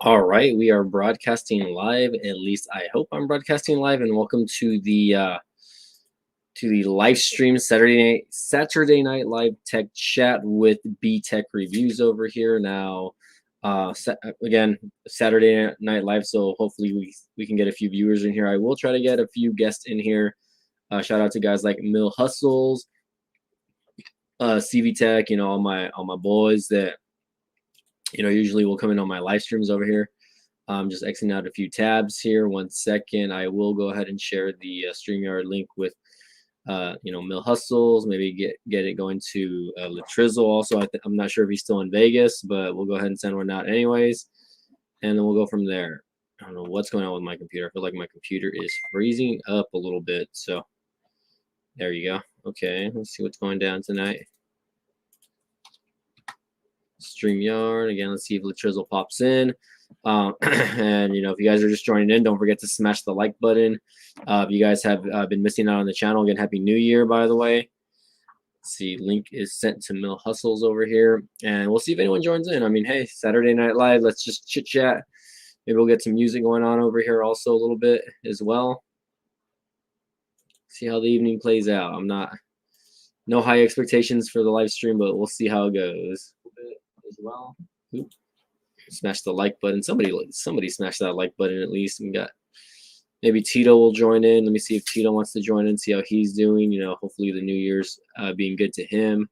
All right, we are broadcasting live. At least I hope I'm broadcasting live. And welcome to the live stream Saturday Night Live Tech Chat with B Tech Reviews over here. Now, again, Saturday Night Live, so hopefully we can get a few viewers in here. I will try to get a few guests in here. Shout out to guys like Mill Hustles, CV Tech. All my boys that usually will come in on my live streams over here. Just exiting out a few tabs here. 1 second. I will go ahead and share the StreamYard link with, Mill Hustles. Maybe get it going to Latrizzle also. I'm not sure if he's still in Vegas, but we'll go ahead and send one out anyways. And then we'll go from there. I don't know what's going on with my computer. I feel like my computer is freezing up a little bit. So there you go. Okay, let's see what's going down tonight. StreamYard. Again, let's see if Latrizzle pops in. And if you guys are just joining in, don't forget to smash the like button. If you guys have been missing out on the channel, again, Happy New Year, by the way. Let's see, link is sent to Mill Hustles over here, and we'll see if anyone joins in. I mean, hey, Saturday Night Live, let's just chit chat. Maybe we'll get some music going on over here also a little bit as well. See how the evening plays out. No high expectations for the live stream, but we'll see how it goes as well. Oop. Smash the like button. Somebody smash that like button at least. We got maybe Tito will join in. Let me see if Tito wants to join in, see how he's doing. Hopefully the New Year's being good to him.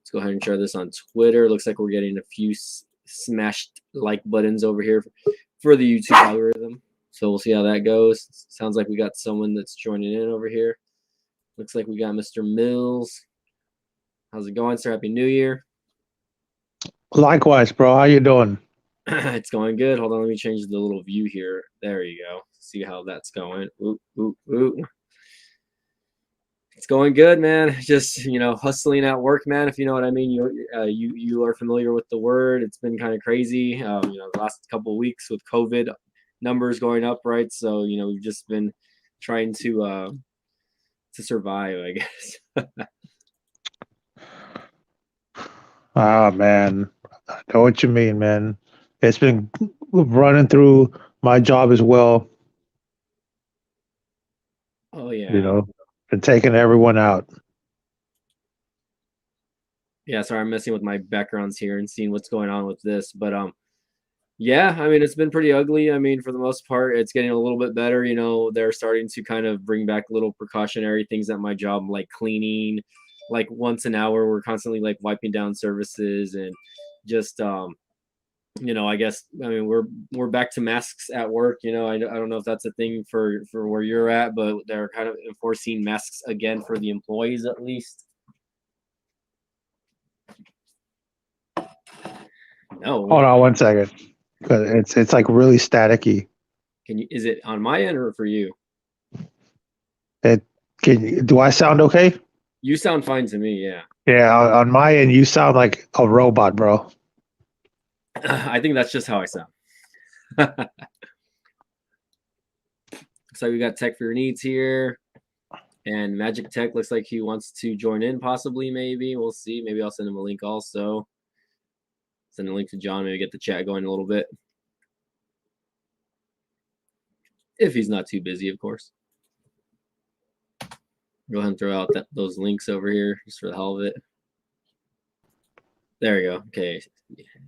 Let's go ahead and share this on Twitter. Looks like we're getting a few smashed like buttons over here for the YouTube algorithm. So we'll see how that goes. Sounds like we got someone that's joining in over here. Looks like we got Mr. Mills. How's it going, sir? Happy New Year. Likewise, bro. How you doing? It's going good. Hold on, let me change the little view here. There you go. See how that's going. Ooh, ooh, ooh. It's going good, man. Just hustling at work, man. If you know what I mean. You are familiar with the word. It's been kind of crazy. The last couple of weeks with COVID numbers going up, right? So we've just been trying to survive, I guess. Ah, man. I know what you mean, man. It's been running through my job as well, Oh you yeah. know, and taking everyone out. Yeah, sorry, I'm messing with my backgrounds here and seeing what's going on with this. But yeah, I mean, it's been pretty ugly. I mean, for the most part, it's getting a little bit better. They're starting to kind of bring back little precautionary things at my job, like cleaning, like once an hour. We're constantly like wiping down services and just I guess I mean we're back to masks at work. I don't know if that's a thing for where you're at, but they're kind of enforcing masks again for the employees at least. No, Hold on 1 second, because it's like really staticky. is it on my end or for you? It do I sound okay? You sound fine to me, yeah. Yeah, on my end, you sound like a robot, bro. I think that's just how I sound. So we got Tech for Your Needs here. And Magic Tech looks like he wants to join in, possibly, maybe. We'll see. Maybe I'll send him a link also. Send a link to John, maybe get the chat going a little bit. If he's not too busy, of course. Go ahead and throw out those links over here just for the hell of it. There we go. Okay.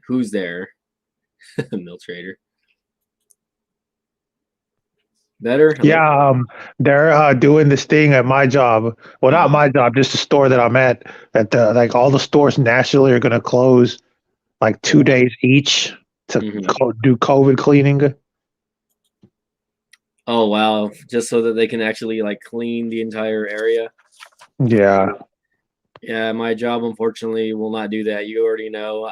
Who's there? Mill Trader. Better? Hello? Yeah, they're doing this thing at my job. Well, not my job, just the store that I'm at. That like all the stores nationally are going to close like 2 days each to do COVID cleaning. Oh wow! Just so that they can actually like clean the entire area. Yeah. Yeah, my job unfortunately will not do that. You already know.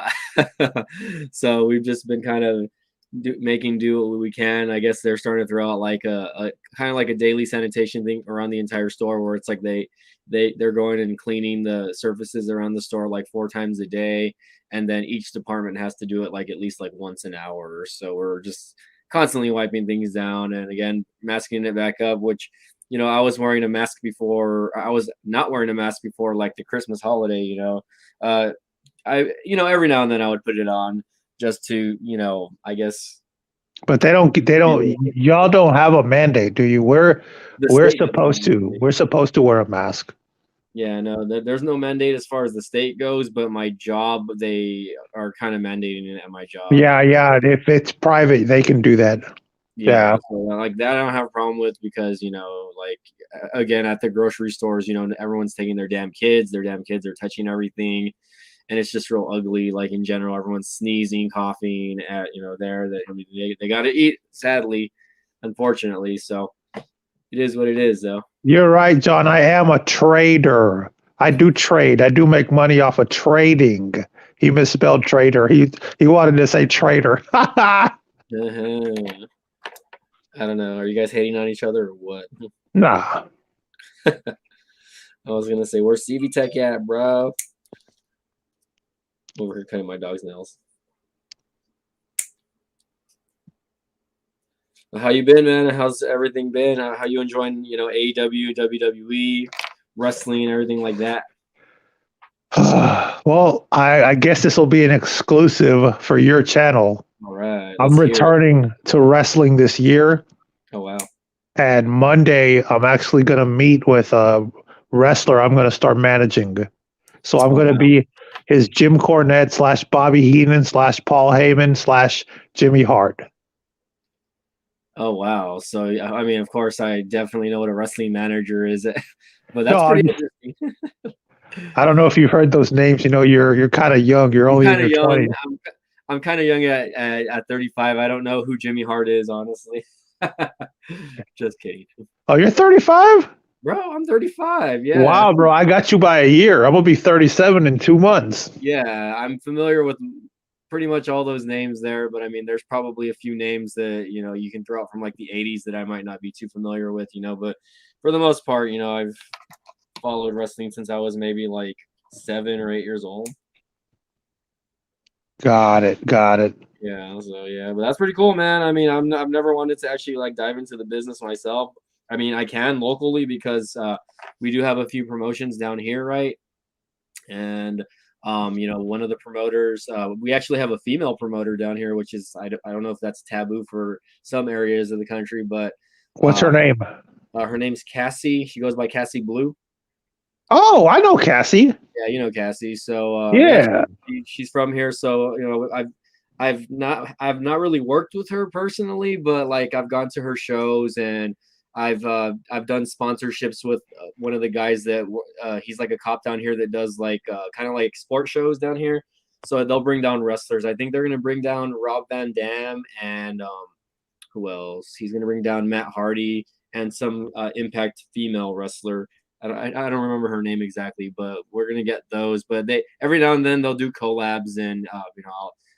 So we've just been kind of making do what we can. I guess they're starting to throw out like a kind of like a daily sanitation thing around the entire store, where it's like they're going and cleaning the surfaces around the store like 4 times a day, and then each department has to do it like at least like once an hour or so. We're just constantly wiping things down and again masking it back up, which I was wearing a mask before. I was not wearing a mask before, like the Christmas holiday. I every now and then I would put it on just to I guess But they don't. They don't. Y'all don't have a mandate, do you? The We're state doesn't have supposed a to. mandate. We're supposed to wear a mask. Yeah, no, there's no mandate as far as the state goes, but my job, they are kind of mandating it at my job. Yeah, yeah. If it's private, they can do that. Yeah, Yeah. so like that I don't have a problem with because like again at the grocery stores, everyone's taking their damn kids are touching everything, and it's just real ugly. Like in general, everyone's sneezing, coughing at there. That I mean, they got to eat, sadly, unfortunately. So it is what it is, though. You're right, John. I am a trader. I do trade. I do make money off of trading. He misspelled trader. He wanted to say trader. Uh-huh. I don't know. Are you guys hating on each other or what? Nah. I was gonna say, where's CV Tech at, bro? Over here cutting my dog's nails. How you been, man? How's everything been? How you enjoying, AEW, WWE, wrestling, and everything like that? Well, I guess this will be an exclusive for your channel. All right, I'm let's hear it. returning to wrestling this year. Oh wow. And Monday, I'm actually going to meet with a wrestler I'm going to start managing. So I'm going to be his Jim Cornette / Bobby Heenan / Paul Heyman / Jimmy Hart. Oh wow. So I mean, of course, I definitely know what a wrestling manager is, but that's pretty interesting. I don't know if you've heard those names. You're kind of young. You're only in your young. 20s. I'm kind of young at 35. I don't know who Jimmy Hart is, honestly. Just kidding. Oh, you're 35? Bro, I'm 35. Yeah. Wow, bro. I got you by a year. I'm going to be 37 in 2 months. Yeah, I'm familiar with pretty much all those names there, but I mean, there's probably a few names that, you can throw out from like the 80s that I might not be too familiar with, but for the most part, I've followed wrestling since I was maybe like 7 or 8 years old. Got it. Yeah, so yeah, but that's pretty cool, man. I mean, I've never wanted to actually like dive into the business myself. I mean, I can locally because we do have a few promotions down here, right? And one of the promoters, we actually have a female promoter down here, which is I don't know if that's taboo for some areas of the country, but what's her name? Her name's Cassie. She goes by Cassie Blue. Oh, I know Cassie. Yeah, you know Cassie. So yeah, she's from here. So I've not really worked with her personally, but like I've gone to her shows and I've done sponsorships with one of the guys that he's like a cop down here that does like kind of like sport shows down here. So they'll bring down wrestlers. I think they're gonna bring down Rob Van Dam and who else? He's gonna bring down Matt Hardy and some Impact female wrestler. I don't remember her name exactly, but we're gonna get those. But they every now and then they'll do collabs, and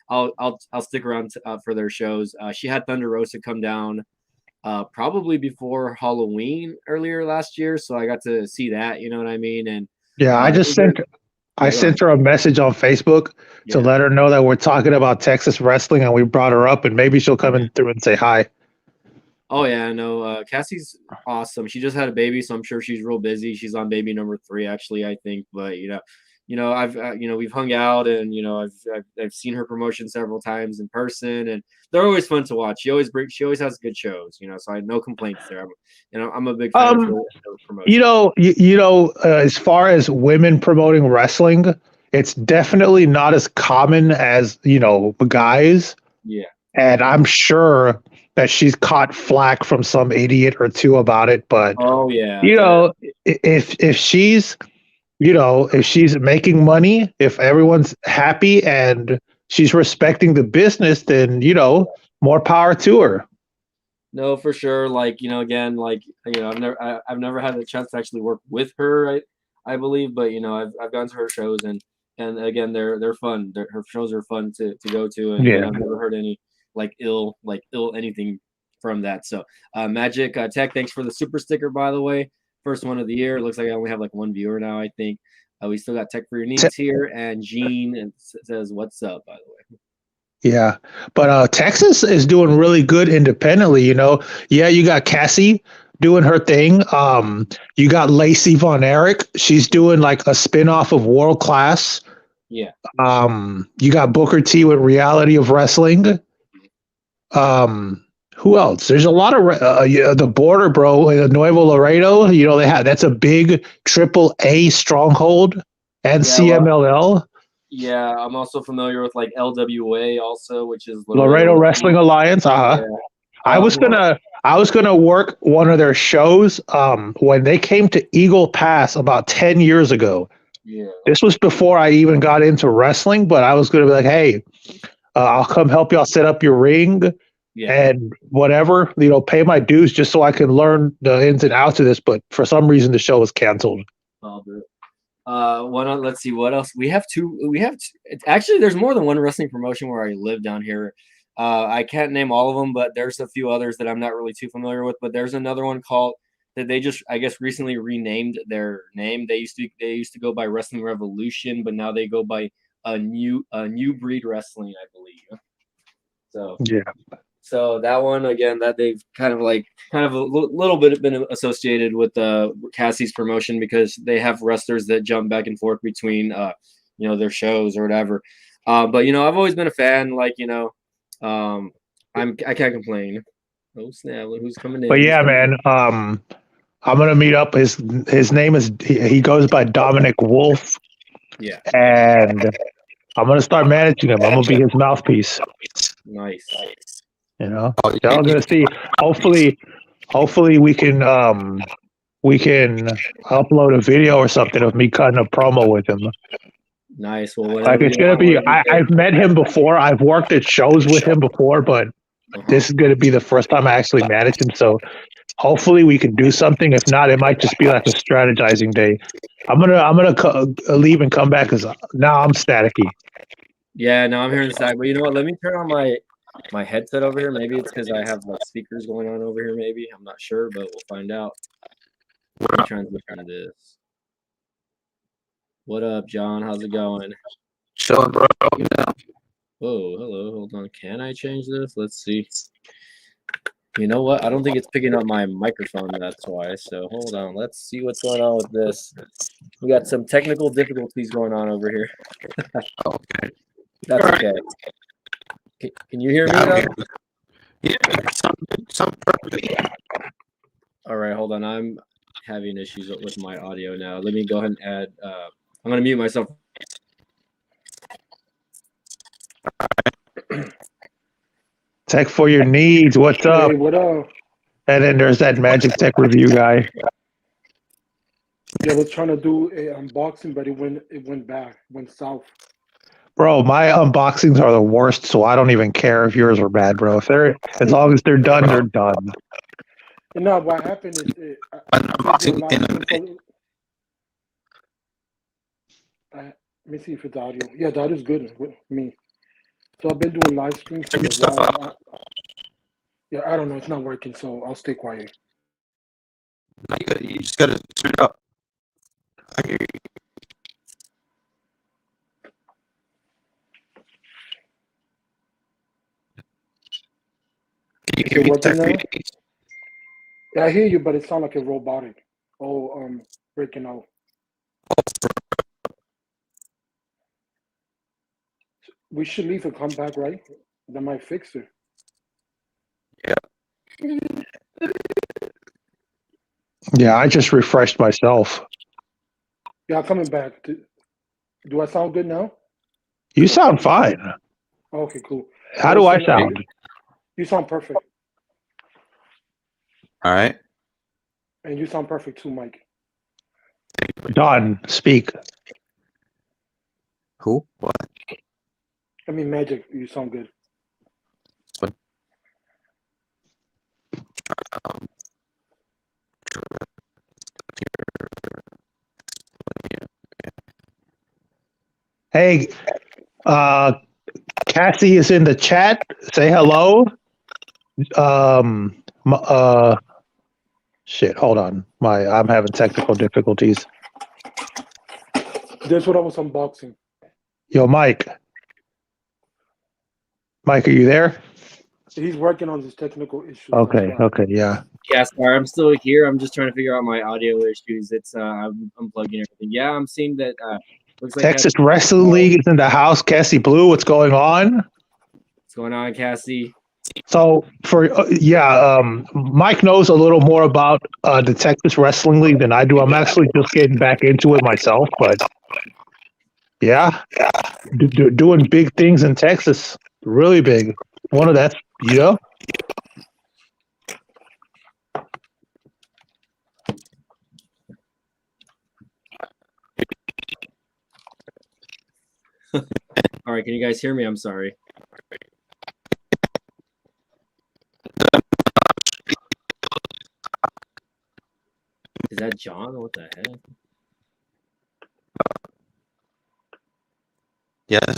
I'll stick around for their shows. She had Thunder Rosa come down probably before Halloween earlier last year, so I got to see that. You know what I mean? And yeah, I sent her a message on Facebook to let her know that we're talking about Texas wrestling, and we brought her up, and maybe she'll come in through and say hi. Oh yeah, no, Cassie's awesome. She just had a baby, so I'm sure she's real busy. She's on baby number 3, actually, I think. But I've we've hung out, and I've seen her promotion several times in person, and they're always fun to watch. She always has good shows, so I have no complaints there. I'm a big fan of her promotion. As far as women promoting wrestling, it's definitely not as common as guys. Yeah, and I'm sure that she's caught flack from some idiot or two about it. But oh yeah, if she's if she's making money, if everyone's happy and she's respecting the business, then more power to her. No, for sure. Like again, like I've never had a chance to actually work with her. I believe, but I've gone to her shows and again they're fun. Her shows are fun to go to, and I've never heard any like ill anything from that. So Magic Tech, thanks for the super sticker, by the way. First one of the year. It looks like I only have like one viewer now, I think. We still got Tech for Your Needs here, and Gene says what's up, by the way. Yeah, but Texas is doing really good independently. Yeah, you got Cassie doing her thing. You got Lacey Von Erich. She's doing like a spinoff of World Class. Yeah. You got Booker T with Reality of Wrestling. Who else? There's a lot of the border, bro. Nuevo Laredo. You know that's a big triple A stronghold, and Yeah, well, CMLL. yeah, I'm also familiar with like LWA also, which is Laredo Wrestling Alliance. Yeah. I was gonna work one of their shows when they came to Eagle Pass about 10 years ago. Yeah. This was before I even got into wrestling, but I was gonna be like, hey, I'll come help y'all set up your ring and whatever, pay my dues just so I can learn the ins and outs of this. But for some reason, the show was canceled. Let's see what else we have. Actually, there's more than one wrestling promotion where I live down here. I can't name all of them, but there's a few others that I'm not really too familiar with. But there's another one called that they just, I guess, recently renamed their name. They used to go by Wrestling Revolution, but now they go by a new breed wrestling, I believe. So yeah. So that one again, that they've kind of a little bit been associated with Cassie's promotion because they have wrestlers that jump back and forth between their shows or whatever. But I've always been a fan. I can't complain. Oh snap! Who's coming in? But yeah, man. I'm gonna meet up. His name is he goes by Dominic Wolf. Yeah. And I'm gonna start managing him. I'm gonna be his mouthpiece. Nice. Y'all gonna see. Hopefully we can upload a video or something of me cutting a promo with him. Nice. Well, it's gonna be. I've met him before. I've worked at shows with him before, but this is gonna be the first time I actually managed him. So hopefully we can do something. If not, it might just be like a strategizing day. I'm gonna leave and come back because now I'm staticky. Yeah, now I'm hearing the static. But you know what? Let me turn on my headset over here. Maybe it's because I have speakers going on over here. Maybe I'm not sure, but we'll find out. I'm trying to look at this. What up, John? How's it going? Chilling, bro. Whoa, hello. Hold on. Can I change this? Let's see. You know what? I don't think it's picking up my microphone. That's why. So hold on. Let's see what's going on with this. We got some technical difficulties going on over here. Okay. That's okay. Can you hear me? Yeah, some perfectly. All right, hold on. I'm having issues with my audio now. Let me go ahead and add. I'm going to mute myself. Tech for your needs. What's up? Hey, what up? And then there's that Magic Tech review guy. Yeah, I was trying to do an unboxing, but it went south. Bro, my unboxings are the worst, so I don't even care if yours are bad, bro. As long as they're done, they're done. No, what happened is let me see if it's audio. Yeah, the audio's good with me. So I've been doing live streams for a while. Yeah, I don't know. It's not working, so I'll stay quiet. You just gotta turn it up. I hear you. Can you hear me, Tech? Yeah, I hear you, but it sounds like a robotic. Breaking out. We should leave and come back, right? That might fix it. Yeah. Yeah, I just refreshed myself. Yeah, I'm coming back. Do I sound good now? You sound fine. Okay, cool. How do I sound? You sound perfect. All right. And you sound perfect too, Mike. Don, speak. Who? What? I mean, Magic, you sound good. Hey, Cassie is in the chat. Say hello. Shit, hold on. I'm having technical difficulties. That's what I was unboxing. Yo, Mike. Mike, are you there? He's working on his technical issues. Okay, yeah. Yeah, sorry, I'm still here. I'm just trying to figure out my audio issues. It's I'm unplugging everything. Yeah, I'm seeing that. Looks like Texas Wrestling League is in the house. Cassie Blue, what's going on? What's going on, Cassie? So Mike knows a little more about the Texas Wrestling League than I do. I'm actually just getting back into it myself, but yeah, doing big things in Texas, really big. One of that's All right, can you guys hear me? I'm sorry. Is that John? What the heck? Yes.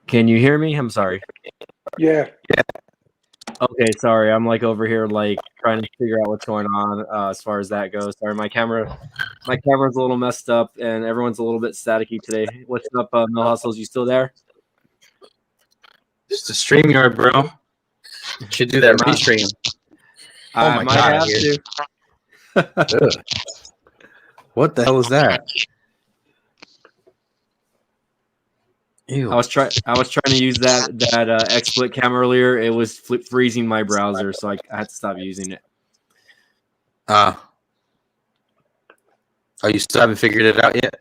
Can you hear me? I'm sorry. Yeah. Okay, sorry. I'm like over here like trying to figure out what's going on as far as that goes. Sorry, my camera's a little messed up and everyone's a little bit staticky today. What's up, Mill Hustles? You still there? It's the StreamYard, bro. Should do that restream. I my might God, have to. Ugh. What the hell is that? Ew. I was trying to use that XSplit cam earlier. It was freezing my browser, so I had to stop using it. Oh, you still haven't figured it out yet?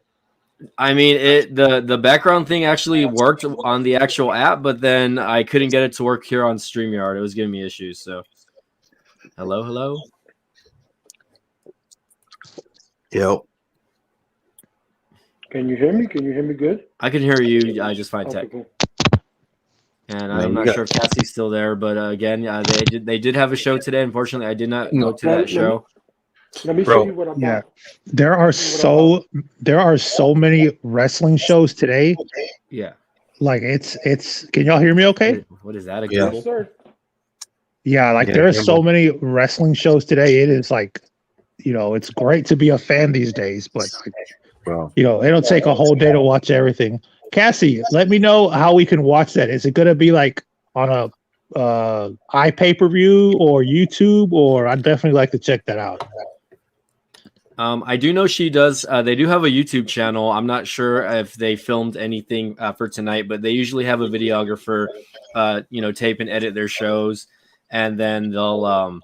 I mean, the background thing actually worked on the actual app, but then I couldn't get it to work here on StreamYard. It was giving me issues. So, hello. Yep. Can you hear me? Can you hear me good? I can hear you. I just find Okay, tech, cool. and Man, I'm not sure if Cassie's still there. But again, they did have a show today. Unfortunately, I did not go to that show. Let me Bro. show you what I'm Yeah. There are so many wrestling shows today. Yeah. Like it's. Can y'all hear me? Okay. What is that? A Yeah. Google? Yes, sir. Yeah, like there are so many wrestling shows today. It is like, it's great to be a fan these days, but Bro. it'll take a whole day to watch everything. Cassie, let me know how we can watch that. Is it going to be like on a iPay-per-view or YouTube, or I'd definitely like to check that out. I do know she does. They do have a YouTube channel. I'm not sure if they filmed anything for tonight, but they usually have a videographer, tape and edit their shows, and then they'll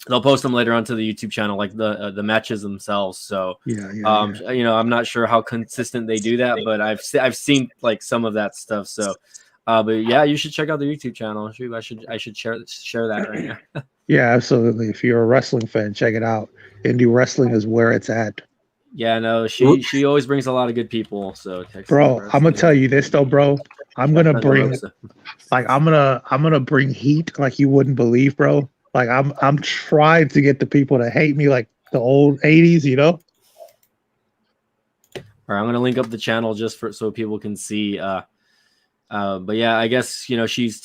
post them later onto the YouTube channel, like the matches themselves. So I'm not sure how consistent they do that, but I've seen like some of that stuff. So, but yeah, you should check out the YouTube channel. I should share that right now. Yeah, absolutely. If you're a wrestling fan, check it out. Indie wrestling is where it's at. Yeah, no, she always brings a lot of good people. So, bro, I'm gonna tell you this though, bro. I'm gonna bring heat like you wouldn't believe, bro. Like I'm trying to get the people to hate me like the old 80s, All right, I'm gonna link up the channel just so people can see. But yeah, I guess she's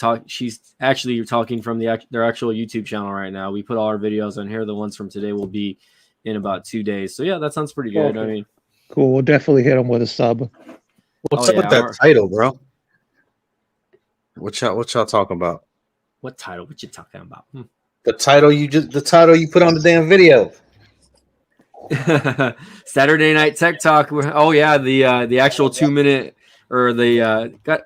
actually talking from their actual YouTube channel right now. We put all our videos on here. The ones from today will be in about 2 days. So yeah, that sounds pretty good. I mean, cool. We'll definitely hit them with a sub. What's up with that title, bro? What y'all talking about? What title? What you talking about? The title you put on the damn video. Saturday Night Tech Talk. Oh yeah, the actual 2-minute or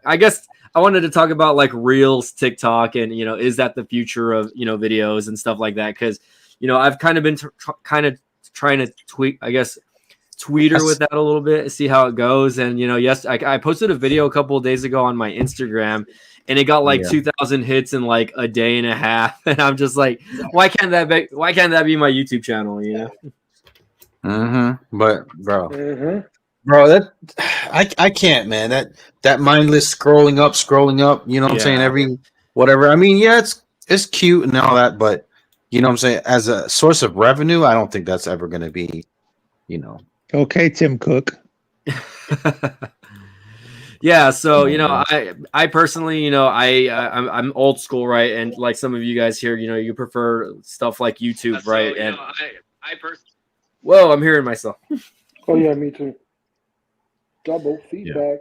I guess I wanted to talk about like Reels, TikTok, and is that the future of videos and stuff like that? Because I've kind of been trying to tweet her with that a little bit, see how it goes. And yes, I posted a video a couple of days ago on my Instagram, and it got like 2,000 hits in like a day and a half. And I'm just like, why can't that be my YouTube channel? But bro, that I can't, man. That mindless scrolling up. You know what I'm saying? Every whatever. I mean, yeah, it's cute and all that, but you know what I'm saying? As a source of revenue, I don't think that's ever going to be, Okay, Tim Cook. Yeah, so I personally, I'm old school, right? And like some of you guys here, you prefer stuff like YouTube, right? And I personally, whoa, I'm hearing myself. Oh yeah, me too. Double feedback.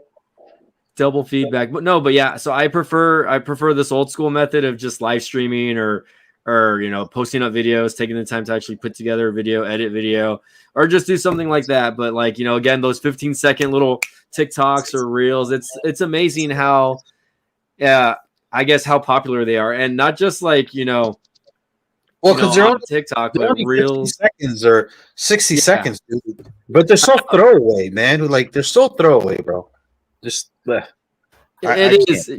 Double feedback, but yeah. So I prefer this old school method of just live streaming or posting up videos, taking the time to actually put together a video, edit video, or just do something like that. But like again, those 15-second little TikToks or reels, it's amazing how, I guess how popular they are, and not just like well, because they're on TikTok, but reels, 50 seconds or 60 seconds, dude. But they're so throwaway, man. Like they're so throwaway, bro. Just it is.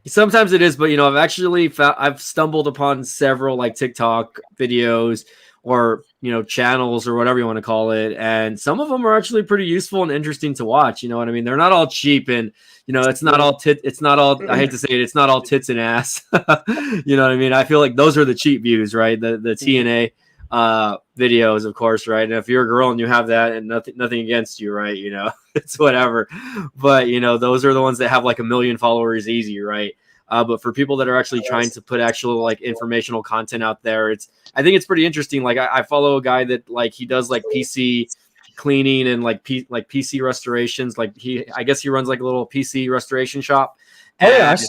Sometimes it is, but I've actually I've stumbled upon several like TikTok videos or channels or whatever you want to call it, and some of them are actually pretty useful and interesting to watch. You know what I mean? They're not all cheap, and it's not all it's not all. I hate to say it, it's not all tits and ass. You know what I mean? I feel like those are the cheap views, right? The TNA videos, of course, right? And if you're a girl and you have that, and nothing against you, right? It's whatever. But those are the ones that have like 1 million followers easy, right? But for people that are actually trying to put actual like informational content out there, I think it's pretty interesting. Like I follow a guy that like he does like PC cleaning and like PC restorations. Like I guess he runs like a little PC restoration shop. Oh yeah, I've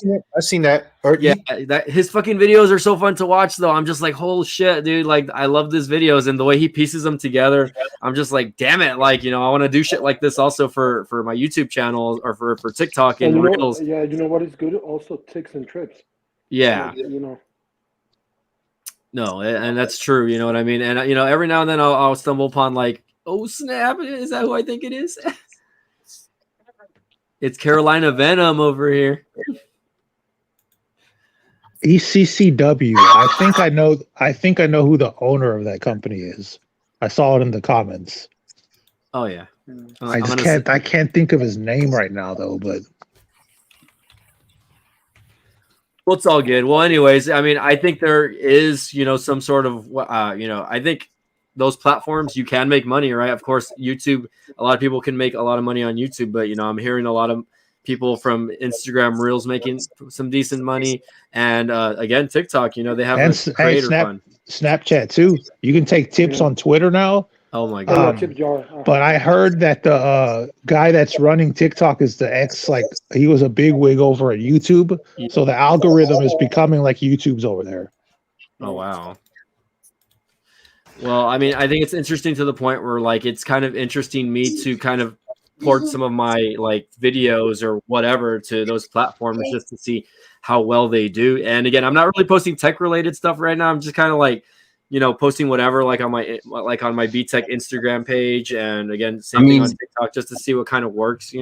seen that. That his fucking videos are so fun to watch though. I'm just like, holy shit, dude! Like I love his videos and the way he pieces them together. I'm just like, damn it! Like I want to do shit like this also for my YouTube channel or for TikTok and Reels. Yeah, you know what is good? Also tips and trips. Yeah. No, and that's true. You know what I mean? And every now and then I'll stumble upon like, oh snap! Is that who I think it is? It's Carolina Venom over here. ECCW. I think I know who the owner of that company is. I saw it in the comments. Oh yeah. I can't think of his name right now though, but well, it's all good. Well, anyways, I mean, I think there is, some sort of I think those platforms you can make money, right? Of course, YouTube, a lot of people can make a lot of money on YouTube, but I'm hearing a lot of people from Instagram Reels making some decent money, and again, TikTok, they have creator fun. Snapchat too. You can take tips on Twitter now. Oh my god! But I heard that the guy that's running TikTok is the ex, like he was a big wig over at YouTube, so the algorithm is becoming like YouTube's over there. Oh wow. Well, I mean, I think it's interesting to the point where like it's kind of interesting me to kind of port some of my like videos or whatever to those platforms just to see how well they do. And again, I'm not really posting tech related stuff right now. I'm just kind of like, posting whatever like on my BTech Instagram page, and again, same thing on TikTok just to see what kind of works.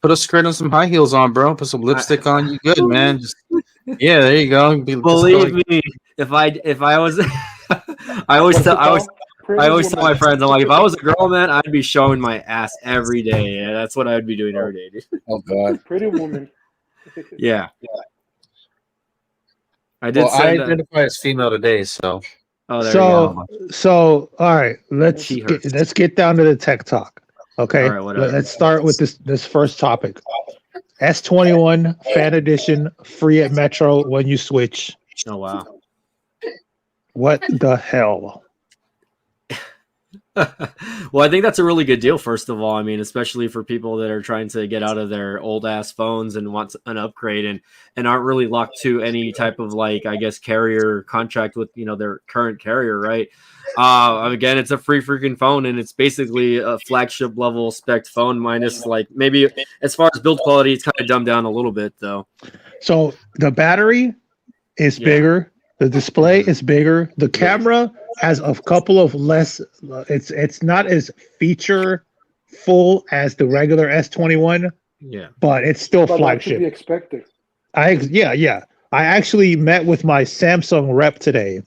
Put a skirt and some high heels on, bro. Put some lipstick on. You good, man? Yeah, there you go. Believe me, if I was. I always tell my friends, I'm like, if I was a girl, man, I'd be showing my ass every day. Yeah, that's what I would be doing every day, dude. Oh god, pretty woman. Yeah. I identify as female today, so. So all right, let's get down to the tech talk. Okay, let's start with this first topic. S21 Fan Edition free at Metro when you switch. Oh wow. What the hell? Well, I think that's a really good deal, first of all. I mean, especially for people that are trying to get out of their old ass phones and want an upgrade and aren't really locked to any type of like, I guess, carrier contract with, their current carrier, right? Again, it's a free freaking phone, and it's basically a flagship level spec phone minus like maybe as far as build quality, it's kind of dumbed down a little bit though. So the battery is bigger. The display is bigger. The camera has a couple of less. It's not as feature full as the regular S21. Yeah, but it's still flagship. To be expected. I actually met with my Samsung rep today.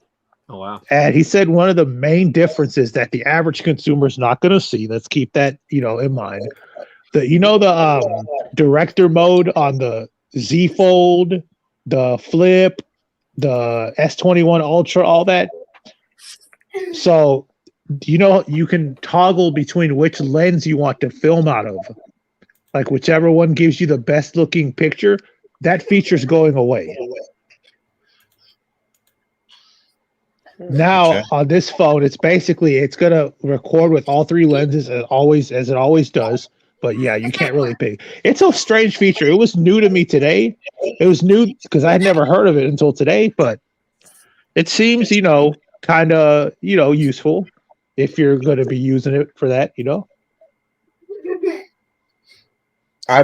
Oh wow! And he said one of the main differences that the average consumer is not going to see. Let's keep that in mind. The director mode on the Z Fold, the Flip, the S21 Ultra, all that. So, you can toggle between which lens you want to film out of. like whichever one gives you the best looking picture, that feature's going away. Now on this phone, it's gonna record with all three lenses as it always does. But yeah, you can't really pick. It's a strange feature. It was new to me today. It was new because I had never heard of it until today. But it seems, kind of, useful if you're going to be using it for that. I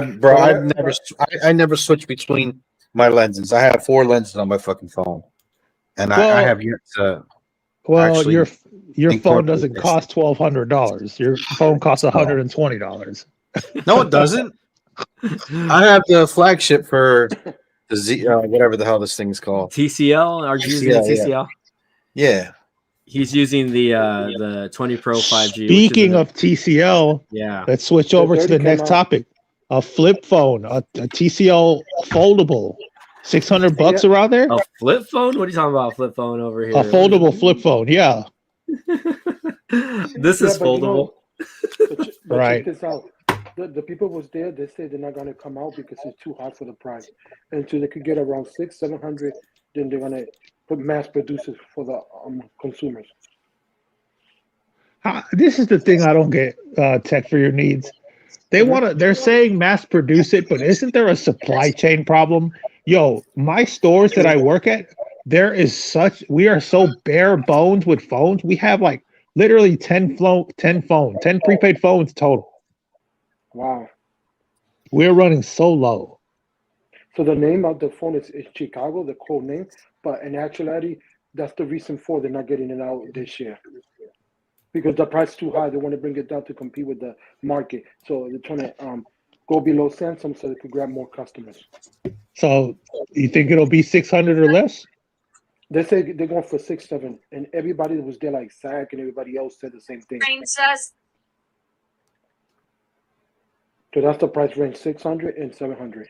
never switch between my lenses. I have 4 lenses on my fucking phone, and I have yet to. Well, actually your phone doesn't incorporate this. cost $1,200. Your phone costs $120. No, it doesn't. I have the flagship for the Z, whatever the hell this thing is called. TCL. Are you using the TCL? Yeah. He's using the 20 Pro 5G. Speaking of TCL, yeah, let's switch over to the next topic. A flip phone, a TCL foldable, $600 around there. A flip phone? What are you talking about? A flip phone over here? A foldable flip phone, yeah. This is foldable. Right. Check this out. The people was there. They say they're not gonna come out because it's too high for the price, and so they could get around 600-700. Then they're gonna mass produce it for the consumers. This is the thing I don't get, Tech for your needs. They're saying mass produce it, but isn't there a supply chain problem? Yo, my stores that I work at, we are so bare bones with phones. We have like literally 10 prepaid phones total. Wow. We're running so low. So the name of the phone is Chicago, the code name, but in actuality, that's the reason for they're not getting it out this year. Because the price is too high, they want to bring it down to compete with the market. So they're trying to go below Samsung so they could grab more customers. So you think it'll be 600 or less? They say they're going for 6-7, and everybody that was there, like Zach and everybody else, said the same thing. So that's the price range, 600 and 700.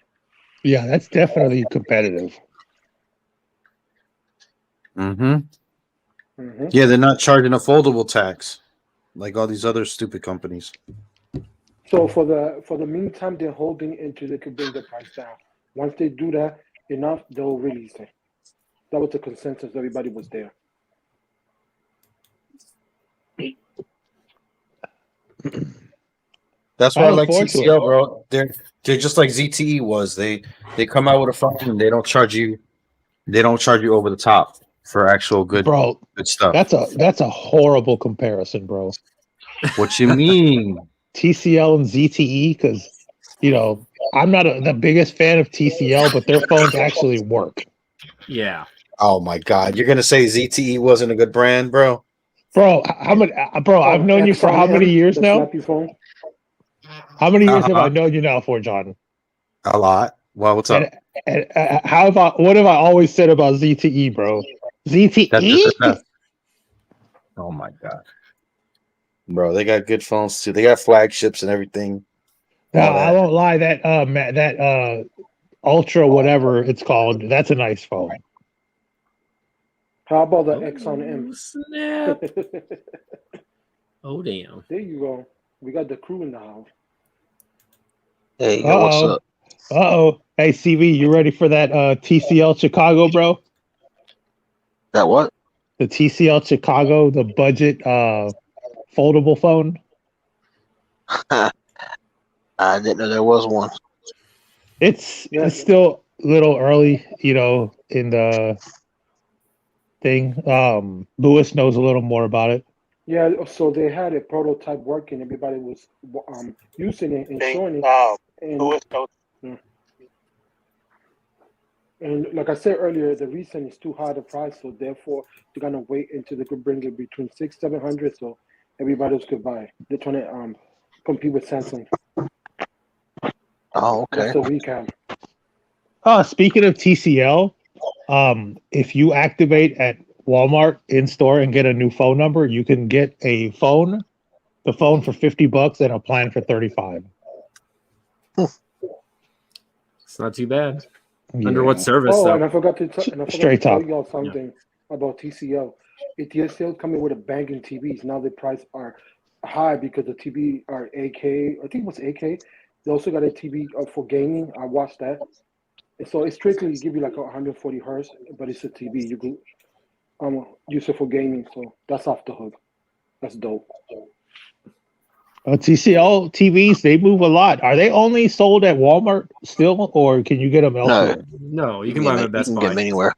Yeah, that's definitely competitive. Mm-hmm. Yeah, they're not charging a foldable tax like all these other stupid companies. So for the meantime, they're holding until they can bring the price down. Once they do that enough, they'll release it. That was the consensus. Everybody was there. That's why I like TCL, bro. They're just like ZTE was. They come out with a phone and they don't charge you over the top for actual good stuff. That's a horrible comparison, bro. What you mean? TCL and ZTE, because I'm not the biggest fan of TCL, but their phones actually work. Yeah. Oh my God, you're gonna say ZTE wasn't a good brand, bro? Bro, I've known you for how many years now? How many years have I known you now for, John? A lot. Well, what's up? And what have I always said about ZTE, bro? ZTE? Oh my God. Bro, they got good phones too. They got flagships and everything. No, I won't lie. That Ultra, whatever it's called, that's a nice phone. How about the Exxon M? Snap. Oh damn. There you go. We got the crew in the house. Hey, yo, what's up? Hey, CV, you ready for that TCL Chicago, bro? That what? The TCL Chicago, the budget foldable phone. I didn't know there was one. It's still a little early, in the thing. Lewis knows a little more about it. Yeah, so they had a prototype working. Everybody was using it and showing it. And like I said earlier, the reason is too high the price, so therefore they're gonna wait until they could bring it between 600-700, so everybody else could buy. They're trying to compete with Samsung. Oh, okay. That's the recap. Speaking of TCL, if you activate at Walmart in store and get a new phone number, you can get the phone for $50 and a plan for $35. It's not too bad. Yeah. Under what service? Oh, though? and I forgot to tell y'all something about TCL. TCL coming with a banging TVs. Now the price are high because the TV are 8K. I think it was 8K, They also got a TV for gaming. I watched that. And so it's strictly give you like 140 hertz, but it's a TV. You can use it for gaming. So that's off the hook. That's dope. TCL TVs, they move a lot. Are they only sold at Walmart still, or can you get them elsewhere? No, you can buy them at Best You can get them Buy. anywhere.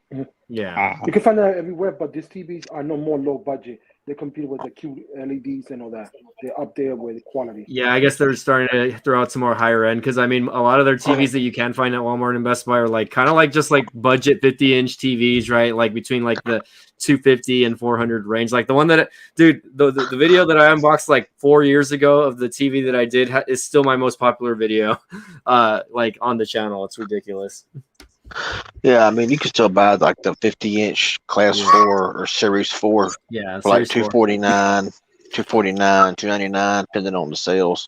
Yeah. You can find that everywhere, but these TVs are no more low budget. They compete with the cute LEDs and all that. They're up there with quality. Yeah, I guess they're starting to throw out some more higher end because I mean a lot of their TVs that you can find at Walmart and Best Buy are like kind of like just like budget 50-inch TVs, right? Like between like the 250 and 400 range. Like the one that, dude, the video that I unboxed like 4 years ago of the TV that I did is still my most popular video, like on the channel. It's ridiculous. Yeah, I mean, you can still buy like the 50-inch Class 4 or Series 4 Yeah, for like $249, $299, depending on the sales.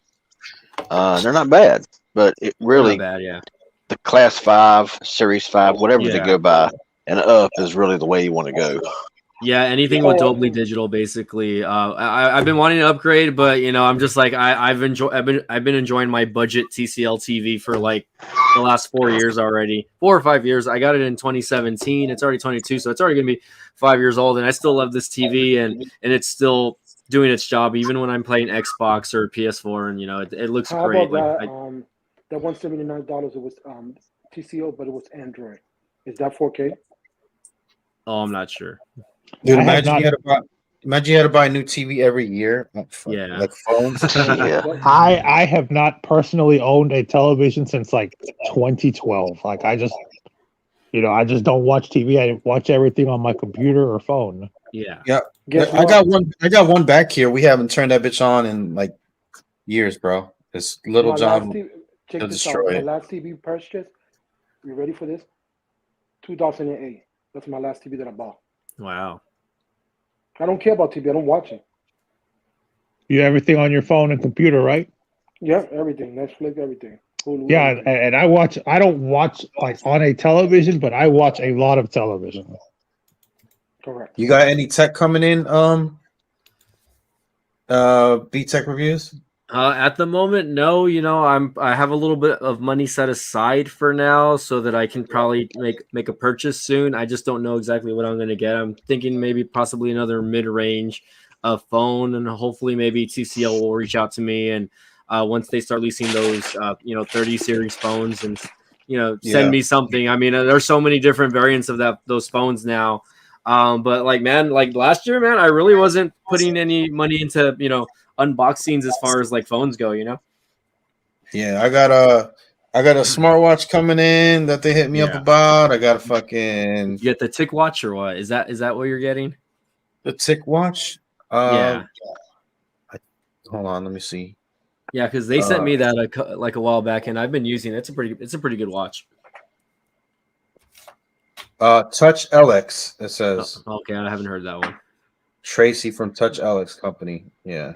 They're not bad, but it really, not bad, yeah. the Class 5, Series 5, whatever they Yeah. go by, and up is really the way you want to go. Yeah, anything with Dolby Digital, basically. I've been wanting to upgrade, but you know, I'm just like I've been enjoying my budget TCL TV for like the last 4 years already, 4 or 5 years. I got it in 2017. It's already 22, so it's already gonna be 5 years old, and I still love this TV, and it's still doing its job even when I'm playing Xbox or PS4, and you know, it looks How great. about that? That $179, it was TCL, but it was Android. Is that 4K? Oh, I'm not sure. Dude, imagine you had to buy a new TV every year. Yeah, like phones. Yeah. I have not personally owned a television since like 2012. Like I just don't watch TV. I watch everything on my computer or phone. Yeah. I got one back here. We haven't turned that bitch on in like years, bro. This little John will destroy it. My last TV purchase. You ready for this? 2008. That's my last TV that I bought. Wow. I don't care about TV. I don't watch it. You have everything on your phone and computer, right? Yeah, everything. Netflix, everything. Hulu, Yeah, everything. and I don't watch like on a television, but I watch a lot of television. Correct. You got any tech coming in? B-Tech reviews? At the moment, no. You know, I have a little bit of money set aside for now, so that I can probably make a purchase soon. I just don't know exactly what I'm going to get. I'm thinking maybe possibly another mid-range phone, and hopefully maybe TCL will reach out to me, and once they start leasing those 30 series phones, and send me something. I mean, there's so many different variants of those phones now. But like, man, like last year, man, I really wasn't putting any money into unboxings as far as like phones go, Yeah, I got a smartwatch coming in that they hit me up about. I got a fucking You get the Tik watch or what? Is that what you're getting? the Tik watch. Yeah. Hold on, let me see. Yeah, because they sent me that like a while back, and I've been using it. It's a pretty good watch. Touch LX, it says. Okay, I haven't heard that one. Tracy from Touch LX Company. Yeah,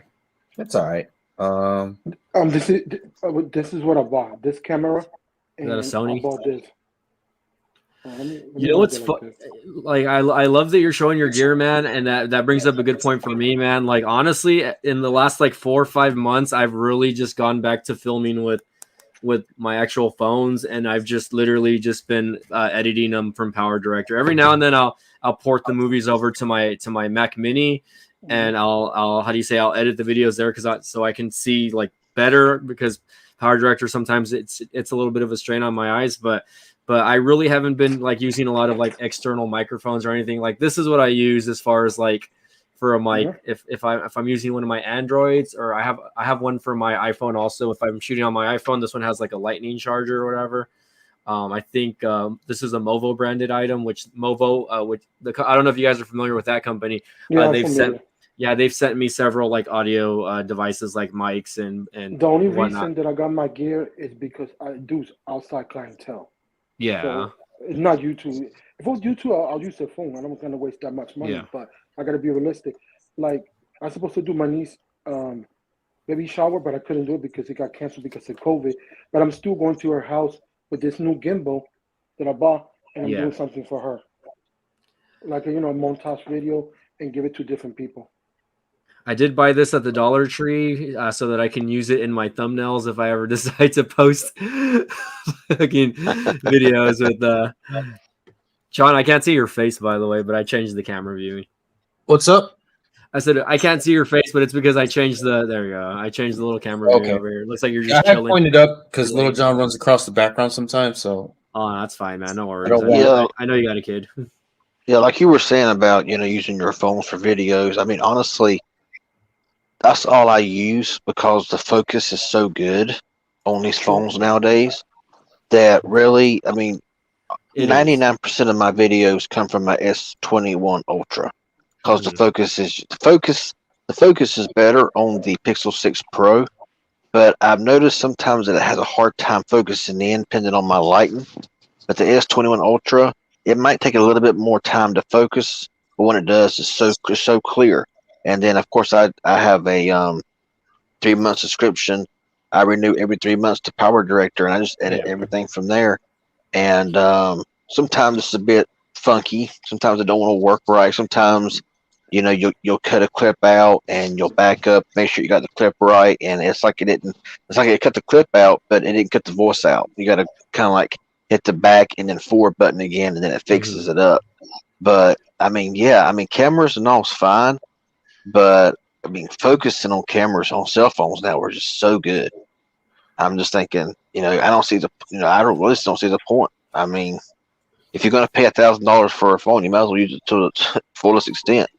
it's all right. This is what I bought. This camera. Is that a Sony? I bought this. Let me You know what's fun? Like I love that you're showing your gear, man, and that brings up a good point for me, man. Like honestly, in the last like 4 or 5 months, I've really just gone back to filming with my actual phones, and I've just literally just been editing them from Power Director. Every now and then I'll port the movies over to my Mac Mini, and I'll I'll edit the videos there so I can see like better, because Power Director sometimes it's a little bit of a strain on my eyes, but I really haven't been like using a lot of like external microphones or anything. Like this is what I use as far as like for a mic. If I'm using one of my Androids, or I have one for my iPhone also. If I'm shooting on my iPhone, this one has like a lightning charger or whatever. I think this is a Movo branded item, which Movo, I don't know if you guys are familiar with that company. Yeah, they've sent me several like audio devices like mics and the only whatnot. reason that I got my gear is because I do outside clientele. Yeah. So it's not YouTube. If it was YouTube, I'll use the phone. I'm not gonna waste that much money. Yeah. But I gotta be realistic. Like I'm supposed to do my niece baby shower, but I couldn't do it because it got canceled because of COVID. But I'm still going to her house with this new gimbal that I bought, and I'm doing something for her, like a montage video, and give it to different people. I did buy this at the Dollar Tree so that I can use it in my thumbnails if I ever decide to post fucking videos with John. I can't see your face, by the way, but I changed the camera view. What's up? I said I can't see your face, but it's because I changed the. There you go. I changed the little camera view over here. It looks like you're just I have chilling. pointed up because Little John runs across the background sometimes. So Oh, that's fine, man. No worries. don't I know you got a kid. Yeah, like you were saying about, using your phones for videos. I mean, honestly, that's all I use because the focus is so good on these phones nowadays that really, I mean, It is. 99% of my videos come from my S21 Ultra because the focus is better on the Pixel 6 Pro. But I've noticed sometimes that it has a hard time focusing in, depending on my lighting. But the S21 Ultra, it might take a little bit more time to focus, but when it does, it's so clear. And then, of course, I have a 3-month subscription. I renew every 3 months to Power Director, and I just edit everything from there. And sometimes it's a bit funky. Sometimes it don't want to work right. Sometimes, you'll cut a clip out and you'll back up, make sure you got the clip right, and it's like it cut the clip out, but it didn't cut the voice out. You got to kind of like hit the back and then forward button again, and then it fixes it up. But I mean, cameras and all is fine, but I mean, focusing on cameras on cell phones now are just so good. I'm just thinking, I don't see I really don't see the point. I mean, if you're going to pay $1,000 for a phone, you might as well use it to its fullest extent.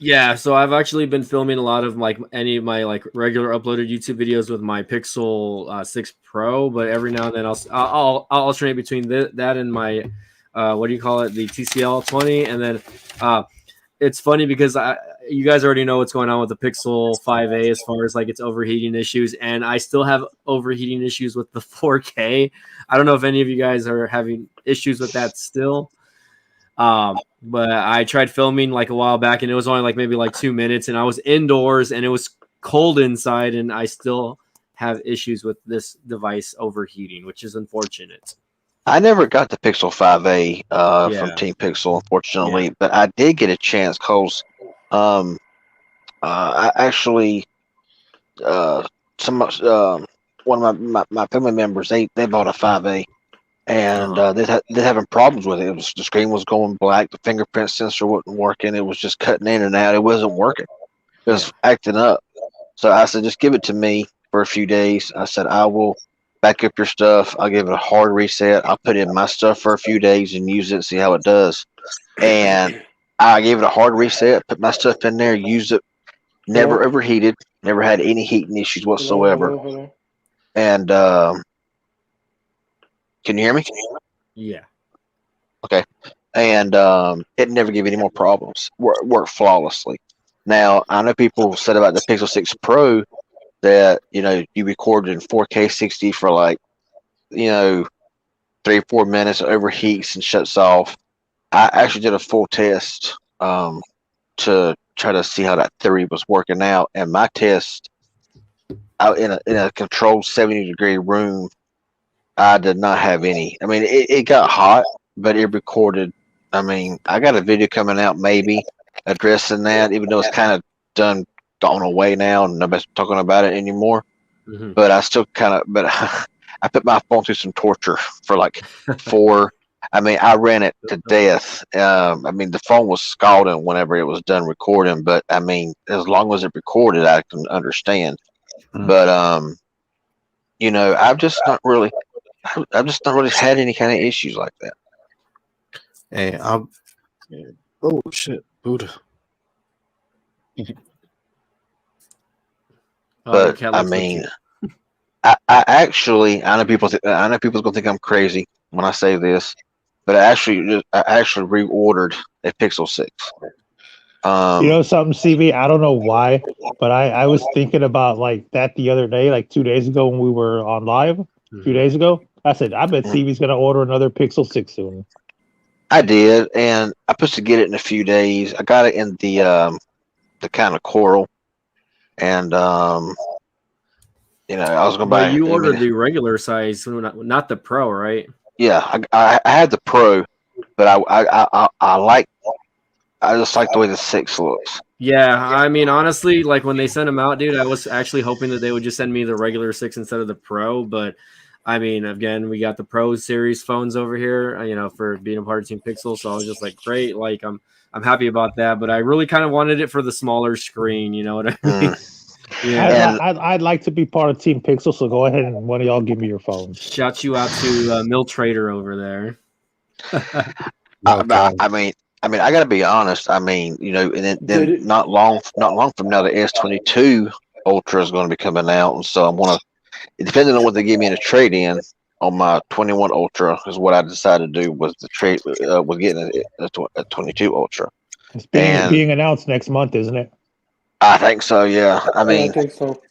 Yeah, so I've actually been filming a lot of any of my regular uploaded YouTube videos with my Pixel 6 Pro, but every now and then I'll alternate between that and my what do you call it, the TCL 20, and then it's funny because you guys already know what's going on with the Pixel 5a as far as its overheating issues, and I still have overheating issues with the 4K. I don't know if any of you guys are having issues with that still. But I tried filming a while back, and it was only maybe 2 minutes, and I was indoors and it was cold inside, and I still have issues with this device overheating, which is unfortunate. I never got the Pixel 5a from Team Pixel, unfortunately, but I did get a chance because I actually one of my family members they bought a 5a. And they're having problems with it. The screen was going black. The fingerprint sensor wasn't working. It was just cutting in and out. It wasn't working. It was acting up. So I said, just give it to me for a few days. I said, I will back up your stuff. I'll give it a hard reset. I'll put in my stuff for a few days and use it and see how it does. And I gave it a hard reset, put my stuff in there, used it. Never overheated. Never had any heating issues whatsoever. And can you hear me? Yeah. Okay. And it never gave any more problems. Worked flawlessly. Now, I know people said about the Pixel 6 Pro that, you recorded in 4K 60 for 3-4 minutes, overheats and shuts off. I actually did a full test to try to see how that theory was working out. And my test out in a controlled 70-degree room, I did not have any. I mean, it got hot, but it recorded. I mean, I got a video coming out maybe addressing that, even though it's kind of gone away now and nobody's talking about it anymore. Mm-hmm. But I still but I put my phone through some torture for 4. I mean, I ran it to death. I mean, the phone was scalding whenever it was done recording, but I mean, as long as it recorded, I can understand. But I've just not really had any kind of issues like that. Hey, oh shit, Buddha. But I mean, I actually, I know people's gonna think I'm crazy when I say this, but I actually reordered a Pixel 6. Something, CV? I don't know why, but I was thinking about that the other day, 2 days ago when we were on live. 2 days ago, I said, I bet CV's gonna order another Pixel 6 soon. I did, and I'm supposed to get it in a few days. I got it in the kind of coral, and I was gonna buy. You ordered the regular size, not the Pro, right? Yeah, I had the Pro, but I like I just like the way the 6 looks. Yeah, I mean, honestly, like when they sent them out, dude, I was actually hoping that they would just send me the regular 6 instead of the Pro. But I mean, again, we got the Pro series phones over here, for being a part of Team Pixel. So I was just like, great, like I'm happy about that. But I really kind of wanted it for the smaller screen. You know what I mean? Yeah. I'd like to be part of Team Pixel. So go ahead and one of y'all give me your phones. Shout you out to Mill Trader over there. I mean, I gotta be honest. I mean, and then not long from now, the S22 Ultra is going to be coming out, and so I'm gonna, depending on what they give me in a trade in on my 21 Ultra, is what I decided to do was the trade was getting a 22 Ultra. It's being announced next month, isn't it? I think so. Yeah. I mean, I think so.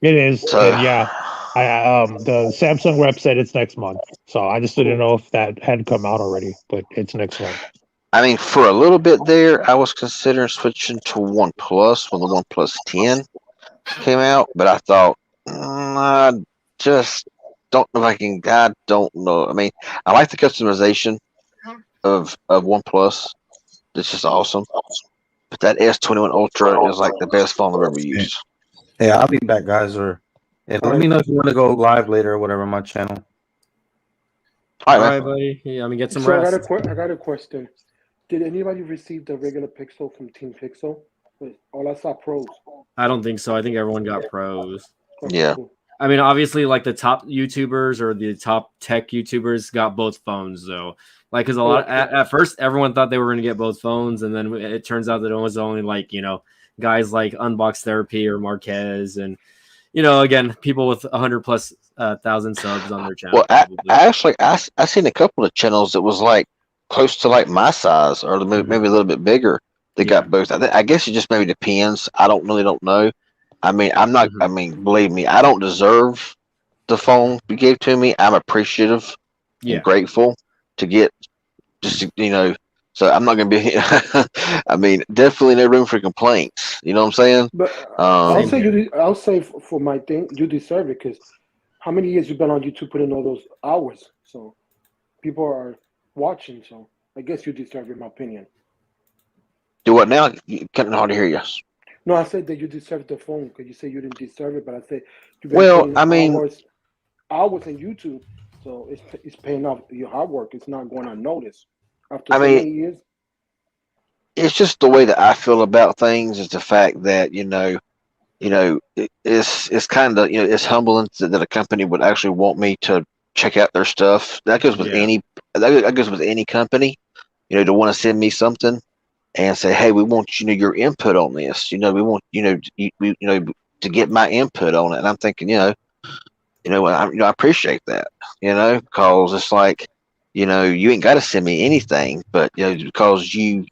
It is. So, and yeah. The Samsung rep said it's next month, so I just didn't know if that had come out already, but it's next month. I mean, for a little bit there, I was considering switching to OnePlus when the OnePlus 10 came out, but I thought, I just don't know if I can. I don't know. I mean, I like the customization of OnePlus. It's just awesome. But that S21 Ultra is like the best phone I've ever used. Yeah, I'll be back, guys. Or let me know if you want to go live later or whatever on my channel. All right, buddy. Yeah, I mean, get some rest. I got a question. Did anybody receive the regular Pixel from Team Pixel? All I saw pros. I don't think so. I think everyone got pros. Okay, Yeah. cool. I mean, obviously, like the top YouTubers or the top tech YouTubers got both phones, though. Like, because at first everyone thought they were going to get both phones, and then it turns out that it was only like guys like Unbox Therapy or Marquez, and again, people with 100,000+ subs on their channel. Well, I seen a couple of channels that was like close to like my size or maybe a little bit bigger. They got both. I guess it just maybe depends. I don't know. I mean, I'm not. I mean, believe me, I don't deserve the phone you gave to me. I'm appreciative and grateful to get just So I'm not gonna be. I mean, definitely no room for complaints. You know what I'm saying? But I'll say for my thing, you deserve it because how many years you've been on YouTube putting all those hours? So people are watching. So I guess you deserve it, in my opinion. Do what now? Kind of hard to hear you. No, I said that you deserve the phone because you said you didn't deserve it, but I said you've been hours on YouTube, so it's paying off your hard work. It's not going unnoticed after so many years. It's just the way that I feel about things. Is the fact that it's kind of it's humbling that a company would actually want me to check out their stuff. That goes with any company, to want to send me something and say, hey, we want your input on this. We want to get my input on it. And I'm thinking, I appreciate that, because it's like, you ain't got to send me anything, but because you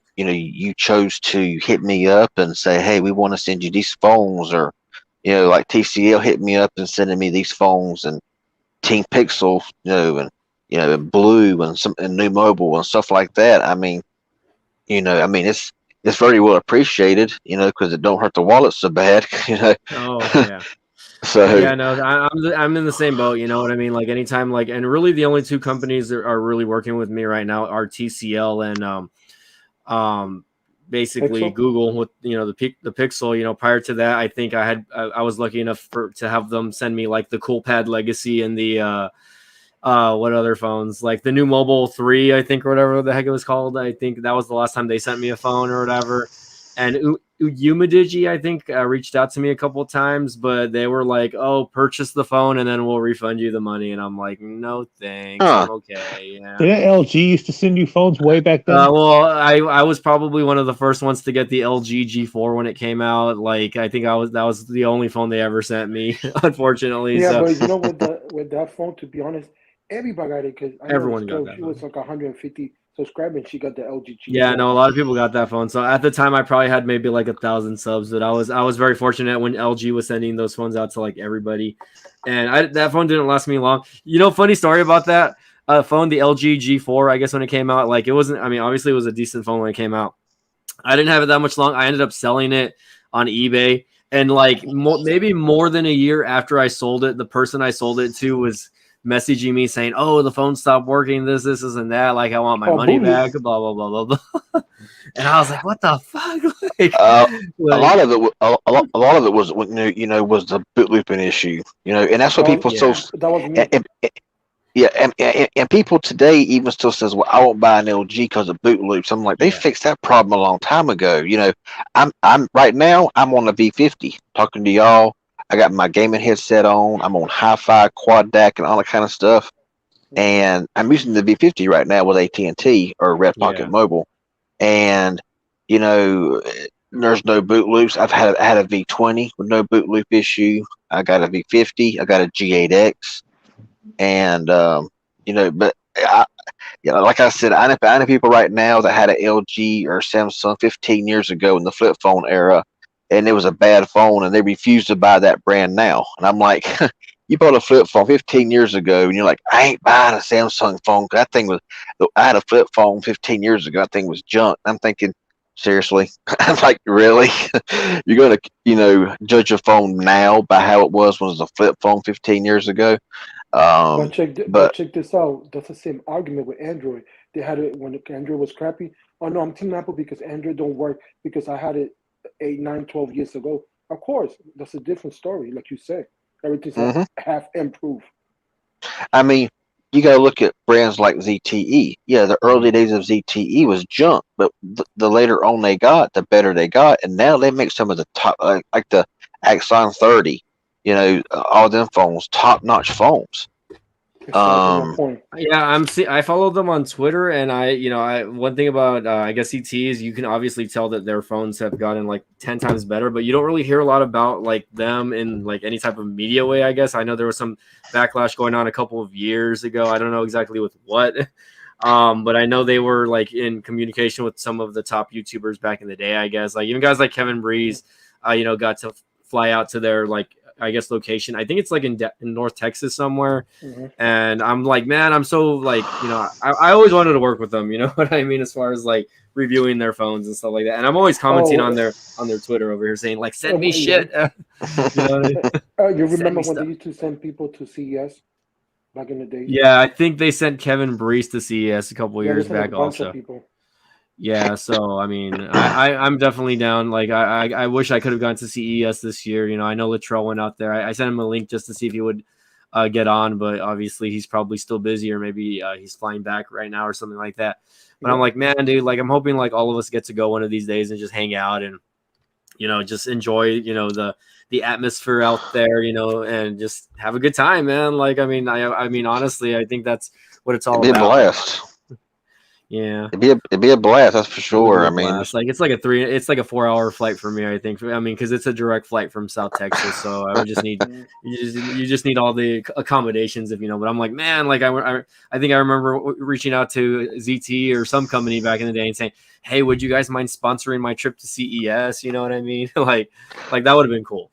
chose to hit me up and say, hey, we want to send you these phones, or like TCL hit me up and sending me these phones, and Team Pixel, and Blue and New Mobile and stuff like that. I mean, it's very well appreciated, because it don't hurt the wallet so bad, Oh yeah. So yeah, no, I'm in the same boat. You know what I mean? Like anytime, and really the only two companies that are really working with me right now are TCL and basically Pixel? Google with the Pixel. Prior to that, I think I was lucky enough to have them send me like the CoolPad Legacy and the what other phones, like the new Mobile 3, I think, or whatever the heck it was called. I think that was the last time they sent me a phone or whatever. And Umidigi, I think, reached out to me a couple of times, but they were like, "Oh, purchase the phone and then we'll refund you the money." And I'm like, "No, thanks, I'm okay." Yeah. Didn't LG used to send you phones way back then? Well, I was probably one of the first ones to get the LG G4 when it came out. Like, I think that was the only phone they ever sent me, unfortunately. Yeah, so. but with that phone, to be honest, everybody got it because Everyone got that she was like 150 subscribers and she got the LG G4. Yeah, no, a lot of people got that phone. So at the time, I probably had maybe like 1,000 subs, but I was very fortunate when LG was sending those phones out to like everybody, and that phone didn't last me long. Funny story about that phone, the LG G4. I guess when it came out, like it wasn't. I mean, obviously it was a decent phone when it came out. I didn't have it that much long. I ended up selling it on eBay, and like maybe more than a year after I sold it, the person I sold it to was messaging me saying, "Oh, the phone stopped working. This and that. Like, I want my money back." Blah blah blah blah blah. And I was like, "What the fuck?" Like, a lot of it, a lot of it was, was the boot looping issue, and that's what people that was me. And people today even still says, "Well, I won't buy an LG because of boot loops." I'm like, they fixed that problem a long time ago. I'm right now. I'm on the V50 talking to y'all. I got my gaming headset on. I'm on hi-fi, quad DAC, and all that kind of stuff. And I'm using the V50 right now with AT&T or Red Pocket Mobile. And there's no boot loops. I had a V20 with no boot loop issue. I got a V50. I got a G8X. And but like I said, I know people right now that had an LG or Samsung 15 years ago in the flip phone era, and it was a bad phone, and they refused to buy that brand now. And I'm like, you bought a flip phone 15 years ago, and you're like, I ain't buying a Samsung phone. That thing was, I had a flip phone 15 years ago. That thing was junk. I'm thinking, seriously? I'm like, really? You're gonna, judge a phone now by how it was when it was a flip phone 15 years ago? But check this out. That's the same argument with Android. They had it when Android was crappy. Oh no, I'm Team Apple because Android don't work because I had it 8, 9, 12 years ago. Of course, that's a different story. Like you said, everything's half improved. I mean, you got to look at brands like ZTE. Yeah, the early days of ZTE was junk, but the later on they got, the better they got, and now they make some of the top, like the Axon 30. All them phones, top-notch phones. I follow them on Twitter, and one thing about I guess ET is you can obviously tell that their phones have gotten like 10 times better, but you don't really hear a lot about like them in like any type of media way. I guess I know there was some backlash going on a couple of years ago. I don't know exactly with what, but I know they were like in communication with some of the top YouTubers back in the day. I guess like even guys like Kevin Breeze, got to fly out to their like, I guess, location. I think it's like in North Texas somewhere. And I'm like, man, I'm so like, I always wanted to work with them. You know what I mean? As far as like reviewing their phones and stuff like that. And I'm always commenting on their Twitter over here saying like, send me shit. You remember when they used to send people to CES back in the day? Yeah, I think they sent Kevin Breeze to CES a couple years back also. Yeah, so I mean, I'm definitely down. Like, I wish I could have gone to CES this year. I know Latrell went out there. I sent him a link just to see if he would get on, but obviously he's probably still busy, or maybe he's flying back right now or something like that. But I'm like, man, dude, like I'm hoping like all of us get to go one of these days and just hang out and just enjoy the atmosphere out there, and just have a good time, man. Like, I mean, honestly, I think that's what it's all about. It'd be a blast. Yeah, it'd be a blast. That's for sure. I mean, it's like a 4-hour flight for me. I think. I mean, because it's a direct flight from South Texas, so I would just need you just need all the accommodations, if you know. But I'm like, man, like I think I remember reaching out to ZT or some company back in the day and saying, hey, would you guys mind sponsoring my trip to CES? You know what I mean? like that would have been cool.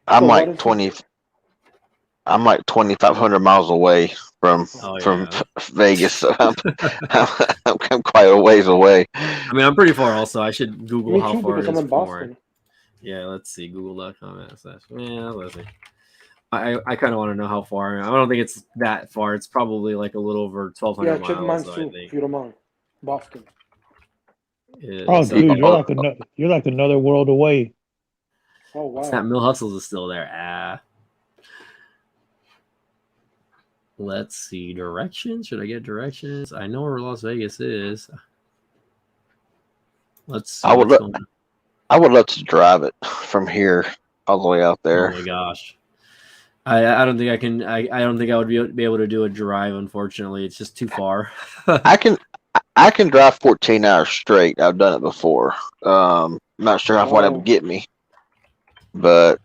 I'm like 2,500 miles away from Vegas, so I'm quite a ways away. I mean, I'm pretty far. Also, I should Google how far it is from Boston. Yeah, let's see. Google.com. Yeah, let's see. I kind of want to know how far. I don't think it's that far. It's probably like a little over 1,200 miles. Yeah, check mine too, if you don't mind. Boston. Yeah, dude, you're like another world away. Oh wow! Snap Mill Hustles is still there. Let's see. Directions. Should I get directions? I know where Las Vegas is. Let's see. I would love to drive it from here all the way out there. Oh my gosh. I don't think I can. I don't think I would be able to do a drive. Unfortunately, it's just too far. I can drive 14 hours straight. I've done it before. Not sure how far that would get me, but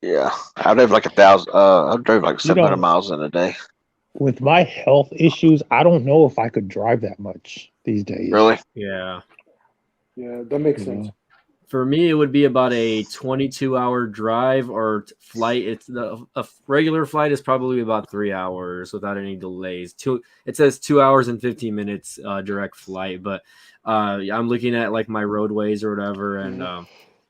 yeah, I drove like 1,000. I drove like 700 miles in a day. With my health issues, I don't know if I could drive that much these days. Really? Yeah. Yeah, that makes sense. For me, it would be about a 22-hour drive or flight. A regular flight is probably about 3 hours without any delays. It says 2 hours and 15 minutes direct flight, but I'm looking at like my roadways or whatever, and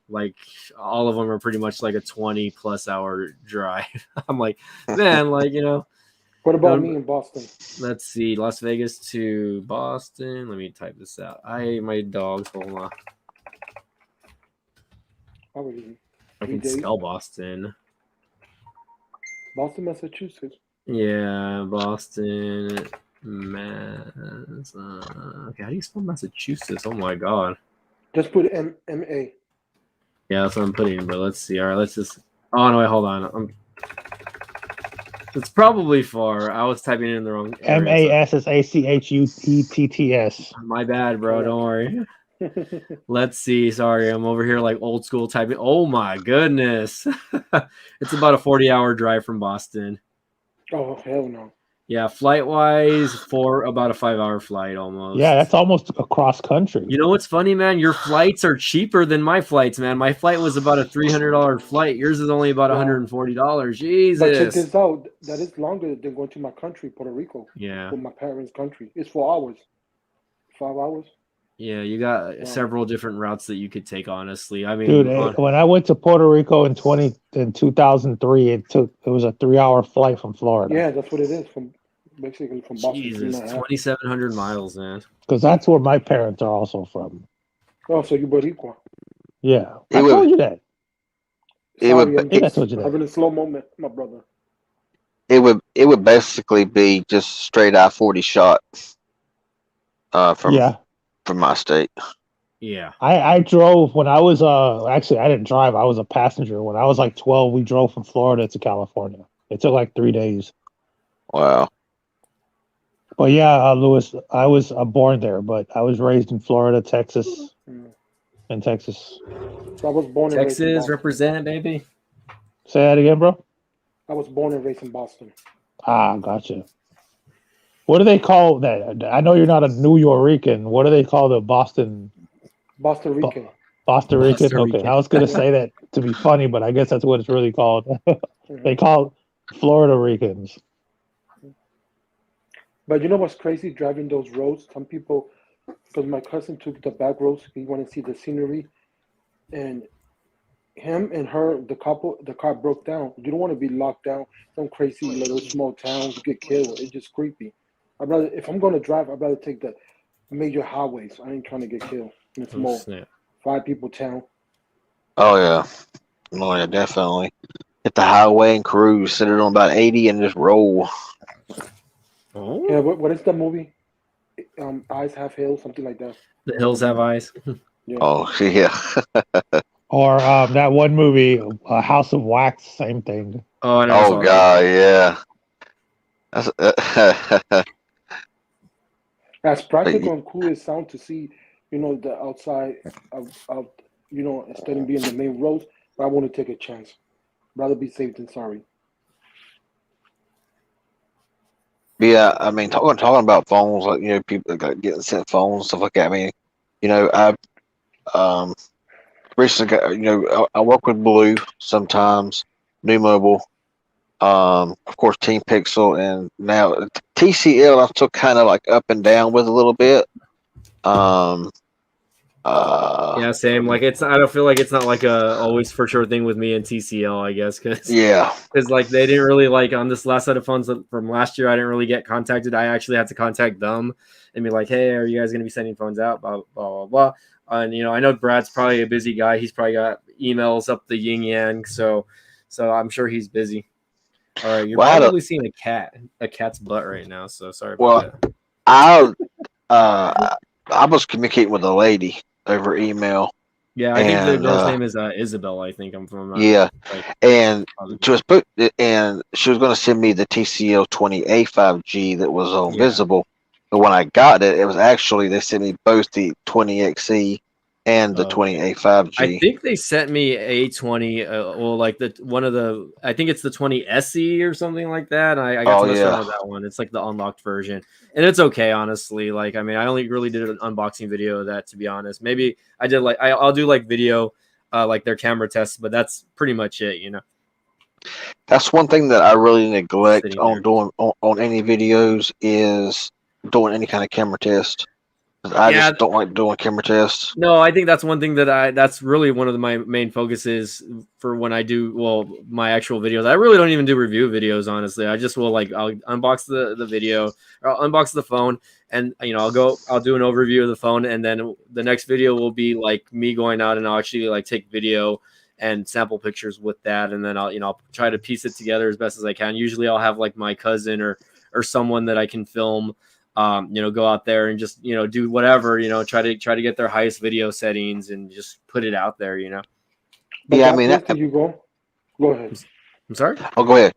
like all of them are pretty much like a 20+ hour drive. I'm like, man, like What about me in Boston? Let's see, Las Vegas to Boston. Let me type this out. My dogs. Hold on. I can spell Boston. Boston, Massachusetts. Yeah, Boston, Mass. Okay, how do you spell Massachusetts? Oh my god. Just put M-A. Yeah, that's what I'm putting. But let's see. All right, let's just. Oh no, wait, hold on. It's probably far. I was typing it in the wrong. Massachatts. My bad, bro. Don't worry. Let's see. Sorry, I'm over here like old school typing. Oh my goodness. It's about a 40-hour drive from Boston. Oh, hell no. Yeah, flight wise, for about a 5-hour flight almost. Yeah, that's almost across country. You know what's funny, man? Your flights are cheaper than my flights, man. My flight was about a $300 flight. Yours is only about $140. Jesus. But check this out. That is longer than going to my country, Puerto Rico. Yeah. With my parents' country. It's 4 hours. 5 hours. Yeah, you got several different routes that you could take, honestly. I mean, dude, when I went to Puerto Rico in 2003, it was a 3-hour flight from Florida. Yeah, that's what it is. Basically from Boston. Jesus, 2,700 miles, man. Because that's where my parents are also from. Oh, so you Boricua. Yeah. I told you that. Sorry, I'm just having a slow moment, my brother. It would basically be just straight I-40 shot from my state. Yeah. I drove when I was actually I didn't drive, I was a passenger. When I was like 12, we drove from Florida to California. It took like 3 days. Wow. But yeah, Louis, I was born there, but I was raised in Florida, Texas, and Texas. So I was born in Texas, represent, baby. Say that again, bro. I was born and raised in Boston. Ah, gotcha. What do they call that? I know you're not a New Yorican. What do they call the Boston? Boston Rican. Boston Rican. Okay, I was gonna say that to be funny, but I guess that's what it's really called. They call Florida Ricans. But you know what's crazy? Driving those roads, some people, because my cousin took the back roads, he wanted to see the scenery, and him and her, the car broke down. You don't want to be locked down, some crazy little small town to get killed. It's just creepy. If I'm going to drive, I'd rather take the major highways. I ain't trying to get killed in a small 5 people town. Oh yeah, definitely. Hit the highway and cruise, sit it on about 80 and just roll. Oh. Yeah, what is the movie? Eyes Have Hills, something like that. The Hills Have Eyes. Yeah. Oh yeah. Or that one movie, House of Wax, same thing. Oh, I know. Oh god, yeah. As practical and cool as sound to see, the outside of instead of being the main roads, but I want to take a chance. Rather be safe than sorry. Yeah, I mean, talking about phones, like people getting sent phones, stuff like that. I mean, I recently got, I work with Blue sometimes, New Mobile, of course, Team Pixel, and now TCL. I'm still kind of like up and down with a little bit. Yeah, same. Like I don't feel like it's not like a always for sure thing with me and TCL, I guess, because like they didn't really on this last set of phones from last year. I didn't really get contacted. I actually had to contact them and be like, "Hey, are you guys going to be sending phones out?" Blah blah blah blah. And I know Brad's probably a busy guy. He's probably got emails up the yin yang, so I'm sure he's busy. All right, you're probably seeing a cat's butt right now. So sorry about that. I was communicating with a lady over email. Yeah, I think the girl's name is Isabel. I think I'm from. And she was going to send me the TCL 20A 5G that was on Visible, but when I got it, it was actually they sent me both the 20XE and the 20A 5G. I think they sent me a 20, I think it's the 20 SE or something like that. I got to mess around with that one. It's like the unlocked version, and it's okay, honestly. Like, I mean, I only really did an unboxing video of that, to be honest. Maybe I did I'll do video, like their camera tests, but that's pretty much it, That's one thing that I really neglect on doing on any videos is doing any kind of camera test. I just don't like doing camera tests. No, I think that's one thing that's really one of my main focuses for when I do, my actual videos. I really don't even do review videos, honestly. I just will I'll unbox the video, or I'll unbox the phone, and I'll do an overview of the phone, and then the next video will be like me going out and I'll actually take video and sample pictures with that, and then I'll try to piece it together as best as I can. Usually I'll have my cousin or someone that I can film, go out there and just, do whatever, try to get their highest video settings and just put it out there, But yeah, I mean, did you go? Go ahead. I'm sorry. Oh, go ahead.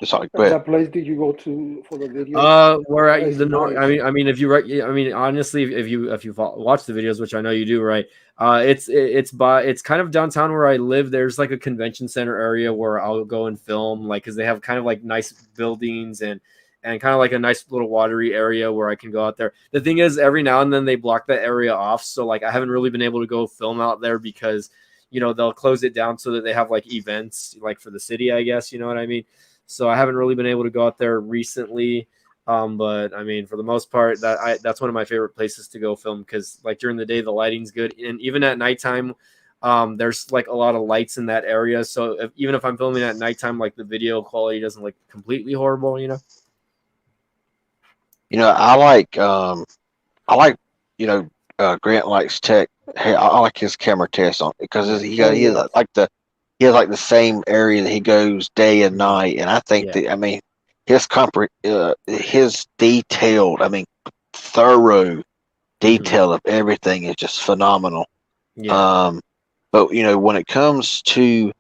Sorry, go ahead. That place did you go to for the video? Where I mean, if you honestly, if you watch the videos, which I know you do, right? It's kind of downtown where I live. There's a convention center area where I'll go and film, because they have kind of nice buildings and kind of a nice little watery area where I can go out there. The thing is, every now and then they block that area off, so I haven't really been able to go film out there because they'll close it down so that they have events for the city, I guess, you know what I mean? So I haven't really been able to go out there recently. But I mean, for the most part, that's one of my favorite places to go film, because during the day the lighting's good, and even at nighttime, there's a lot of lights in that area. So even if I'm filming at nighttime, the video quality doesn't look completely horrible, I like Grant likes tech. Hey, I like his camera test on because he has the same area that he goes day and night, and I think that his detailed, thorough detail of everything is just phenomenal. Yeah. But when it comes to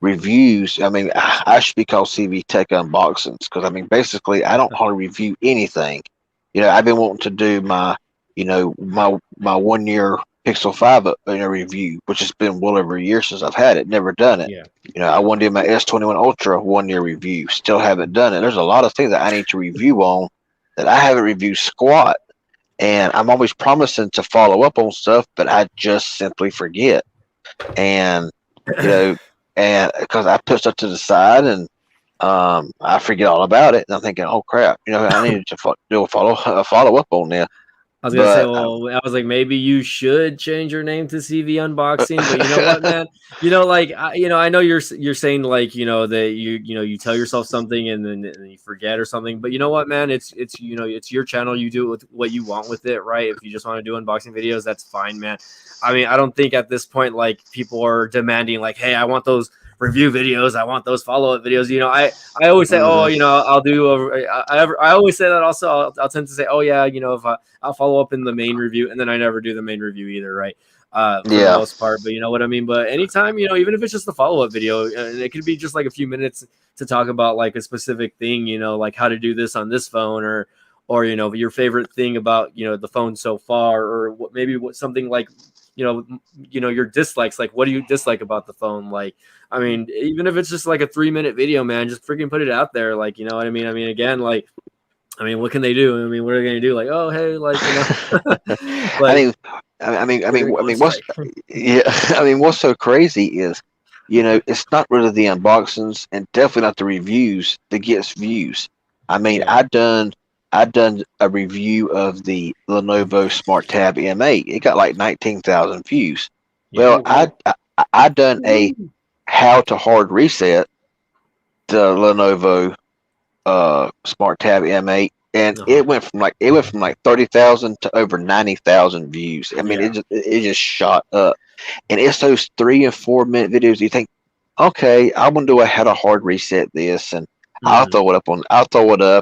reviews, I should be called CV Tech Unboxings, because basically I don't hardly review anything. I've been wanting to do my 1 year Pixel 5 review, which has been well over a year since I've had it. Never done it. Yeah. I want to do my S21 Ultra 1 year review. Still haven't done it. There's a lot of things that I need to review on that I haven't reviewed squat, and I'm always promising to follow up on stuff, but I just simply forget. And and because I put stuff to the side and I forget all about it, and I'm thinking, oh crap, I needed to do a follow up on this. I was gonna say, I was like, maybe you should change your name to CV Unboxing, but you know what, man? I know you're saying that you tell yourself something and then you forget or something, but you know what, man? It's it's your channel. You do with what you want with it, right? If you just want to do unboxing videos, that's fine, man. I don't think at this point people are demanding hey, I want those review videos, I want those follow-up videos. I always say, I'll do I always say that also. I'll tend to say, oh yeah, if I'll follow up in the main review, and then I never do the main review either, right? For the most part, but you know what I mean. But anytime, even if it's just a follow-up video, and it could be just a few minutes to talk about a specific thing, how to do this on this phone, or your favorite thing about the phone so far, or something your dislikes, what do you dislike about the phone? Even if it's just a 3-minute video, man, just freaking put it out there. You know what I mean? Again, what can they do? What are they gonna do? Oh, hey, what's so crazy is, it's not really the unboxings and definitely not the reviews that gets views. I've done a review of the Lenovo Smart Tab M8. It got 19,000 views. Well, I done a how to hard reset the Lenovo Smart Tab M8, and it went from 30,000 to over 90,000 views. It just shot up, and it's those 3 and 4 minute videos. You think, okay, I want to do a how to hard reset this, and I'll throw it up,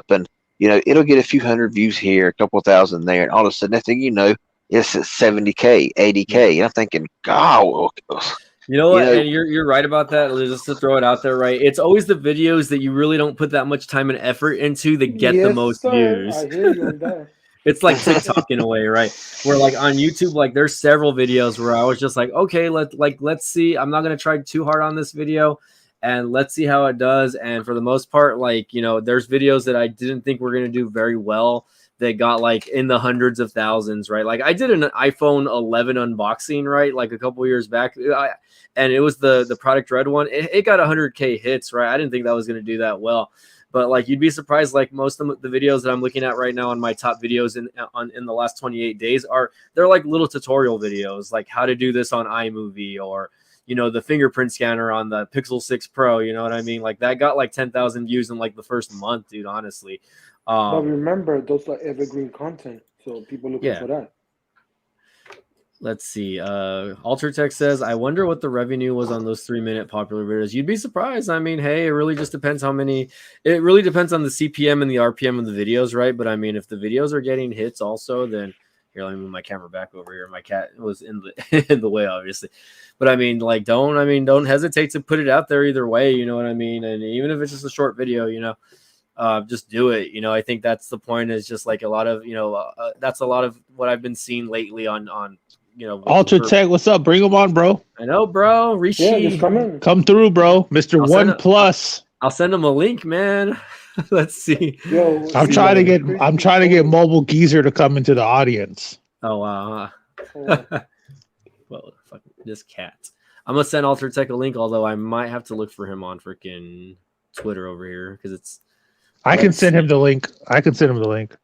and it'll get a few hundred views here, a couple thousand there, and all of a sudden, next thing you know, it's at 70K, 80K, and I'm thinking, God. You know what? And you're right about that. Just to throw it out there, right? It's always the videos that you really don't put that much time and effort into that get the most views. I hear you on that. It's like TikTok in a way, right? Where on YouTube, there's several videos where I was just okay, let's see. I'm not gonna try too hard on this video, and let's see how it does. And for the most part, there's videos that I didn't think were gonna do very well that got in the hundreds of thousands, right? I did an iPhone 11 unboxing, right? A couple years back, and it was the Product Red one. It got 100K hits, right? I didn't think that was going to do that well. But like you'd be surprised, like most of the videos that I'm looking at right now on my top videos in the last 28 days they're like little tutorial videos, like how to do this on iMovie, or the fingerprint scanner on the Pixel 6 Pro. You know what I mean? Like that got like 10,000 views in like the first month, dude. Honestly, but remember, those are evergreen content, so people looking for that. Let's see. Altertech says, I wonder what the revenue was on those 3-minute popular videos. You'd be surprised. I mean, hey, it really just depends how many. It really depends on the CPM and the RPM of the videos, right? But I mean, if the videos are getting hits also, then here, let me move my camera back over here. My cat was in the way, obviously. But I mean, like, don't hesitate to put it out there either way. You know what I mean? And even if it's just a short video, just do it. I think that's the point. Is just like a lot of, that's a lot of what I've been seeing lately on. Ultratech, what's up? Bring them on, bro. I know, bro. Rishi, yeah, just come through, bro. Mr. One Plus. I'll send him a link, man. Let's see. Yo, I'm trying to get Mobile Geezer to come into the audience. Oh wow. Well, fuck this cat. I'm gonna send Altertech a link, although I might have to look for him on freaking Twitter over here because it's. I can send him the link.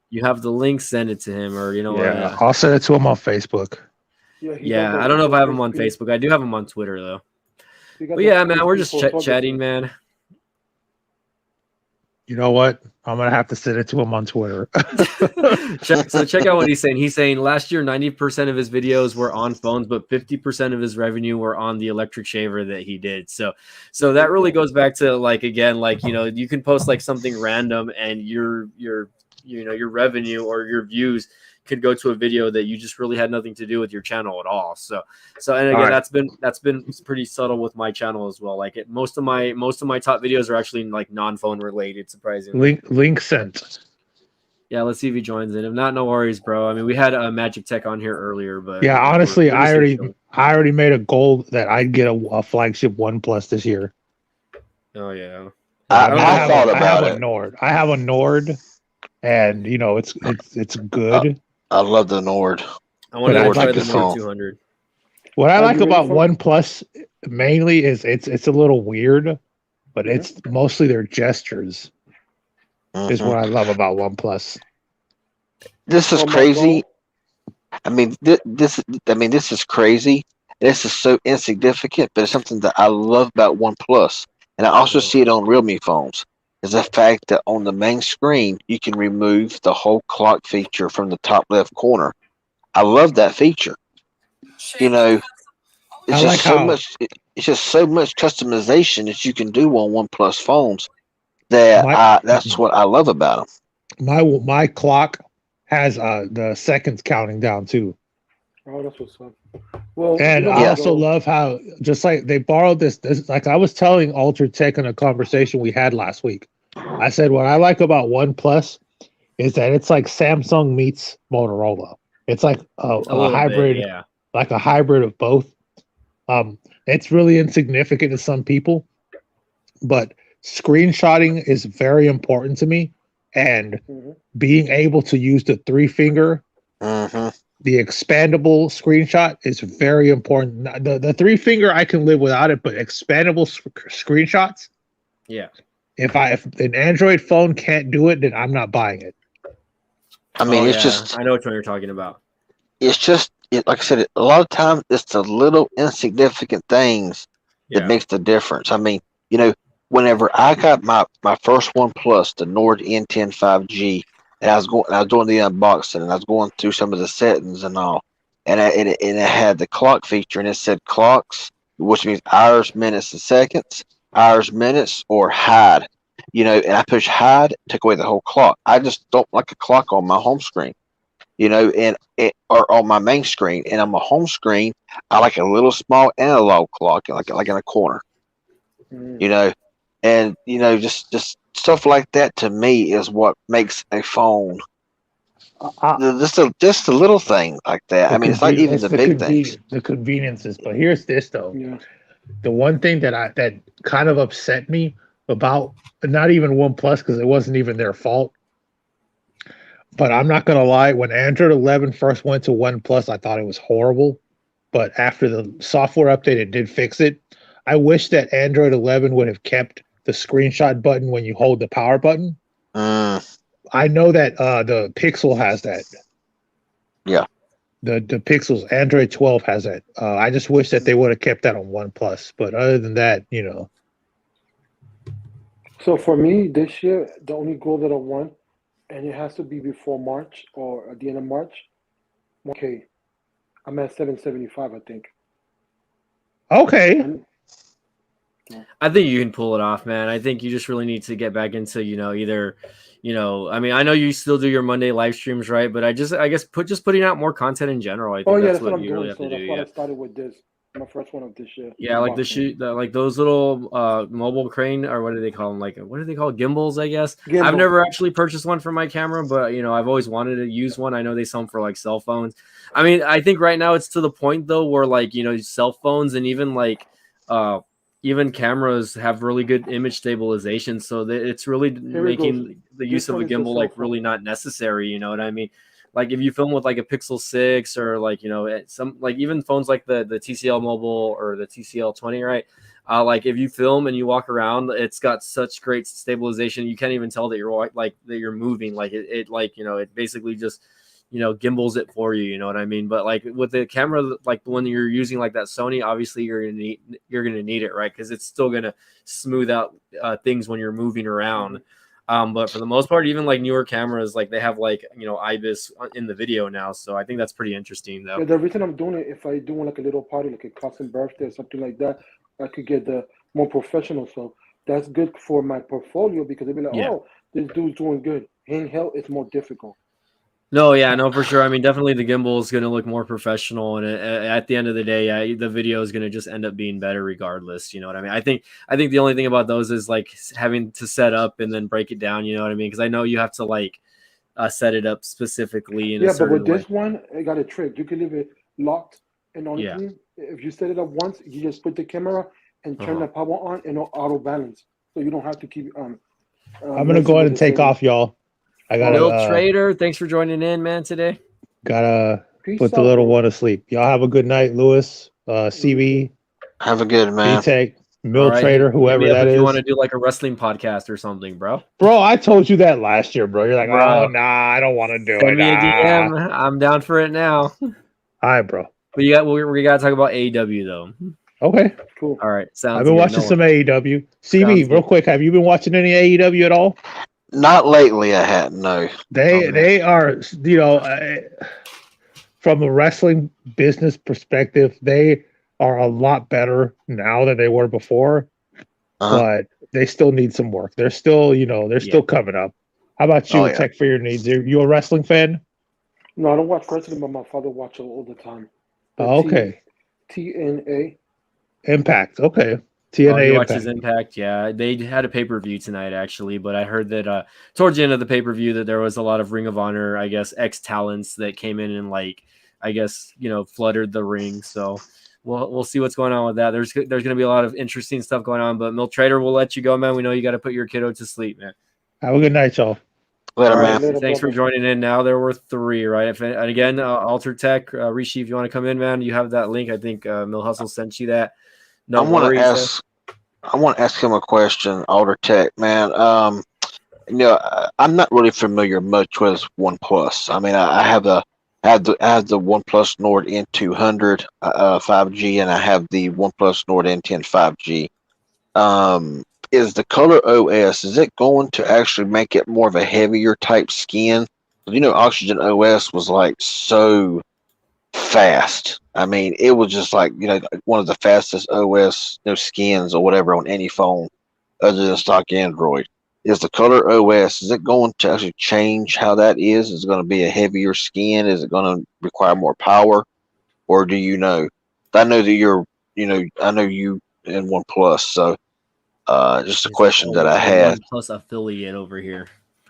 You have the link, send it to him, or Yeah, I'll send it to him on Facebook. Yeah, I don't know if I have him on Facebook. I do have him on Twitter though. But yeah, man, we're just chatting, man. You know what? I'm gonna have to send it to him on Twitter. Check out what he's saying. He's saying last year 90% of his videos were on phones, but 50% of his revenue were on the electric shaver that he did. So that really goes back to like again, like you can post like something random and your revenue or your views could go to a video that you just really had nothing to do with your channel at all. So and again, that's been pretty subtle with my channel as well. Like most of my top videos are actually like non-phone related, surprisingly. Link sent. Yeah, let's see if he joins in. If not, no worries, bro. I mean, we had a Magic Tech on here earlier, but yeah, honestly, I already made a goal that I'd get a flagship OnePlus this year. Oh yeah, I thought about it. I have a Nord, and it's good. I love the Nord. I want to try the Nord 200. What I like about OnePlus mainly is it's a little weird, but it's mostly their gestures. Is what I love about OnePlus. This is crazy. I mean, this is crazy. This is so insignificant, but it's something that I love about OnePlus, and I also see it on Realme phones. Is the fact that on the main screen you can remove the whole clock feature from the top left corner. I love that feature. It's just so much customization that you can do on OnePlus phones that that's what I love about them. My clock has the seconds counting down too. Oh, that's what's up. Well, and I also love how just like they borrowed this like I was telling Ultratech in a conversation we had last week. I said what I like about OnePlus is that it's like Samsung meets Motorola. It's like a hybrid, like a hybrid of both. It's really insignificant to some people, but screenshotting is very important to me, and being able to use the 3-finger, the expandable screenshot is very important. The 3-finger I can live without it, but expandable screenshots, yeah. If an Android phone can't do it, then I'm not buying it. I mean, it's just. I know which one you're talking about. It's just like I said. A lot of times, it's the little insignificant things that makes the difference. I mean, whenever I got my first OnePlus, the Nord N10 5G, and I was doing the unboxing, and I was going through some of the settings and all, and it had the clock feature, and it said clocks, which means hours, minutes, and seconds. Hours, minutes, or hide, and I push hide, took away the whole clock. I just don't like a clock on my home screen, or on my main screen. And on my home screen, I like a little small analog clock, like in a corner, and just stuff like that to me is what makes a phone. Just a little thing like that. I mean, it's not even the big things. The conveniences, but here's this though. Yeah. The one thing that kind of upset me about not even OnePlus because it wasn't even their fault, but I'm not gonna lie. When Android 11 first went to OnePlus, I thought it was horrible. But after the software update, it did fix it. I wish that Android 11 would have kept the screenshot button when you hold the power button. Mm, I know that the Pixel has that. Yeah. The Pixel's Android 12 has that. I just wish that they would have kept that on OnePlus. But other than that, you know. So for me, this year, the only goal that I want, and it has to be before March or at the end of March. Okay, I'm at 775, I think. Okay. And I think you can pull it off, man. I think you just really need to get back into, either, I mean, I know you still do your Monday live streams, right? But I guess putting out more content in general. I think yeah, that's that's what what I'm you really doing. have So to that's do. why Yeah. I started with this. My first one of this year. Yeah, like unboxing. like those little mobile crane, or what do they call them? Like, what do they call it? Gimbals, I guess. I've Gimbal. never actually purchased one for my camera, but I've always wanted to use one. I know they sell them for like cell phones. I mean, I think right now it's to the point though where like cell phones and even cameras have really good image stabilization, so that it's really making the use This of a one is a gimbal cell like phone. really not necessary. You know what I mean? Like if you film with like a Pixel 6 or like some like even phones like the TCL Mobile or the TCL 20, right? Like if you film and you walk around, it's got such great stabilization, you can't even tell that you're moving. Like it it basically just gimbals it for you. You know what I mean? But like with the camera, like the one that you're using, like that Sony, obviously you're gonna need it, right? Because it's still gonna smooth out things when you're moving around. But for the most part, even like newer cameras, like they have like IBIS in the video now, so I think that's pretty interesting though. Yeah, the reason I'm doing it, if I do like a little party, like a custom birthday or something like that, I could get the more professional. So that's good for my portfolio because they'll be like, Yeah. oh, this dude's doing good. Handheld, it's more difficult. No, yeah, no, for sure. I mean, definitely the gimbal is going to look more professional, and at the end of the day, yeah, the video is going to just end up being better regardless. You know what I mean? I think the only thing about those is like having to set up and then break it down. You know what I mean? Because I know you have to like set it up specifically in a Yeah, but certain with way. this one, I got a trick. You can leave it locked, and only Yeah. thing, if you set it up once, you just put the camera and turn Uh-huh. the power on, and it'll auto balance, so you don't have to keep. I'm gonna go ahead and take off, y'all. I Bill gotta Trader, thanks for joining in, man. Today. Peace put the out, little bro. one to sleep. Y'all have a good night, Lewis, CB, have a good man. B-Tech, All Mill right, Trader, hit me whoever up that if you want is. to do like a wrestling podcast or something, bro. Bro, I told you that last year, bro. You're like, Bro. oh, nah, I don't want to do Send it. me a Ah. DM. I'm down for it now. All right, bro. But we got to talk about AEW though. Okay. Cool. All right, sounds I've been good. watching some AEW. CB, Sounds real good. quick, have you been watching any AEW at all? Not lately, I hadn't. No. They are, from a wrestling business perspective, they are a lot better now than they were before, but they still need some work. They're still, still coming up. How about you, Tech for your needs? Are you a wrestling fan? No, I don't watch wrestling, but my father watches all the time. Oh, okay. TNA. Impact. Okay. Oh, TNA he Impact. watches Impact. Yeah, they had a pay-per-view tonight actually, but I heard that towards the end of the pay-per-view that there was a lot of Ring of Honor, I guess, ex-talents that came in and like, I guess, flooded the ring. So we'll see what's going on with that. There's going to be a lot of interesting stuff going on, but Mill Trader will let you go, man. We know you got to put your kiddo to sleep, man. Have a good night, y'all. Later, All right, man. thanks for joining in. Now there were 3, right? And again, Alter Tech, Rishi, if you want to come in, man, you have that link. I think Mill Hustle sent you that. No I want worries. to ask him a question, Alder Tech, man. I'm not really familiar much with OnePlus. I mean, I have the OnePlus Nord N200 5G, and I have the OnePlus Nord N10 5G. Is the Color OS, is it going to actually make it more of a heavier type skin? Oxygen OS was like so fast. I mean, it was just like, one of the fastest OS skins or whatever on any phone other than stock Android. Is the Color OS, is it going to actually change how that is? Is it going to be a heavier skin? Is it going to require more power? Or do you know? I know that I know you in OnePlus, so just a question that I had. OnePlus affiliate over here,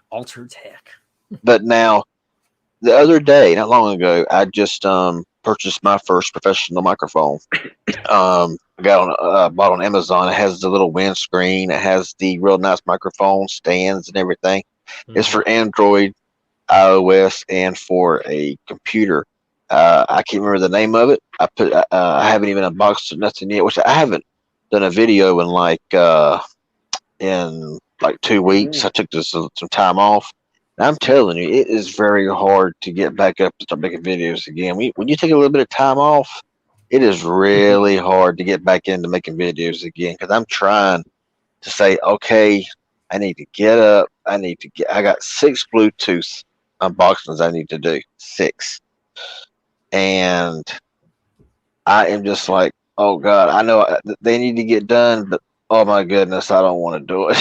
Alter Tech. But now, the other day, not long ago, I just purchased my first professional microphone. I bought on Amazon. It has the little windscreen. It has the real nice microphone stands and everything. Mm-hmm. It's for Android, iOS, and for a computer. I can't remember the name of it. I haven't even unboxed it, nothing yet, which I haven't done a video in like in like 2 weeks. I took some time off. And I'm telling you, it is very hard to get back up to start making videos again. When you take a little bit of time off, it is really hard to get back into making videos again. Because I'm trying to say, okay, I need to get up. I got 6 Bluetooth unboxings I need to do. 6. And I am just like, oh God, I know they need to get done, but oh my goodness, I don't want to do it.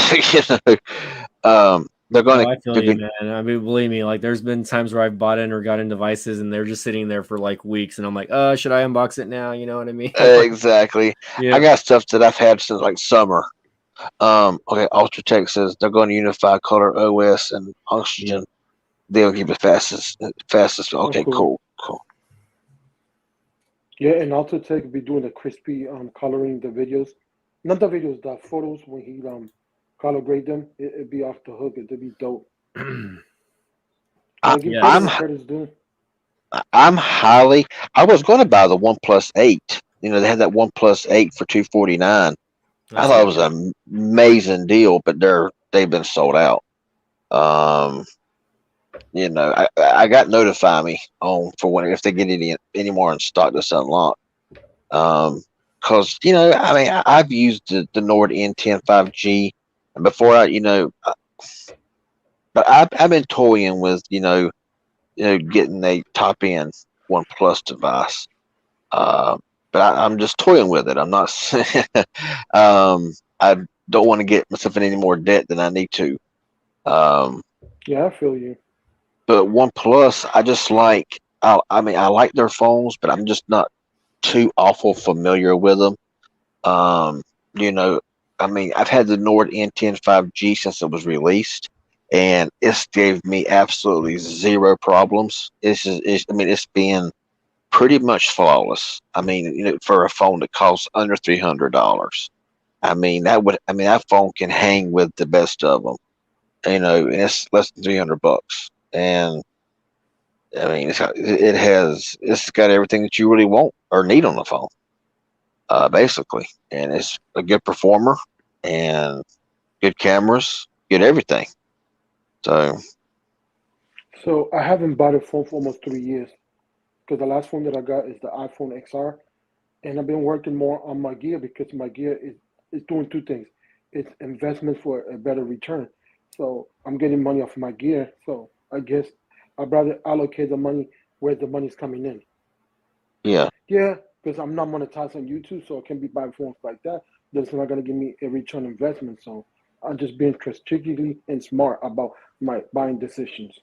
They're going to. I feel you, man. I mean, believe me, like there's been times where I've bought in or got in devices and they're just sitting there for like weeks, and I'm like, should I unbox it now? You know what I mean? Exactly. Yeah. I got stuff that I've had since like summer. Okay, Ultratech says they're going to unify color OS and oxygen. They'll keep it fastest. Okay, cool. Yeah, and also Take be doing the crispy coloring the videos, not the videos, the photos when he color grade them. It'd be off the hook. It'd be dope. I'm highly. I was going to buy the OnePlus 8. You know, they had that OnePlus 8 for $249. I thought it was an amazing deal, but they've been sold out. You know, I got Notify Me on for when if they get any more in stock that's unlocked. Because you know, I mean, I've used the Nord N10 5G, and before but I've been toying with getting a top end OnePlus device. But I'm just toying with it. I'm not. I don't want to get myself in any more debt than I need to. Yeah, I feel you. But OnePlus, I just like. I mean, I like their phones, but I'm just not too awful familiar with them. You know, I mean, I've had the Nord N10 5G since it was released, and it's gave me absolutely zero problems. I mean, it's been pretty much flawless. I mean, you know, for a phone that costs under $300, I mean, that phone can hang with the best of them. You know, and it's less than $300, and I mean, it's got everything that you really want or need on the phone, basically, and it's a good performer and good cameras, good everything. So I haven't bought a phone for almost 3 years because the last phone that I got is the iPhone XR, and I've been working more on my gear because my gear is doing 2 things. It's investment for a better return. So I'm getting money off my gear. So I guess I'd rather allocate the money where the money's coming in. yeah, because I'm not monetized on YouTube, so I can be buying phones like that. That's not gonna give me a return investment. So I'm just being strategically and smart about my buying decisions.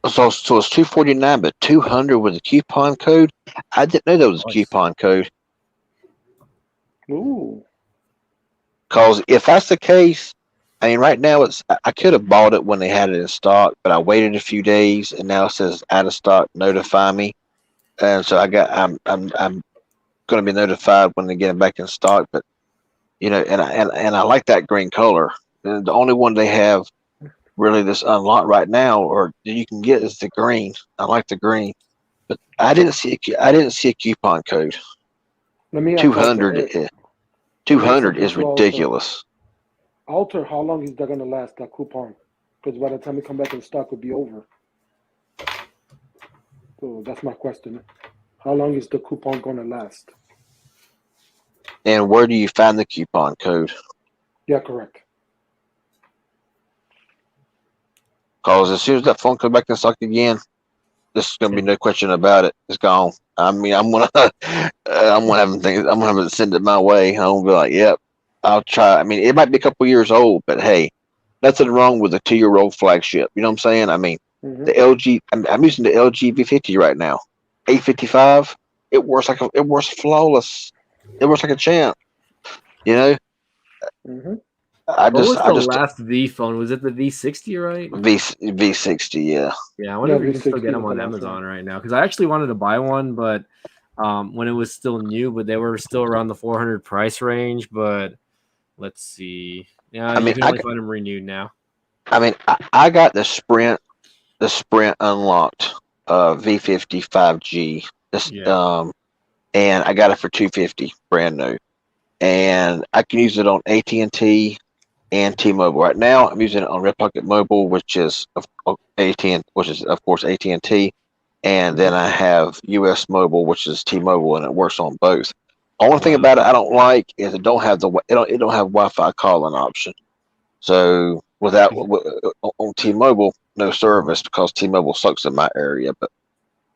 so it's $249, but $200 with a coupon code. I didn't know there was a coupon code. Ooh. Because if that's the case, I mean, right now I could have bought it when they had it in stock, but I waited a few days, and now it says out of stock. Notify me, and so I'm going to be notified when they get it back in stock. But you know, and I like that green color. And the only one they have really that's unlocked right now, or that you can get, is the green. I like the green, but I didn't see a coupon code. Let me 200. 200 is ridiculous. Alter, how long is that going to last, that coupon? Because by the time it come back in stock, it'll be over. So that's my question. How long is the coupon going to last? And where do you find the coupon code? Yeah, correct. Because as soon as that phone comes back in stock again, this is going to be no question about it. It's gone. I mean, I'm gonna have to send it my way. I'm gonna be like, yep, I'll try. I mean, it might be a couple years old, but hey, nothing wrong with a 2-year-old flagship. You know what I'm saying? I mean, the LG. I'm using the LG V50 right now, 855. It works flawless. It works like a champ. You know. What was the last V phone? Was it the V60, right? V60, yeah. Yeah, I wonder if you can still get them on Amazon right now, because I actually wanted to buy one, but when it was still new, but they were still around the 400 price range. But let's see. Yeah, I mean, you can only find them renewed now. I mean, I got the Sprint unlocked V50 5G. And I got it for $250 brand new. and I can use it on AT&T and T-Mobile. Right now, I'm using it on Red Pocket Mobile, which is of course AT&T, and then I have US Mobile, which is T-Mobile, and it works on both. Only thing about it I don't like is it don't have Wi-Fi calling option. So without on T-Mobile, no service because T-Mobile sucks in my area. But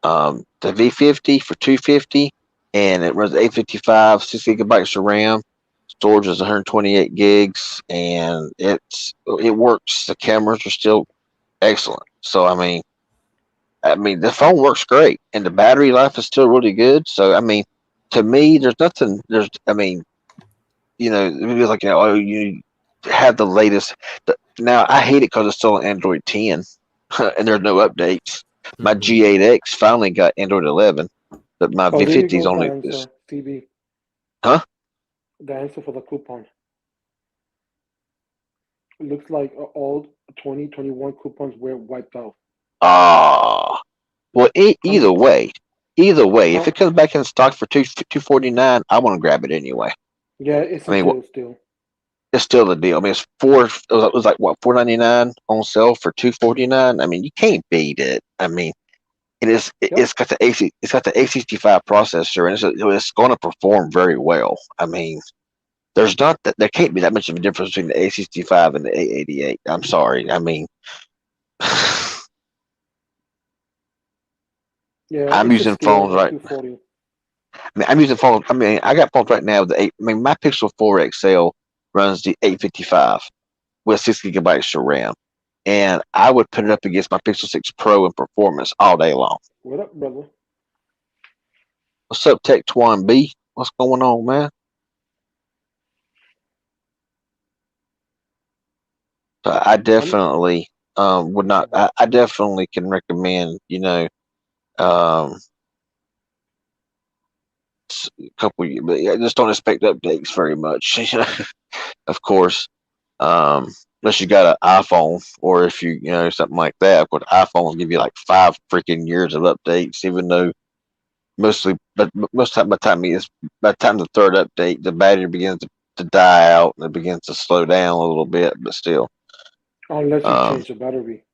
the V50 for $250, and it runs 855, 6 gigabytes of RAM. Storage is 128 gigs, and it works. The cameras are still excellent. So I mean, the phone works great, and the battery life is still really good. So I mean, to me, there's nothing. It's like oh, you have the latest. Now I hate it because it's still on Android 10, and there's no updates. My G8X finally got Android 11, but my V50 is only this. TV. Huh? The answer for the coupon. It looks like all 2021 coupons were wiped out. Well, either way, if it comes back in stock for $249, I want to grab it anyway. Yeah, it's a deal still. It's still a deal. I mean, it was like what, $499 on sale for $249. I mean, you can't beat it. I mean, it's got the A65 processor, and it's going to perform very well. I mean, there can't be that much of a difference between the A65 and the A88. I'm sorry. I mean, yeah, I'm using phones right. I'm using phones. I mean, I got phones right now with my Pixel 4 XL runs the 855 with 6 gigabytes of RAM, and I would put it up against my Pixel 6 Pro in performance all day long. What up, brother? What's up, Tech Twan B? What's going on, man? So I definitely would not. I definitely can recommend. A couple, but I just don't expect updates very much. Of course, unless you got an iPhone, or if you something like that. But iPhones give you like 5 freaking years of updates, even though most of the time by the time the third update, the battery begins to die out and it begins to slow down a little bit, but still. Unless you change the battery.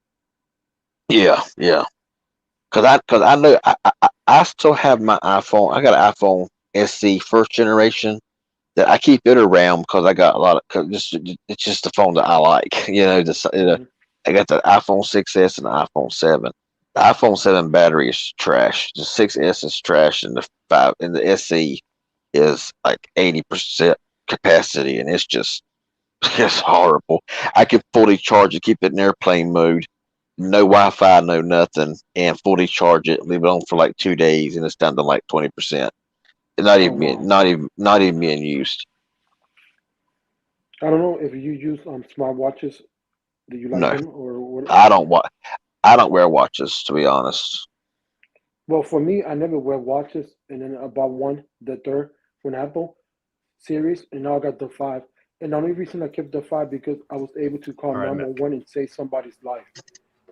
Yeah. Because I know I still have my iPhone. I got an iPhone SE first generation that I keep it around because I got a lot of. Cause it's just the phone that I like. I got the iPhone 6s and the iPhone 7. The iPhone 7 battery is trash. The 6s is trash, and the SE is like 80% capacity, and it's horrible. I can fully charge it, keep it in airplane mode. No Wi-Fi, no nothing, and fully charge it. Leave it on for like 2 days, and it's down to like 20%. Not even being used. I don't know if you use smartwatches. Do you like them or what? I don't wear watches, to be honest. Well, for me, I never wear watches, and then about the third from Apple series, and now I got the 5. And the only reason I kept the 5 because I was able to call 911 and save somebody's life.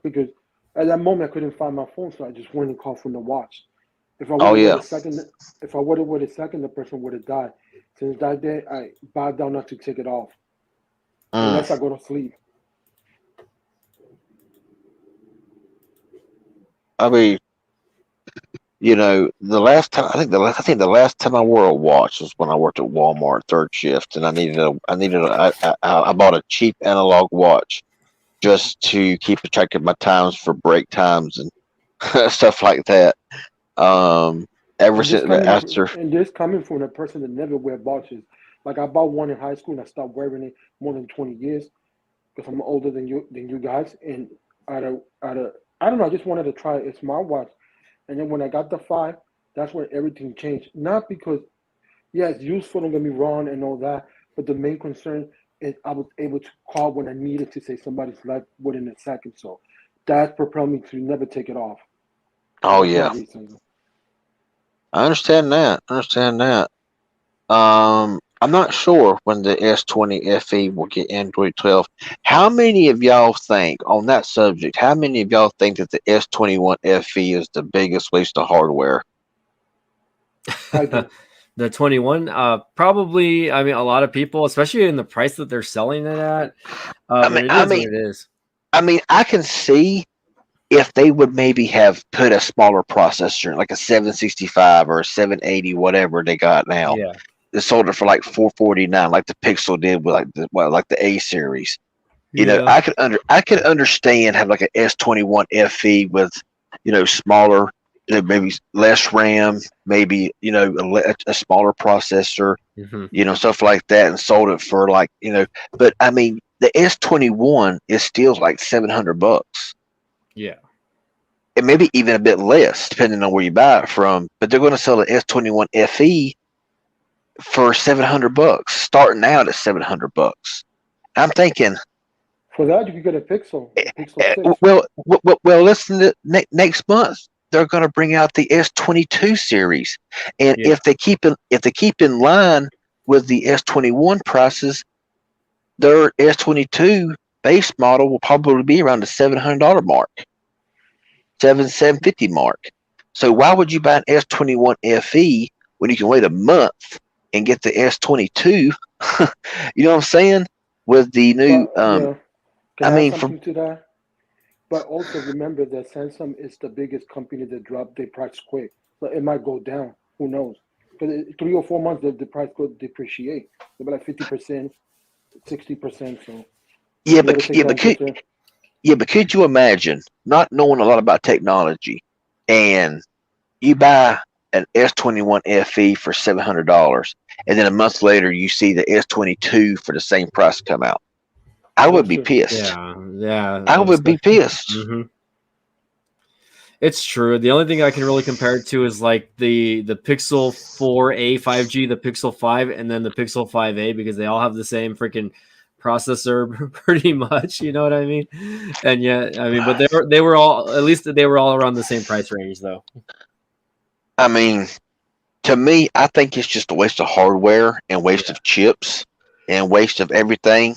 Because at that moment I couldn't find my phone, so I just went and called from the watch. If I would have waited a second, the person would have died. Since that day, I bowed down not to take it off unless I go to sleep. I mean, the last time I think the last time I wore a watch was when I worked at Walmart third shift, and I bought a cheap analog watch just to keep track of my times for break times and stuff like that. Ever since after, and this coming from a person that never wear watches, like I bought one in high school and I stopped wearing it more than 20 years because I'm older than you guys, and I don't know, I just wanted to try a smartwatch, and then when I got the 5, that's when everything changed. Not because, yeah, it's useful, don't get me wrong and all that, but the main concern is I was able to call when I needed to save somebody's life within a second. So that propelled me to never take it off. Oh, yeah. I understand that. I'm not sure when the S20 FE will get Android 12. How many of y'all think, on that subject, that the S21 FE is the biggest waste of hardware? I do. The 21, probably. I mean, a lot of people, especially in the price that they're selling it at. I But mean, it I is what mean, it is. I mean, I can see if they would maybe have put a smaller processor, like a 765 or a 780, whatever they got now. Yeah. They sold it for like 449, like the Pixel did with like the A series. You know, Yeah. I could understand have like an S21 FE with, smaller, maybe less RAM, maybe a smaller processor, Mm-hmm. stuff like that, and sold it for like But I mean, the S21 is still like $700, Yeah. and maybe even a bit less depending on where you buy it from. But they're going to sell the S21 FE for $700, starting out at $700. I'm thinking, For that, you could get a Pixel, Pixel 6. well. Listen to next month. They're going to bring out the S22 series, and Yeah. if they keep in line with the S21 prices, their S22 base model will probably be around the $700 mark, $750 mark. So why would you buy an S21 FE when you can wait a month and get the S22? You know what I'm saying? With the new, But yeah, can I I add mean, for something to that? But also remember that Samsung is the biggest company that drop their price quick. So it might go down. Who knows? Because 3 or 4 months, the price could depreciate. They'll be like 50%, 60%. So yeah, you got to take that into account. but could you imagine not knowing a lot about technology, and you buy an S21 FE for $700, and then a month later you see the S22 for the same price come out? I would That's be true. pissed. Yeah. Yeah. I would be pissed. Mm-hmm. It's true. The only thing I can really compare it to is like the Pixel 4a 5G, the Pixel 5, and then the Pixel 5a, because they all have the same freaking processor, pretty much. You know what I mean? And yeah, I mean, but they were all, at least they were all around the same price range, though. I mean, to me, I think it's just a waste of hardware and waste of chips and waste of everything,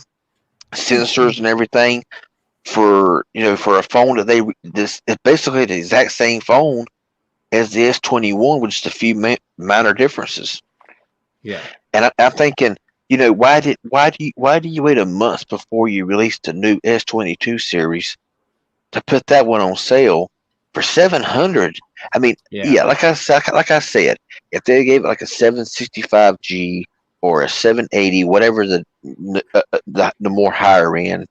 sensors and everything, for a phone that this is basically the exact same phone as the S21 with just a few minor differences. Yeah. And I'm thinking, why do you wait a month before you release the new S22 series to put that one on sale for $700? I mean, yeah, like I said, if they gave it like a 765G or a 780, whatever the more higher end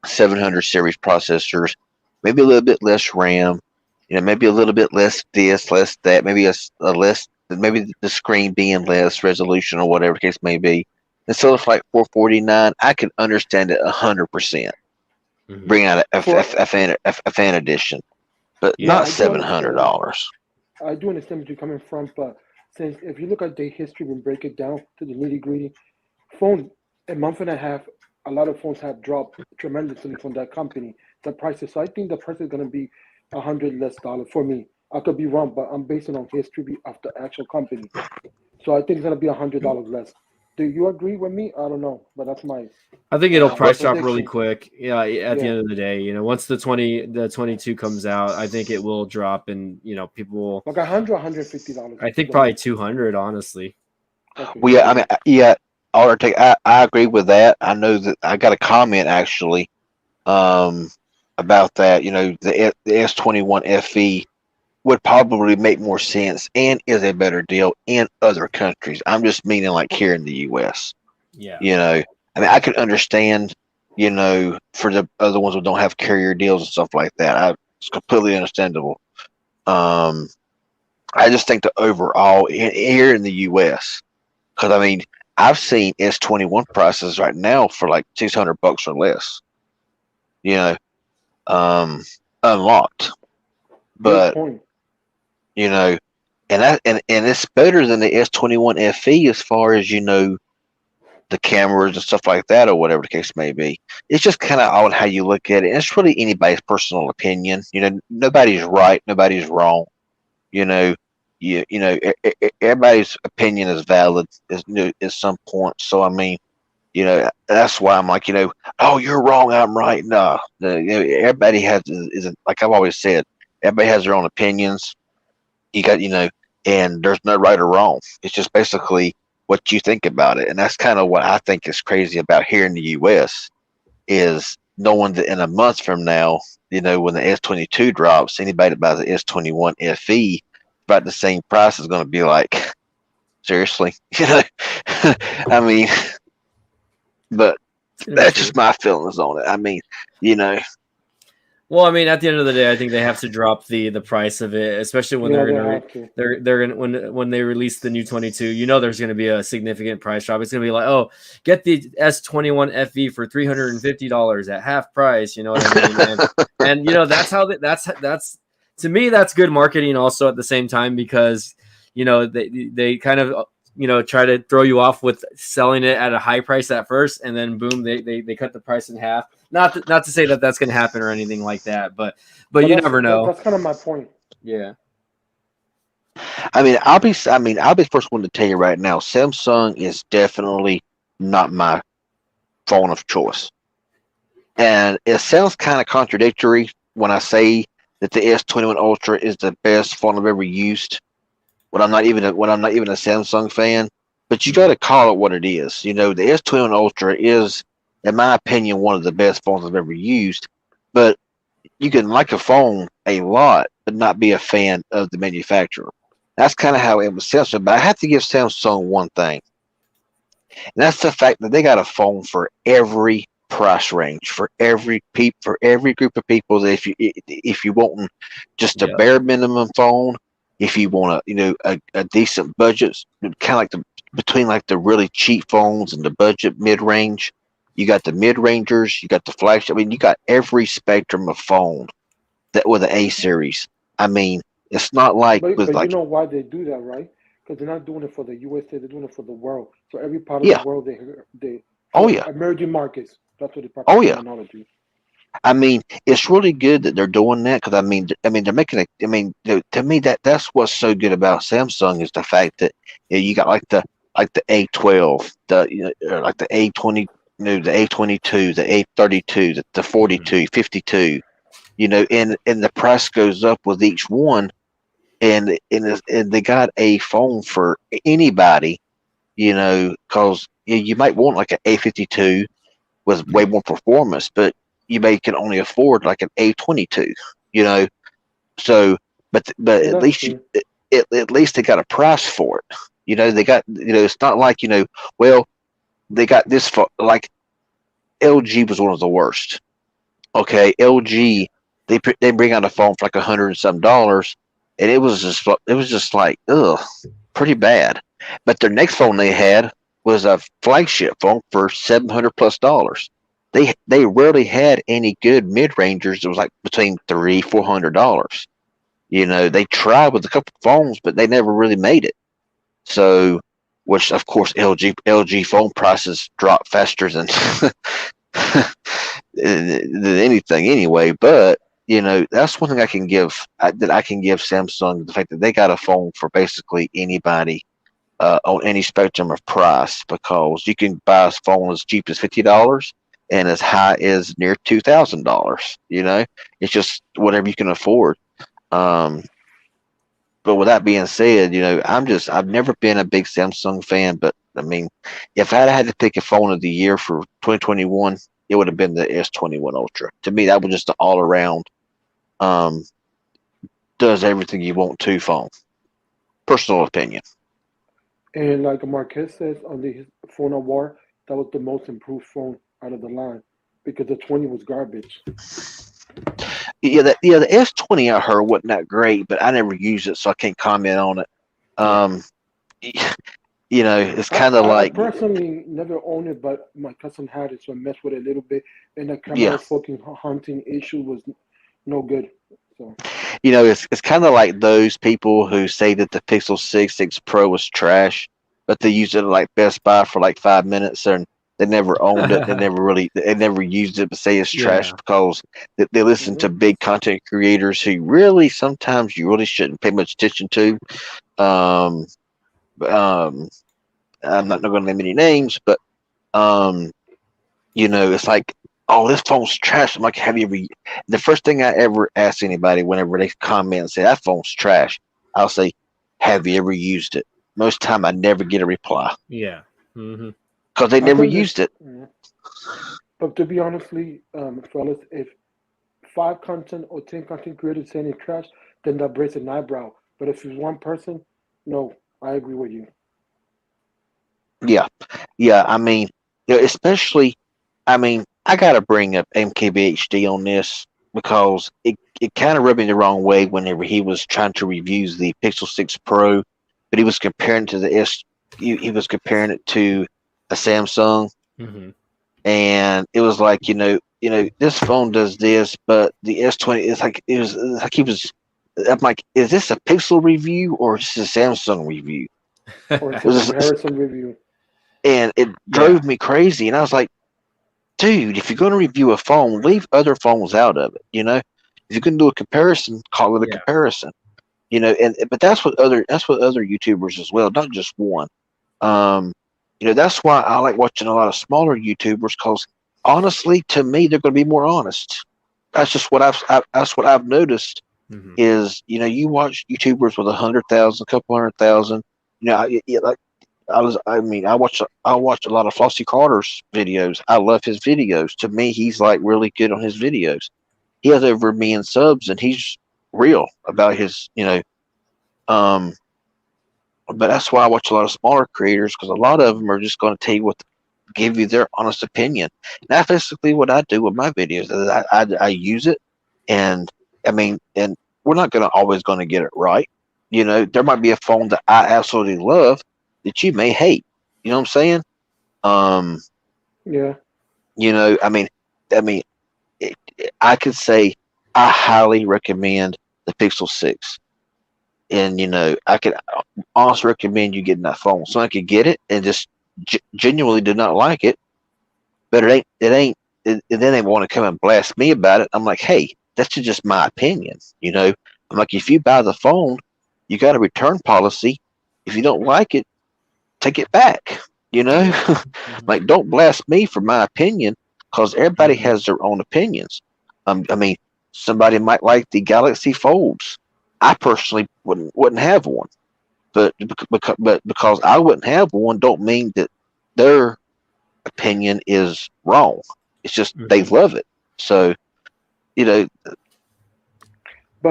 700 series processors, maybe a little bit less RAM, maybe a little bit less this, less that, maybe a less, maybe the screen being less resolution or whatever the case may be. And so it's like 449. I can understand it 100%. Bring out a fan edition, but not $700. I do understand where you're coming from, but since if you look at the history and break it down to the nitty gritty, phone a month and a half, a lot of phones have dropped tremendously from that company. The prices, so I think the price is going to be $100 less for me. I could be wrong, but I'm basing on history of the actual company. So I think it's going to be $100 less. Do you agree with me? I don't know, but that's my. I think it'll price drop really prediction. quick. Yeah, at the end of the day, once the 22 comes out, I think it will drop, and people will Like $100, $150. I think probably 200, honestly. Okay. Well, yeah, I mean, yeah, I agree with that. I know that I got a comment actually, about that. The S21 FE would probably make more sense and is a better deal in other countries. I'm just meaning like here in the US. Yeah. I mean, I could understand, for the other ones who don't have carrier deals and stuff like that. It's completely understandable. I just think that overall here in the US, because I mean, I've seen S21 prices right now for like $600 or less. Unlocked, but and it's better than the S21 FE as far as the cameras and stuff like that, or whatever the case may be. It's just kind of on how you look at it. And it's really anybody's personal opinion. Nobody's right, nobody's wrong. Everybody's opinion is valid at some point. So I mean, that's why I'm like, oh, you're wrong, I'm right. No, everybody has is like I've always said, everybody has their own opinions. You got and there's no right or wrong. It's just basically what you think about it, and that's kind of what I think is crazy about here in the U.S. is knowing that in a month from now, when the S22 drops, anybody that buys the S21 FE about the same price is going to be like, seriously, I mean, but that's just my feelings on it. I mean, Well, I mean, at the end of the day, I think they have to drop the price of it, especially when they're gonna when they release the new 22. There's gonna be a significant price drop. It's gonna be like, oh, get the S21 FE for $350 at half price. You know what I mean? And that's how that's to me that's good marketing also at the same time, because they kind of try to throw you off with selling it at a high price at first, and then boom, they cut the price in half. Not to say that that's going to happen or anything like that, but you never know. That's kind of my point. Yeah. I mean, I'll be first one to tell you right now, Samsung is definitely not my phone of choice, and it sounds kind of contradictory when I say that the S21 Ultra is the best phone I've ever used. When I'm not even a Samsung fan, but you got to call it what it is. The S21 Ultra is, in my opinion, one of the best phones I've ever used. But you can like a phone a lot, but not be a fan of the manufacturer. That's kind of how it was Samsung. But I have to give Samsung one thing, and that's the fact that they got a phone for every price range, for every group of people. That if you want just a bare minimum phone. If you want a decent budget, kind of like between like the really cheap phones and the budget mid range, you got the mid rangers, you got the flagship. I mean, you got every spectrum of phone that with the A series. I mean, it's not like but you know why they do that, right? Because they're not doing it for the USA, they're doing it for the world. So every part of the world, they emerging markets. That's what they practice technology. I mean, it's really good that they're doing that, because I mean, they're making to me that's what's so good about Samsung is the fact that you got like the A12, like the A20, the A22, the A32, the 42, 52, and the price goes up with each one, and they got a phone for anybody, because you might want like an A52 with way more performance, but you can only afford like an A22, So, but at least at least they got a price for it. They got it's not like well, they got this for like LG was one of the worst. Okay, LG they bring out a phone for like $100 and some, and it was just like pretty bad. But their next phone they had was a flagship phone for $700+. They rarely had any good mid rangers. It was like between $300-$400. They tried with a couple of phones, but they never really made it. So, which of course LG phone prices drop faster than than anything anyway. But that's one thing I can give Samsung, the fact that they got a phone for basically anybody on any spectrum of price, because you can buy a phone as cheap as $50. And as high as near $2,000, it's just whatever you can afford. But with that being said, I've never been a big Samsung fan, but I mean, if I had to pick a phone of the year for 2021, it would have been the S21 Ultra. To me, that was just an all around, does everything you want to phone. Personal opinion. And like Marquez says on the phone award, that was the most improved phone out of the line, because the 20 was garbage. Yeah, the S20 I heard wasn't that great, but I never used it, so I can't comment on it. It's kind of like, I personally never owned it, but my cousin had it, so I messed with it a little bit, and the camera fucking hunting issue was no good. So it's kind of like those people who say that the Pixel 6 Pro was trash, but they use it at like Best Buy for like 5 minutes, and they never owned it. They never used it, but say it's trash because they listen to big content creators who really sometimes you really shouldn't pay much attention to. I'm not going to name any names, but it's like, oh, this phone's trash. I'm like, have you ever? The first thing I ever ask anybody whenever they comment and say that phone's trash, I'll say, have you ever used it? Most time, I never get a reply. Yeah. Mm-hmm. Because they never used it. Yeah. But to be honestly, fellas, if 5 content or 10 content creators saying it's trash, then that breaks an eyebrow. But if it's one person, no, I agree with you. Yeah, yeah. I mean, especially, I mean, I gotta bring up MKBHD on this because it kind of rubbed me the wrong way whenever he was trying to review the Pixel 6 Pro, but he was comparing it to the S. He was comparing it to a Samsung, Mm-hmm. and it was like this phone does this, but the S20 is like it was like he was. I'm like, is this a Pixel review or is this a Samsung review? Or it's a comparison review. And it drove me crazy. And I was like, dude, if you're going to review a phone, leave other phones out of it. If you're going to do a comparison, call it a comparison. But that's what other YouTubers as well, not just one. That's why I like watching a lot of smaller YouTubers because honestly, to me, they're going to be more honest. That's just what I've noticed. Mm-hmm. Is you watch YouTubers with 100,000, couple 100,000. I watch a lot of Flossie Carter's videos. I love his videos. To me, he's like really good on his videos. He has over 1 million subs, and he's real about his, But that's why I watch a lot of smaller creators because a lot of them are just going to tell you give you their honest opinion. And that's basically what I do with my videos. I use it, and we're not always going to get it right. There might be a phone that I absolutely love that you may hate. You know what I'm saying? Yeah. I could say I highly recommend the Pixel 6. And, I could also recommend you getting that phone. So I could get it and just genuinely did not like it. But and then they want to come and blast me about it. I'm like, hey, that's just my opinion. I'm like, if you buy the phone, you got a return policy. If you don't like it, take it back. Like, don't blast me for my opinion because everybody has their own opinions. Somebody might like the Galaxy Folds. I personally wouldn't have one, but because I wouldn't have one, don't mean that their opinion is wrong. It's just they love it. So, But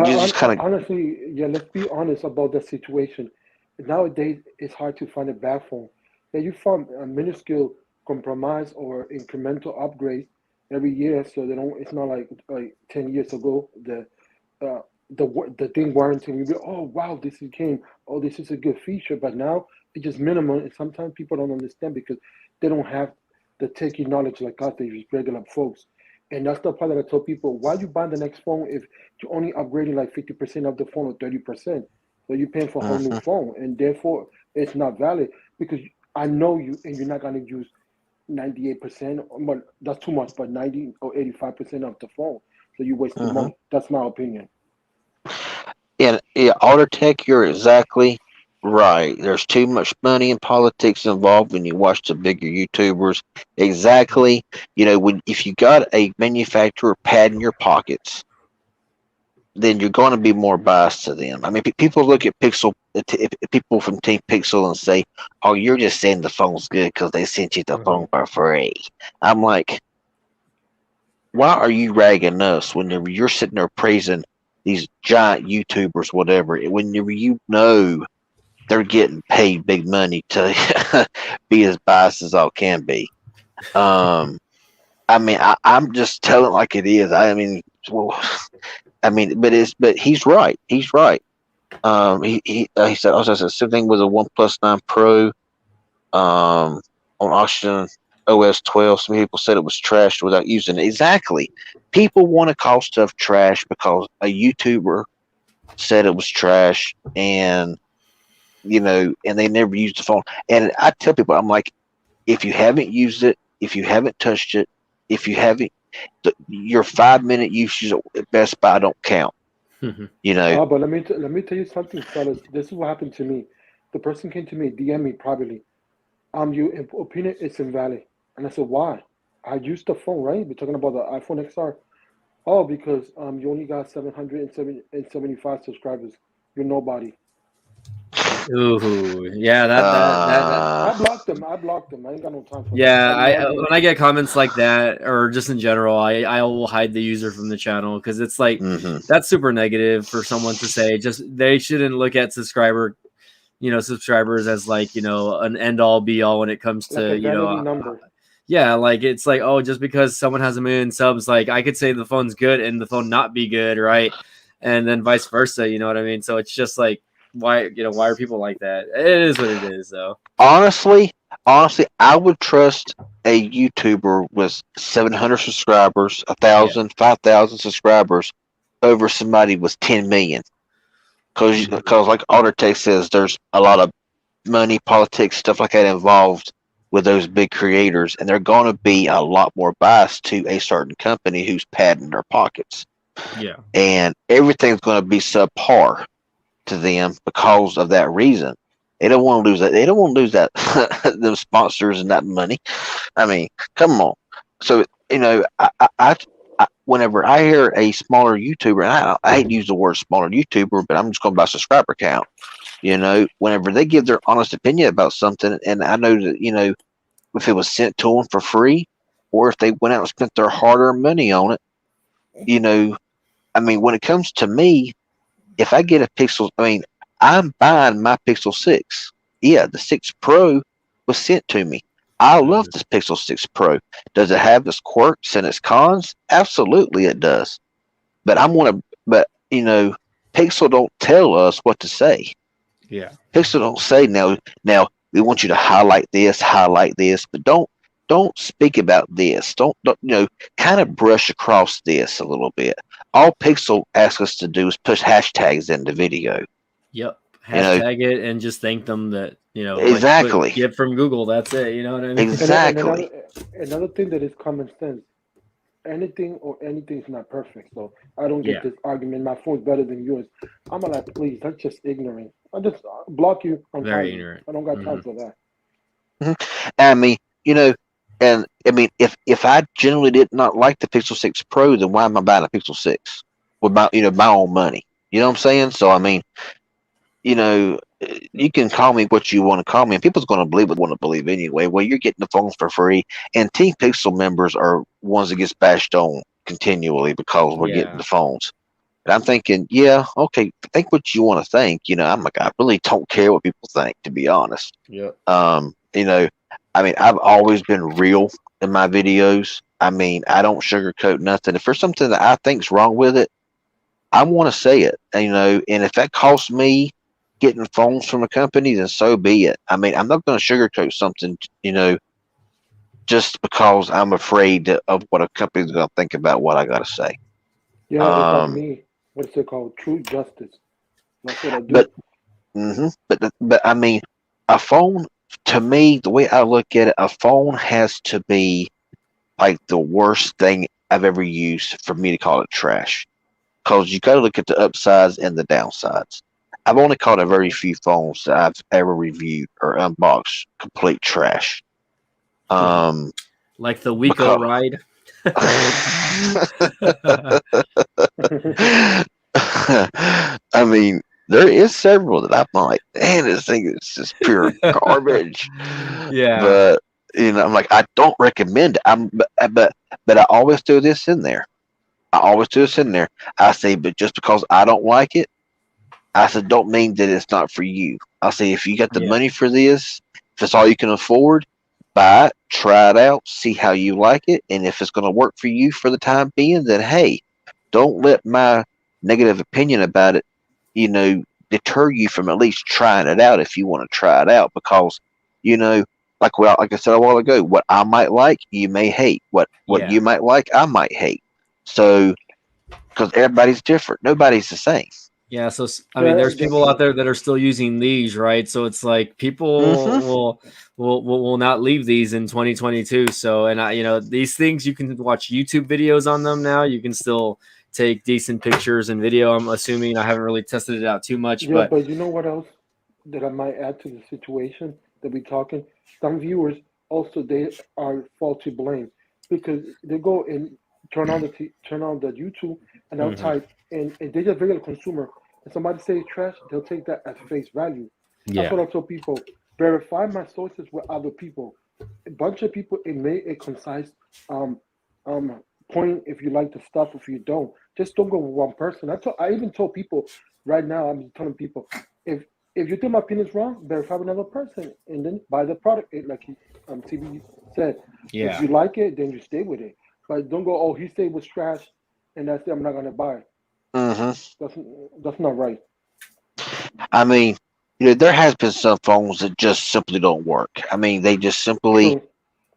you just kind of honestly, yeah, let's be honest about the situation. Nowadays, it's hard to find a bad phone. Yeah, you find a minuscule compromise or incremental upgrade every year, so they don't. It's not like 10 years ago uh, the thing warranty. You go, oh wow, this is game. Oh, this is a good feature. But now it's just minimum, and sometimes people don't understand because they don't have the techie knowledge like us, they just regular folks. And that's the part that I tell people: why you buy the next phone if you're only upgrading like 50% of the phone or 30%? So you're paying for a whole new phone, and therefore it's not valid because I know you, and you're not gonna use 98%, but that's too much. But 90 or 85% of the phone, so you waste the money. That's my opinion. Yeah, Autotech, you're exactly right. There's too much money and politics involved when you watch the bigger YouTubers. Exactly. If you got a manufacturer pad in your pockets, then you're going to be more biased to them. People look at people from Team Pixel and say, "Oh, you're just saying the phone's good because they sent you the phone for free." I'm like, why are you ragging us whenever you're sitting there praising these giant YouTubers, whatever, whenever they're getting paid big money to be as biased as all can be? I'm just telling it like it is. But he's right. He's right. He said also the same thing with the OnePlus 9 Pro on auction OS 12. Some people said it was trashed without using it. Exactly. People want to call stuff trash because a YouTuber said it was trash, and and they never used the phone. And I tell people, I'm like, if you haven't used it, if you haven't touched it, if you haven't, your 5-minute usage at Best Buy don't count. But let me tell you something, fellas. This is what happened to me. The person came to me, DM me privately. Your opinion is invalid, and I said, why? I used the phone, right? We're talking about the iPhone XR. Oh, because you only got 775 subscribers. You're nobody. Ooh, yeah, that I blocked them. I ain't got no time for yeah, that. when I get comments like that, or just in general, I will hide the user from the channel because it's like that's super negative for someone to say. Just they shouldn't look at subscribers as like an end all be all when it comes like to a vanity number. yeah, like it's like, oh, just because someone has 1 million subs, like I could say the phone's good and the phone not be good, right? And then vice versa, you know what I mean? So it's just like, why are people like that? It is what it is, though. Honestly, I would trust a YouTuber with 700 subscribers, 1,000, 5,000 subscribers over somebody with 10 million. Because like Ottertech says, there's a lot of money, politics, stuff like that involved with those big creators, and they're going to be a lot more biased to a certain company who's padding their pockets. Yeah. And everything's going to be subpar to them because of that reason. They don't want to lose that. They don't want to lose that them sponsors and that money. I mean, come on. So I whenever I hear a smaller YouTuber, and I hate to use the word smaller YouTuber, but I'm just going by subscriber count. Whenever they give their honest opinion about something, and I know that if it was sent to them for free, or if they went out and spent their hard-earned money on it, I mean, when it comes to me, if I get a Pixel, I mean, I'm buying my Pixel 6. Yeah, the 6 Pro was sent to me. I love this Pixel 6 Pro. Does it have its quirks and its cons? Absolutely, it does. But Pixel don't tell us what to say. Yeah. Pixel don't say now we want you to highlight this, but don't speak about this. Don't kind of brush across this a little bit. All Pixel asks us to do is push hashtags in the video. Yep. Hashtag it and just thank them that exactly like get from Google. That's it. You know what I mean? Exactly. And another thing that is common sense. Anything is not perfect. So I don't get this argument. My phone's better than yours. I'm like, please, that's just ignorant. I just block you. I'm very ignorant. I don't got time for that. I mean, and I mean, if I generally did not like the Pixel 6 Pro, then why am I buying a Pixel 6 with my own money? You know what I'm saying? So I mean, you can call me what you want to call me, and people's going to believe what they want to believe anyway. Well, you're getting the phones for free, and Team Pixel members are ones that gets bashed on continually because we're getting the phones. And I'm thinking, yeah, okay, think what you want to think. I'm like, I really don't care what people think, to be honest. Yeah. I mean, I've always been real in my videos. I mean, I don't sugarcoat nothing. If there's something that I think's wrong with it, I want to say it. And if that costs me getting phones from a company, then so be it. I mean, I'm not going to sugarcoat something, just because I'm afraid of what a company's going to think about what I got to say. Yeah, it's like me. What's it called? True justice. That's what I do. But I mean, a phone, to me, the way I look at it, a phone has to be like the worst thing I've ever used for me to call it trash. Because you got to look at the upsides and the downsides. I've only caught a very few phones that I've ever reviewed or unboxed complete trash. Like the Wiko ride. I mean, there is several that I'm like, man, this thing is just pure garbage. Yeah. But I'm like, I don't recommend it. But I always do this in there. I say, but just because I don't like it, I said, don't mean that it's not for you. I say, if you got the money for this, if it's all you can afford, buy it, try it out, see how you like it, and if it's going to work for you for the time being, then hey, don't let my negative opinion about it, deter you from at least trying it out if you want to try it out, because, like I said a while ago, what I might like, you may hate. What you might like, I might hate. So, because everybody's different, nobody's the same. Yeah, so I mean, there's people out there that are still using these, right? So it's like people will not leave these in 2022. So, and these things, you can watch YouTube videos on them now. You can still take decent pictures and video. I'm assuming. I haven't really tested it out too much, but you know what else that I might add to the situation that we're talking? Some viewers also, they are faulty blame because they go and turn on the YouTube and they'll type and they're just regular consumer. And somebody says trash, they'll take that as face value. Yeah. That's what I tell people. Verify my sources with other people. A bunch of people, it made a concise um point if you like the stuff, if you don't. Just don't go with one person. I even told people right now, I'm telling people, if you think my opinion is wrong, verify with another person and then buy the product. Like TB said, if Yeah. you like it, then you stay with it. But don't go, oh, he said it was trash and that's it, I'm not gonna buy it. That's not right. I mean, there has been some phones that just simply don't work. I mean, they just simply. True.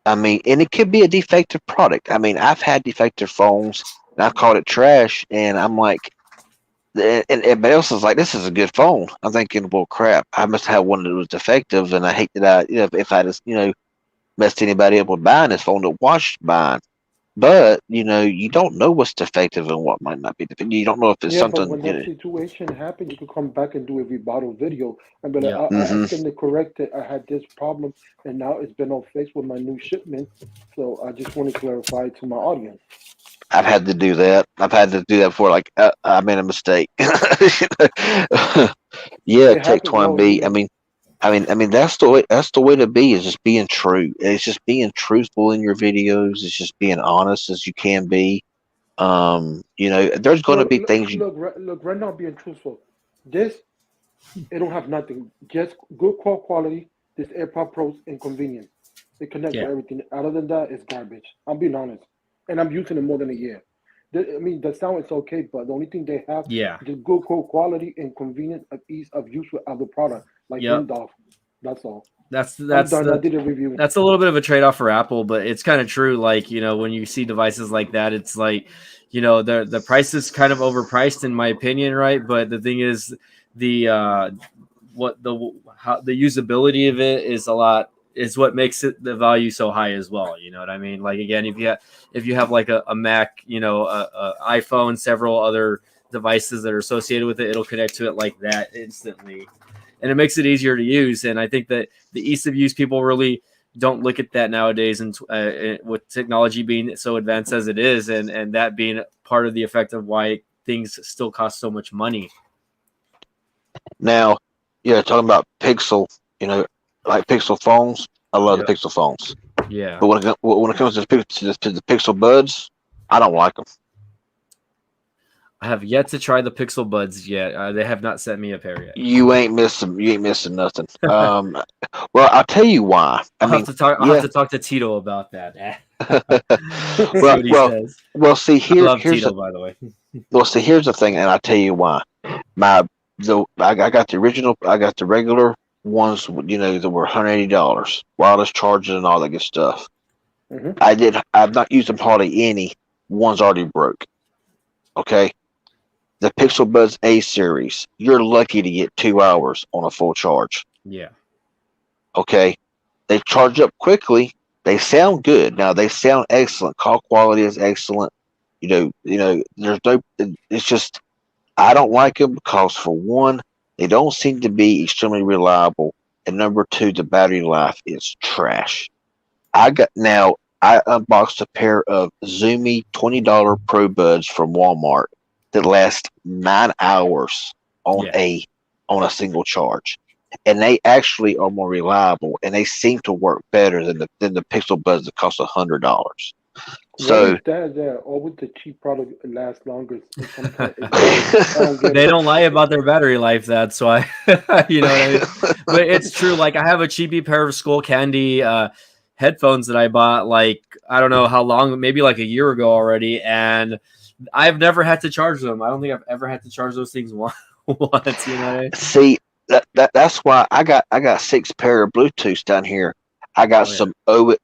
I mean, and it could be a defective product. I mean, I've had defective phones and I've called it trash, and I'm like, and everybody else is like, "This is a good phone." I'm thinking, "Well, crap, I must have one that was defective," and I hate that if I just messed anybody up with buying this phone that watched buying. But you don't know what's defective and what might not be defective. You don't know if it's Yeah, but something. when that situation happened, you could come back and do a rebuttal video and be like, Yeah. I Mhm. stand to correct it. I had this problem, and now it's been on face with my new shipment. So I just want to clarify to my audience. I've had to do that. I've had to do that before. Like I made a mistake. Yeah, It Tech happens. Twine No, B. I mean that's the way. That's the way to be. Is just being true. It's just being truthful in your videos. It's just being honest as you can be. There's going to look, be look, things you. look, look. Right now, being truthful. This it don't have nothing. Just good quality. This AirPod Pro's inconvenient. It connects Yeah. with everything. Other than that, it's garbage. I'm being honest, and I'm using it more than a year. I mean, the sound is okay, but the only thing they have Yeah. is good quality and convenience of ease of use with other products like Yep. Indoff. That's all. That's I'm that's done. I the did a review. that's a little bit of a trade-off for Apple, but it's kind of true. Like, when you see devices like that, it's like, the price is kind of overpriced in my opinion, right? But the thing is, the how the usability of it is what makes it the value so high as well. You know what I mean? Like, again, if you have like a Mac, a iPhone, several other devices that are associated with it, it'll connect to it like that instantly, and it makes it easier to use. And I think that the ease of use, people really don't look at that nowadays, and with technology being so advanced as it is, and that being part of the effect of why things still cost so much money. Now, talking about Pixel, like Pixel phones. I love the Yeah. Pixel phones, Yeah. but when it comes to the Pixel Buds, I don't like them. I have yet to try the Pixel Buds yet. They have not sent me a pair yet. You ain't missing nothing. Well, I'll tell you why. I'll have to talk to Tito about that. See well, what he well, says. well. See, I love here's Tito, the by the way. well. See, here's the thing, and I'll tell you why. I got the original. I got the regular ones. That were $180, wireless chargers and all that good stuff. Mm-hmm. I've not used them hardly any. One's already broke. Okay. The Pixel Buds A series, you're lucky to get 2 hours on a full charge. Yeah. Okay. They charge up quickly. They sound good. Now they sound excellent. Call quality is excellent. There's no. It's just I don't like them because for one, they don't seem to be extremely reliable, and number two, the battery life is trash. I unboxed a pair of Zoomy $20 Pro Buds from Walmart that last 9 hours on Yeah. on a single charge, and they actually are more reliable, and they seem to work better than the Pixel Buds that cost $100. What So is that? Always the cheap product lasts longer. Sometimes I don't get They it. don't lie about their battery life. That's why, you know what I mean? But it's true. Like, I have a cheapy pair of Skull Candy headphones that I bought, like, I don't know how long, maybe like a year ago already. And I've never had to charge them. I don't think I've ever had to charge those things once. You know what I mean? see that's why I got 6 pair of Bluetooths down here. I got some own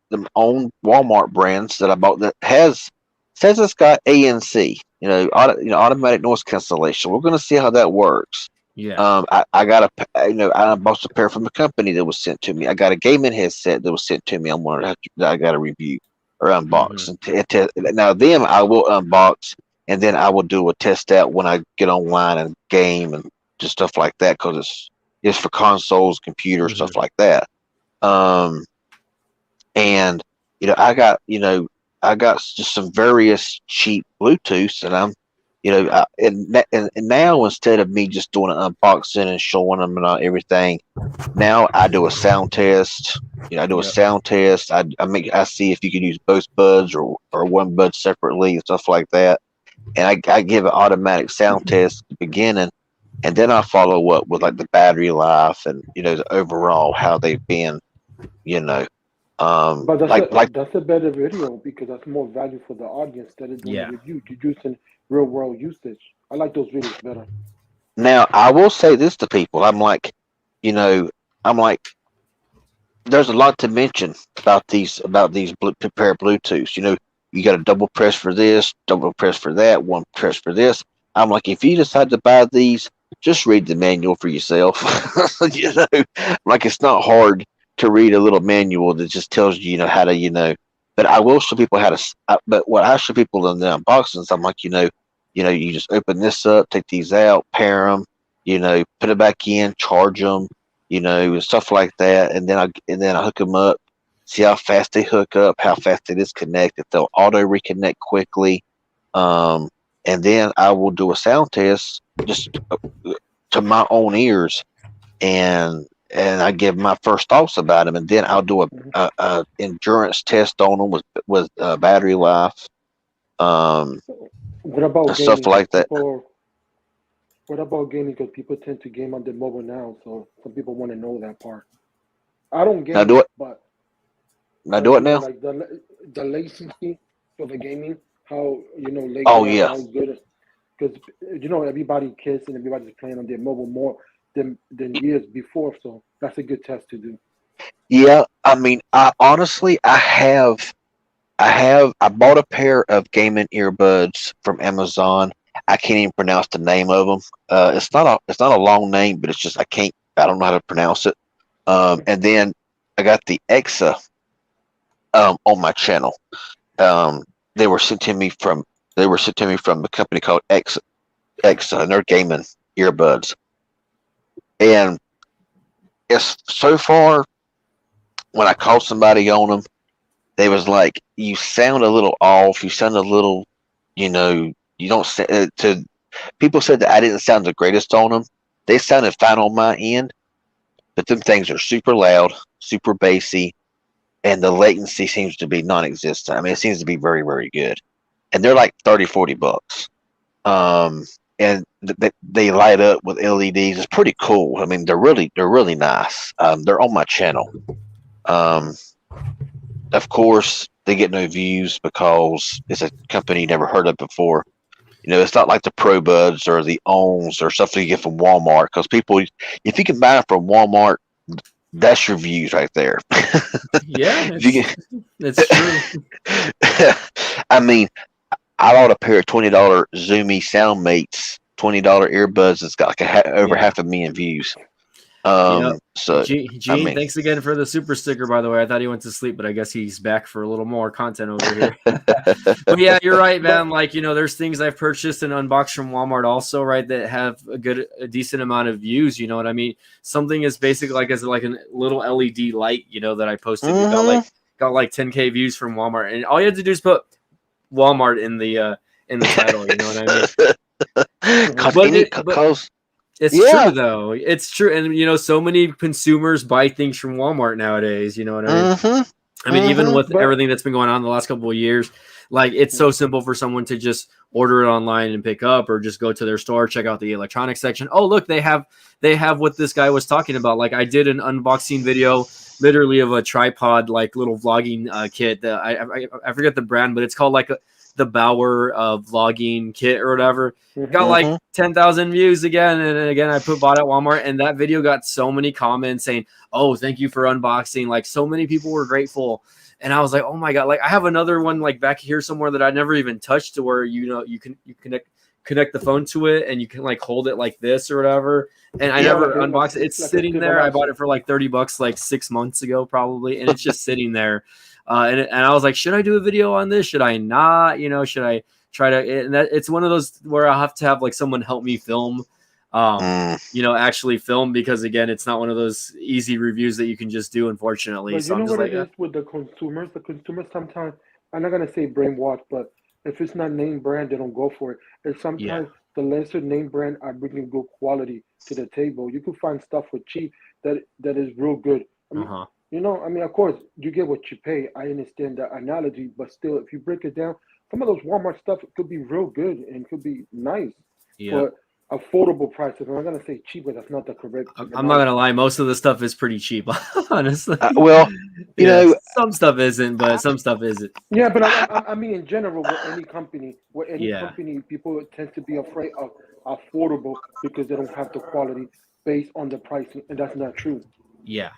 Walmart brands that I bought that says it's got ANC, automatic noise cancellation. We're going to see how that works. Yeah. I got I bought a pair from the company that was sent to me. I got a gaming headset that was sent to me. I got to review or unbox now them I will unbox, and then I will do a test out when I get online and game and just stuff like that, because it's for consoles, computers, stuff like that. And I got just some various cheap Bluetooths, and and now instead of me just doing an unboxing and showing them and everything, now I do a sound test. I do a sound test. I see if you can use both buds or one bud separately and stuff like that. And I give an automatic sound test at the beginning, and then I follow up with like the battery life and the overall how they've been. But Like that's a better video because that's more value for the audience that is doing a review. You're using real world usage. I like those videos better. now I will say this to people. I'm like, there's a lot to mention about these pair of Bluetooths. You got a double press for this, double press for that, one press for this. I'm like, if you decide to buy these, just read the manual for yourself. Like it's not hard to read a little manual that just tells you, how to. But I will show people how to. But what I show people in the unboxings, I'm like, you just open this up, take these out, pair them, put it back in, charge them, and stuff like that, and then I hook them up, see how fast they hook up, how fast they disconnect, if they'll auto reconnect quickly, and then I will do a sound test just to my own ears, and I give my first thoughts about them, and then I'll do a endurance test on them with battery life, What about gaming? stuff like that. What about gaming? Because people tend to game on the mobile now, so some people want to know that part. I don't game, but do it now. Like the latency for the gaming, how late. Oh yeah. How good? Because everybody kids and everybody's playing on their mobile more than years before, so that's a good test to do. Yeah, I mean, I honestly, I bought a pair of gaming earbuds from Amazon. I can't even pronounce the name of them. It's not a long name, but it's just I don't know how to pronounce it. And then I got the Exa on my channel. They were sent to me from a company called Exa, and they're gaming earbuds. And it's so far, when I called somebody on them, they was like, you sound a little off. You sound a little, you don't to people said that I didn't sound the greatest on them. They sounded fine on my end, but them things are super loud, super bassy, and the latency seems to be non-existent. I mean, it seems to be very, very good. And they're like $30-$40. And they light up with LEDs. It's pretty cool. I mean, they're really nice. They're on my channel. Of course, they get no views because it's a company you never heard of before. It's not like the Pro Buds or the Owns or something you get from Walmart. Because people, if you can buy them from Walmart, that's your views right there. Yeah, it's true. I mean, I bought a pair of $20 Zoomy Soundmates, $20 earbuds. It's got like over 500,000 views. So Gene, thanks again for the super sticker, by the way. I thought he went to sleep, but I guess he's back for a little more content over here. But yeah, you're right, man. Like, there's things I've purchased and unboxed from Walmart also, right, that have a decent amount of views. You know what I mean? Something as basic like a little LED light, that I posted. Got like 10K views from Walmart, and all you had to do is put Walmart in the title. You know what I mean? It's true though. It's true, and so many consumers buy things from Walmart nowadays. You know what I mean? I mean, even with everything that's been going on the last couple of years, like it's so simple for someone to just order it online and pick up, or just go to their store, check out the electronics section. Oh, look, they have what this guy was talking about. Like I did an unboxing video, literally of a tripod, like little vlogging kit that I forget the brand, but it's called like the Bauer vlogging kit or whatever. Got like 10,000 views again, and again I bought at Walmart, and that video got so many comments saying, "Oh, thank you for unboxing." Like so many people were grateful, and I was like, "Oh my god!" Like I have another one like back here somewhere that I never even touched, to where you can connect the phone to it, and you can like hold it like this or whatever. And I never unboxed it. It's sitting there. I bought it for like $30 like 6 months ago probably, and it's just sitting there. And I was like, should I do a video on this? Should I not? Should I try to? And it's one of those where I'll have to have like someone help me film, actually film, because again, it's not one of those easy reviews that you can just do, unfortunately. But so you know I'm just what like, it is with the consumers? The consumers sometimes, I'm not gonna say brainwash, but If it's not name brand, they don't go for it. And Yeah. sometimes the lesser name brand are bringing good quality to the table. You can find stuff for cheap that is real good. I mean, Uh-huh. I mean, of course, you get what you pay. I understand that analogy, but still, if you break it down, some of those Walmart stuff could be real good and could be nice Yeah. for affordable prices. I'm not gonna say cheaper. That's not the correct I'm not gonna terminology. lie, most of the stuff is pretty cheap, honestly. Well, you Yeah, know, some stuff isn't, but some stuff isn't. Yeah, but I mean, in general, with any Yeah. company, people tend to be afraid of affordable because they don't have the quality based on the pricing, and that's not true. Yeah.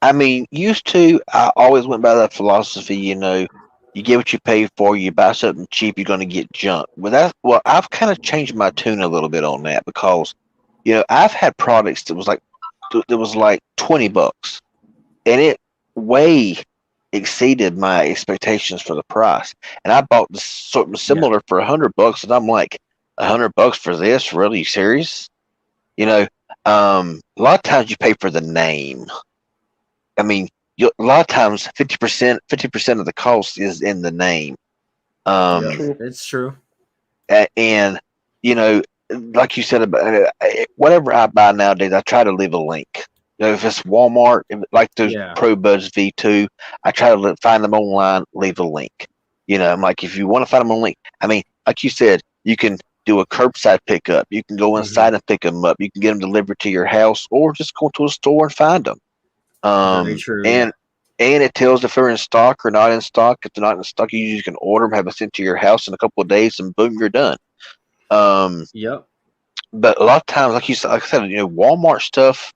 I mean, used to, I always went by that philosophy, you get what you pay for, you buy something cheap, you're going to get junk. Well, I've kind of changed my tune a little bit on that because, I've had products that was like $20 and it way exceeded my expectations for the price. And I bought this something Yeah. similar for $100 and I'm like, $100 for this? Really? You serious? A lot of times you pay for the name. I mean, a lot of times 50% of the cost is in the name. Yeah. True. It's true. And like you said about whatever I buy nowadays, I try to leave a link. If it's Walmart, like those Yeah. Pro Buds V2, I try to find them online, leave a link. I'm like, if you want to find them on link, I mean, like you said, you can do a curbside pickup. You can go inside and pick them up. You can get them delivered to your house, or just go to a store and find them. Very true. And it tells if they're in stock or not in stock. If they're not in stock, you usually can order them, have them sent to your house in a couple of days, and boom, you're done. Yep. But a lot of times, like I said, Walmart stuff,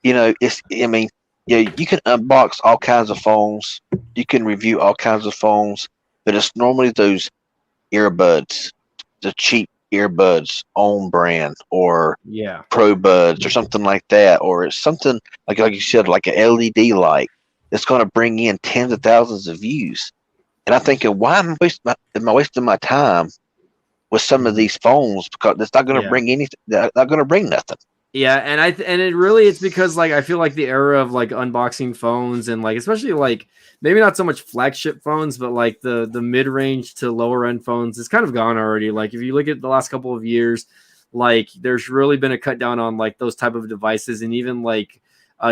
it's. I mean, you can unbox all kinds of phones, you can review all kinds of phones, but it's normally those earbuds, the cheap earbuds, on brand, or Yeah. Pro Buds or something like that, or it's something like you said, like an LED light that's going to bring in tens of thousands of views. And I'm thinking, why am I wasting my time with some of these phones because it's not going to Yeah. bring anything. They're not going to bring nothing. Yeah, and it's because like I feel like the era of like unboxing phones and like especially like maybe not so much flagship phones, but like the mid-range to lower end phones is kind of gone already. Like if you look at the last couple of years, like there's really been a cut down on like those type of devices, and even like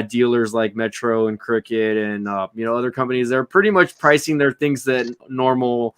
dealers like Metro and Cricket and other companies, they're pretty much pricing their things that normal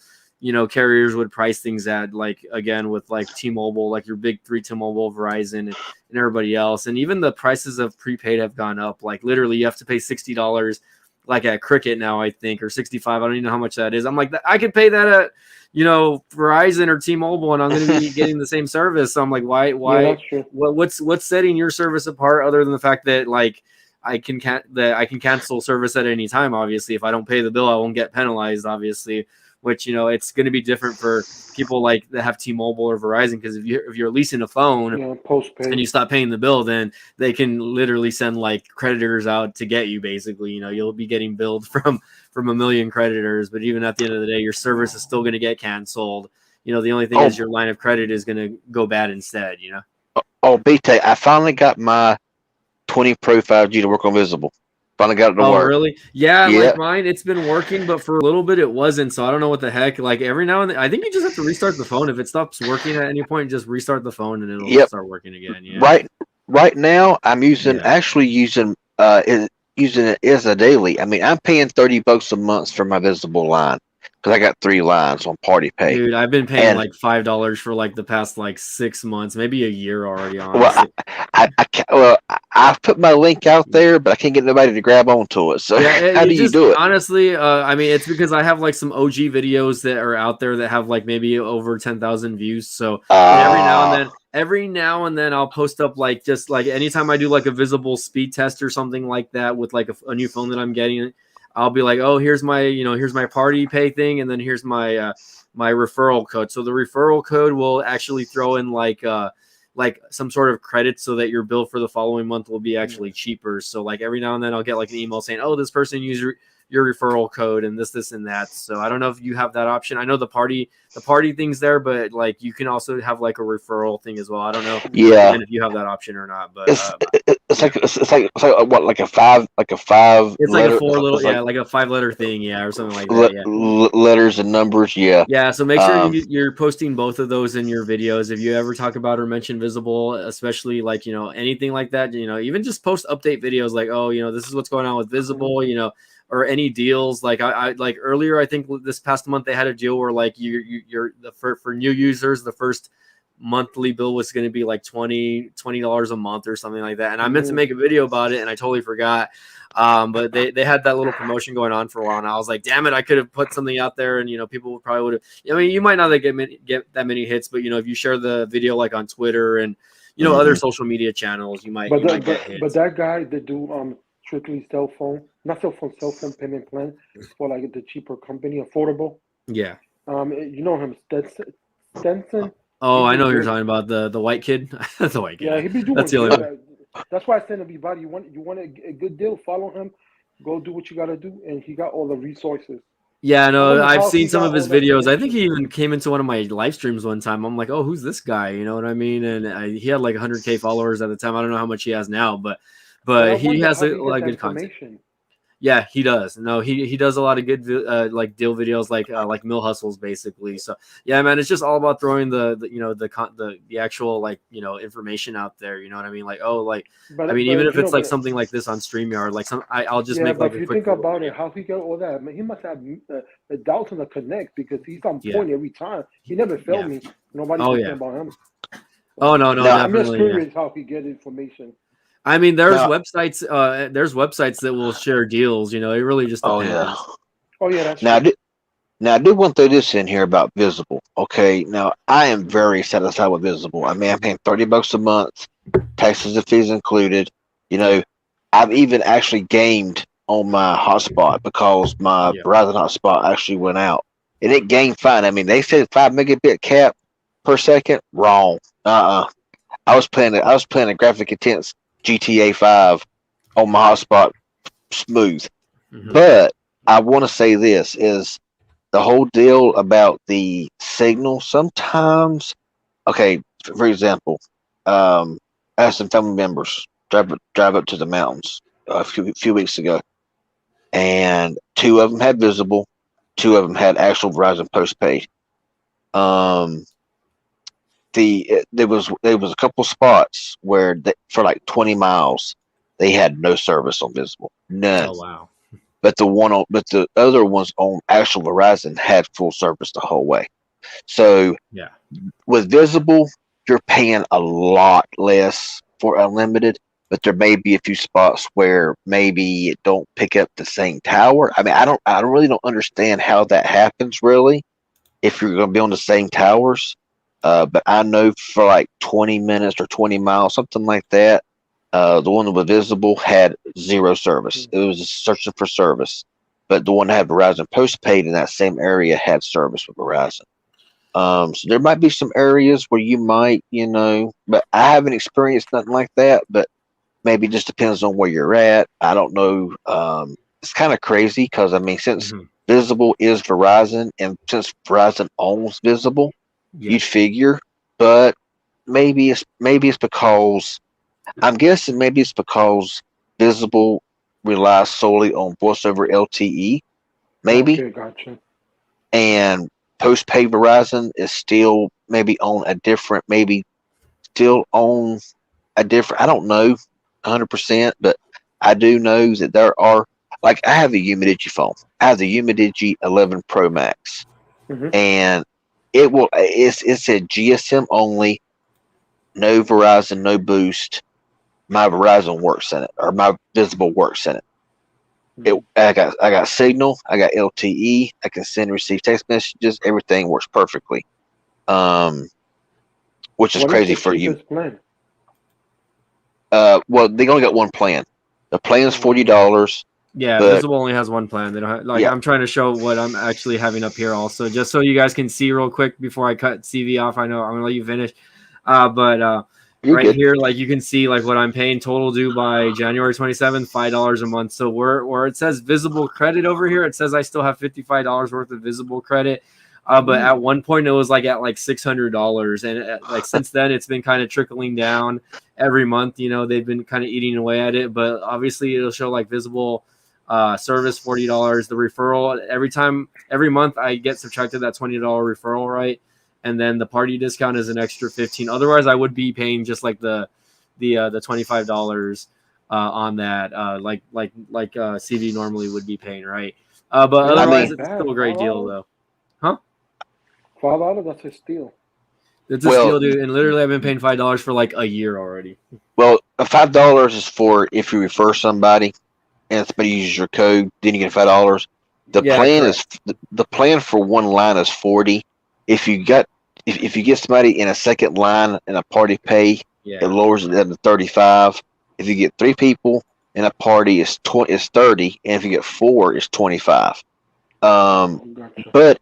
carriers would price things at, like again with like T-Mobile, like your big three, T-Mobile, Verizon, and everybody else. And even the prices of prepaid have gone up. Like literally you have to pay $60 like at Cricket now, I think, or 65. I don't even know how much that is. I'm like, I could pay that at Verizon or T-Mobile and I'm going to be getting the same service. So I'm like, why Yeah, that's true. what's setting your service apart other than the fact that like I can cancel service at any time? Obviously, if I don't pay the bill, I won't get penalized, obviously, which it's going to be different for people like that have T-Mobile or Verizon, because if you're leasing a phone postpaid, and you stop paying the bill, then they can literally send like creditors out to get you. Basically, you'll be getting billed from a million creditors, but even at the end of the day, your service is still going to get canceled. The only thing is your line of credit is going to go bad instead. Oh, BT, I finally got my 20 Pro 5G to work on Visible. Finally got it to work. Oh, really? Yeah, Yeah. like mine, it's been working, but for a little bit it wasn't. So I don't know what the heck. Like every now and then, I think you just have to restart the phone. If it stops working at any point, just restart the phone and it'll start working again. Yeah. Right now, I'm using it as a daily. I mean, I'm paying $30 a month for my Visible line because I got 3 lines on Party Pay. Dude, I've been paying like $5 for like the past like 6 months, maybe a year already. Honestly. I've put my link out there, but I can't get nobody to grab onto it. So how do you do it? Honestly, I mean, it's because I have like some OG videos that are out there that have like maybe over 10,000 views. So every now and then I'll post up like just like anytime I do like a Visible speed test or something like that with like a new phone that I'm getting, I'll be like, oh, here's my Party Pay thing, and then here's my my referral code. So the referral code will actually throw in like some sort of credit so that your bill for the following month will be actually cheaper. So like every now and then I'll get like an email saying, oh, this person used your referral code and this and that. So I don't know if you have that option. I know the party thing's there, but like you can also have like a referral thing as well. I don't know if you have that option or not, but it's like what, like a five it's like letter, a 4 little, like like a 5-letter thing, or something like that. letters and numbers. Yeah. So make sure you're posting both of those in your videos. If you ever talk about or mention Visible, especially like, anything like that, even just post update videos like, oh, this is what's going on with Visible, or any deals. Like I like earlier, I think this past month they had a deal where like you're for new users, the first monthly bill was going to be like $20 a month or something like that. And I meant to make a video about it and I totally forgot. But they had that little promotion going on for a while, and I was like, damn it, I could have put something out there, and people probably would have. I mean, you might not get that many hits, but if you share the video like on Twitter and other social media channels, you might get hits. But that guy that do strictly cell phone payment plan for like the cheaper company, affordable. Yeah. You know him, Stenson. Oh, I know who you're talking about, the white kid. The white kid. Yeah, he be doing. That's the only one. That's why I said to everybody, you want a good deal, follow him, go do what you got to do, and he got all the resources. Yeah, no, I've seen some of his videos. I think he even came into one of my live streams one time. I'm like, oh, who's this guy? You know what I mean? And he had like 100K followers at the time. I don't know how much he has now, but he has a lot of good content. Yeah, he does. No, he does a lot of good like deal videos, like mill hustles basically. So yeah, man, it's just all about throwing the actual like information out there. You know what I mean? Like even if it's like something like this on StreamYard, like I'll just make like a quick. If you think about it, how he got all that? I mean, he must have doubts on the connect because he's on point every time. He never failed me. Nobody's talking about him. Oh no, I'm just curious how he get information. I mean, there's websites. There's websites that will share deals. It really just depends. Oh yeah, that's true. Now I do want to throw this in here about Visible. Okay, now I am very satisfied with Visible. I mean, I'm paying $30 a month, taxes and fees included. I've even actually gamed on my hotspot because my Verizon hotspot actually went out, and it gamed fine. I mean, they said 5 megabit cap per second. Wrong. I was playing a graphic intense GTA 5 on my hotspot smooth. But I want to say this is the whole deal about the signal. Sometimes, okay, for example, I had some family members drive up to the mountains a few weeks ago, and 2 of them had Visible, 2 of them had actual Verizon postpaid. There was a couple spots where for like 20 miles they had no service on Visible, none. Oh wow! But the other ones on actual Verizon had full service the whole way. So with Visible, you're paying a lot less for unlimited, but there may be a few spots where maybe it don't pick up the same tower. I mean, I really don't understand how that happens really, if you're going to be on the same towers. But I know for like 20 minutes or 20 miles, something like that, the one with Visible had 0 service. It was just searching for service. But the one that had Verizon postpaid in that same area had service with Verizon. So there might be some areas where you might, but I haven't experienced nothing like that. But maybe it just depends on where you're at. I don't know. It's kind of crazy because, I mean, since Visible is Verizon and since Verizon owns Visible, you'd figure, but maybe it's because I'm guessing maybe it's because Visible relies solely on voice over LTE, maybe. Okay, gotcha. And postpaid Verizon is still maybe on a different, I don't know 100%, but I do know that there are, like, I have a Humidigi phone. I have the Humidigi 11 Pro Max, and it said GSM only, no Verizon, no Boost. My Verizon works in it, or my Visible works in it. I got Signal, I got LTE, I can send and receive text messages, everything works perfectly. Which is crazy for you. Plan? Well, they only got one plan. The plan is $40. Yeah, Visible only has one plan. They don't have, I'm trying to show what I'm actually having up here also, just so you guys can see real quick before I cut CV off. I know I'm gonna let you finish, but You're good. here, like you can see like what I'm paying total due by January 27th, $5 a month. So where it says visible credit over here, it says I still have $55 worth of visible credit. But at one point it was like at like $600, and like since then it's been kind of trickling down every month. You know, they've been kind of eating away at it, but obviously it'll show like visible service $40. The referral every month I get subtracted that $20 referral, right? And then the party discount is an extra 15. Otherwise, I would be paying just like the $25 on that, like CV normally would be paying, right? But otherwise, it's still a great deal, though. Huh? $5, that's a steal. It's a steal, dude. And literally, I've been paying $5 for like a year already. Well, $5 is for if you refer somebody and somebody uses your code, then you get $5. The plan for one line is 40. If you get somebody in a second line in a party pay, it lowers it down to 35. If you get 3 people in a party, it's 30, and if you get 4, it's 25. But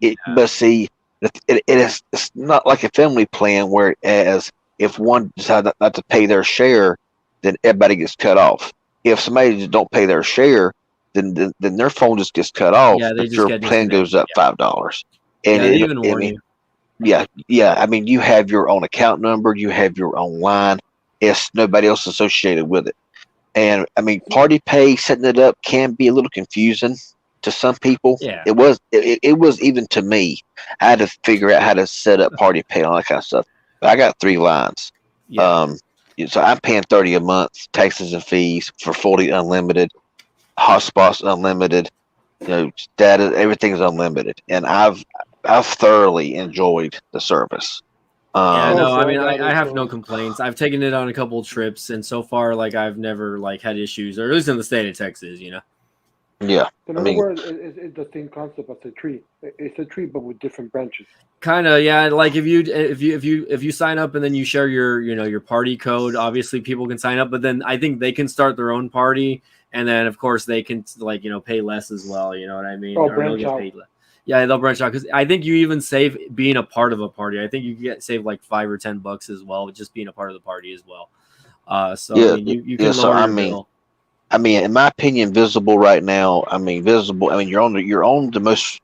see, it's not like a family plan, whereas if one decides not to pay their share, then everybody gets cut off. If somebody just don't pay their share, then their phone just gets cut off. Yeah, but your plan goes up $5. And they even warn you. Yeah. I mean, you have your own account number, you have your own line. It's nobody else associated with it. And I mean, party pay, setting it up can be a little confusing to some people. Yeah. It was even to me. I had to figure out how to set up party pay and all that kind of stuff. But I got 3 lines. Yeah. So I'm paying $30 a month, taxes and fees for 40 unlimited, hotspots unlimited, data, everything's unlimited, and I've thoroughly enjoyed the service. I mean, I have no complaints. I've taken it on a couple of trips, and so far, like, I've never like had issues, or at least in the state of Texas, Yeah. In other words, it's the same concept as a tree. It's a tree, but with different branches. Kind of, yeah. Like if you sign up and then you share your party code, obviously people can sign up, but then I think they can start their own party, and then of course they can pay less as well. You know what I mean? Oh, branch out. Yeah, they'll branch out, because I think you even save being a part of a party. I think you get saved like $5 or $10 as well, just being a part of the party as well. Yeah, I mean, you can lower your bill. I mean, in my opinion, Visible right now. I mean, Visible. I mean, you're on the most,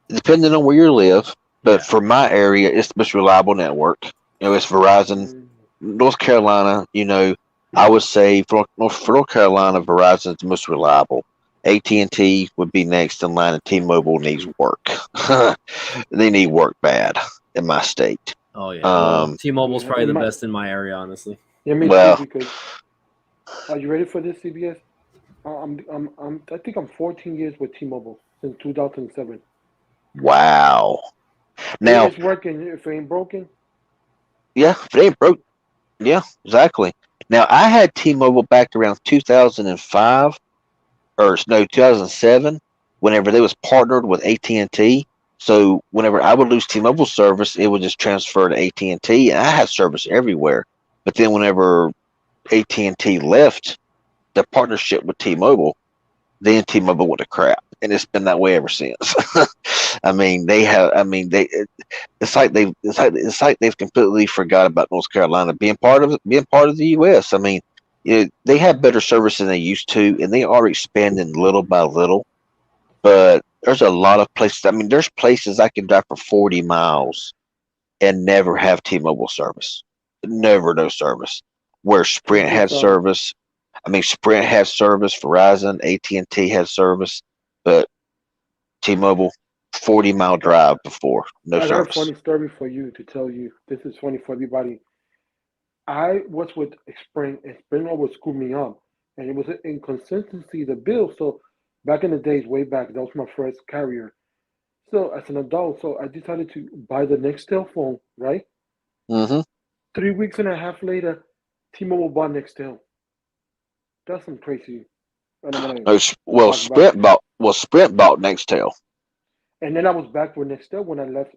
depending on where you live. But for my area, it's the most reliable network. It's Verizon. North Carolina. I would say for North Carolina, Verizon is the most reliable. AT&T would be next in line, and T-Mobile needs work. They need work bad in my state. Oh yeah. T-Mobile's probably the best in my area, honestly. Yeah, me too. Because are you ready for this, CBS? I think I'm 14 years with T-Mobile since 2007. Wow. Now it's working. If it ain't broken. Yeah, if it ain't broke. Yeah, exactly. Now I had T-Mobile back around 2005. 2007, whenever they was partnered with AT&T. So whenever I would lose T-Mobile service, it would just transfer to AT&T, and I had service everywhere. But then whenever AT&T left the partnership with T-Mobile, then T-Mobile went to crap, and it's been that way ever since. I mean, it's like they've completely forgot about North Carolina being part of the U.S. I mean, they have better service than they used to, and they are expanding little by little. But there's a lot of places. I mean, there's places I can drive for 40 miles and never have T-Mobile service. Never no service. Where Sprint had service. I mean, Sprint has service. Verizon, AT&T has service. But T-Mobile, 40-mile drive before. No service. I got a funny story for you to tell you. This is funny for everybody. I was with Sprint, and Sprint always screwed me up, and it was an inconsistency the bill. So back in the days, way back, that was my first carrier. So as an adult, I decided to buy the Nextel phone, right? 3 weeks and a half later, T-Mobile bought Nextel. That's some crazy. Sprint bought Nextel. And then I was back with Nextel when I left.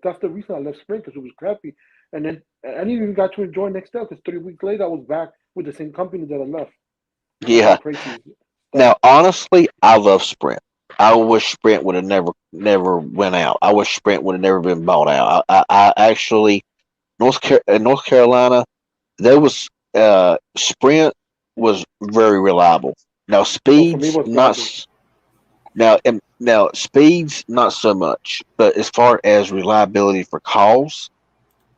That's the reason I left Sprint, because it was crappy. And then I didn't even got to enjoy Nextel, because 3 weeks later I was back with the same company that I left. Yeah. Now, honestly, I love Sprint. I wish Sprint would have never went out. I wish Sprint would have never been bought out. I actually, North Carolina, there was Sprint was very reliable. Now Oh, for me, speeds it was not garbage. now speeds not so much, but as far as reliability for calls,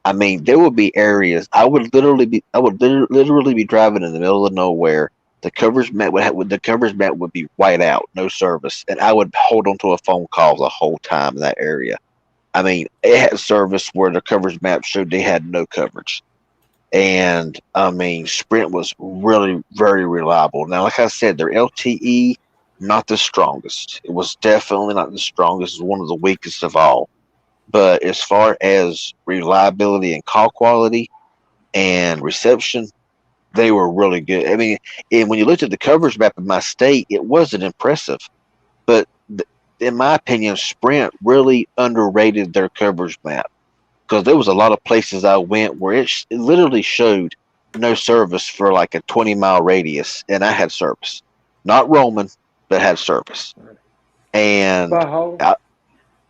I mean there would be areas I would literally be driving in the middle of nowhere. The coverage map would be white out, no service, and I would hold on to a phone call the whole time in that area. I mean, it had service where the coverage map showed they had no coverage. And I mean, Sprint was really very reliable. Now, like I said, their LTE not the strongest. It was definitely not the strongest. It was one of the weakest of all. But as far as reliability and call quality and reception, they were really good. I mean, and when you looked at the coverage map of my state, it wasn't impressive. But in my opinion, Sprint really underrated their coverage map because there was a lot of places I went where it literally showed no service for like a 20-mile radius, and I had service, not roaming, but had service, and But how?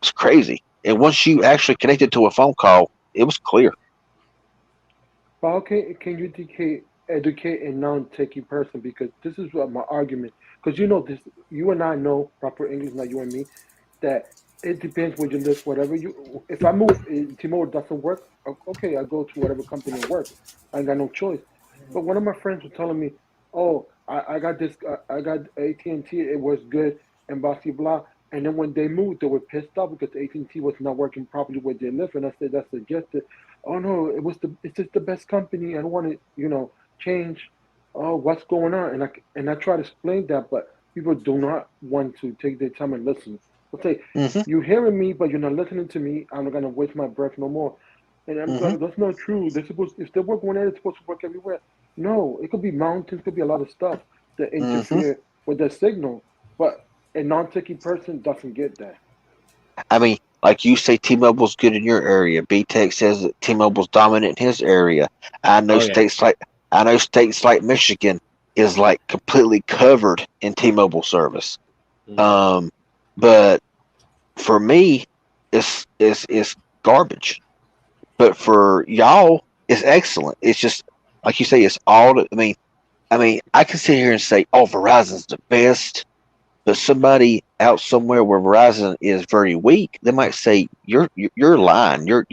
it's crazy. And once you actually connected to a phone call, it was clear. But how can you educate a non-techie person? Because this is what my argument. Because you know this, you and I know proper English, not you and me, that it depends where you live. Whatever you, if I move, T-Mobile doesn't work. Okay, I go to whatever company and work. I ain't got no choice. But one of my friends was telling me, "Oh, I got this. I got AT&T. It was good and blah blah blah." And then when they moved, they were pissed off because AT&T was not working properly where they live. And I said, "That's suggested." Oh no, it's just the best company. I don't want to, change. Oh, what's going on? And I try to explain that, but people do not want to take their time and listen. They'll say, Hmm. "You're hearing me, but you're not listening to me. I'm not gonna waste my breath no more." And I'm Hmm. like, "That's not true. They're supposed if they work one area, it's supposed to work everywhere." No, it could be mountains, could be a lot of stuff that Hmm. interfere with the signal, but a non-techie person doesn't get that. I mean, like you say, T-Mobile's good in your area. B-Tech says that T-Mobile's dominant in his area. I know Oh yeah. states like I know states like Michigan is like completely covered in T-Mobile service. Mhm. But for me, it's garbage. But for y'all, it's excellent. It's just like you say, it's all. I mean, I can sit here and say, "Oh, Verizon's the best," but somebody out somewhere where Verizon is very weak, they might say, "You're lying. You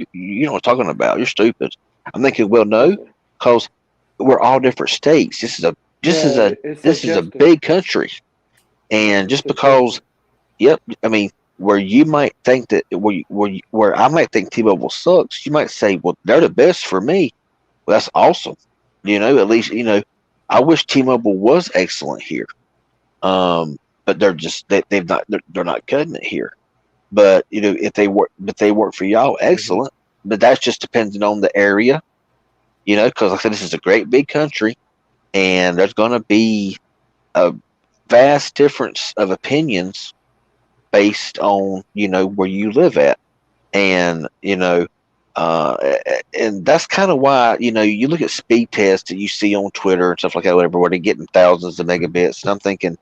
know what I'm talking about. You're stupid." I'm thinking, well, no, Listen, because we're all different states. This is a this yeah, is a it's this is a suggested. big country, and It's just because, suggested. yep, I mean, where you might think that where I might think T-Mobile sucks, you might say, well, they're the best for me. Well, that's awesome. At least I wish T-Mobile was excellent here. But they're not cutting it here. But if they work for y'all, Mhm. excellent. But that's just depending on the area, because like I said, this is a great big country, and there's going to be a vast difference of opinions based on where you live at, and uh, and that's kind of why you look at speed tests that you see on Twitter and stuff like that, whatever, where they're getting thousands of megabits, and I'm thinking,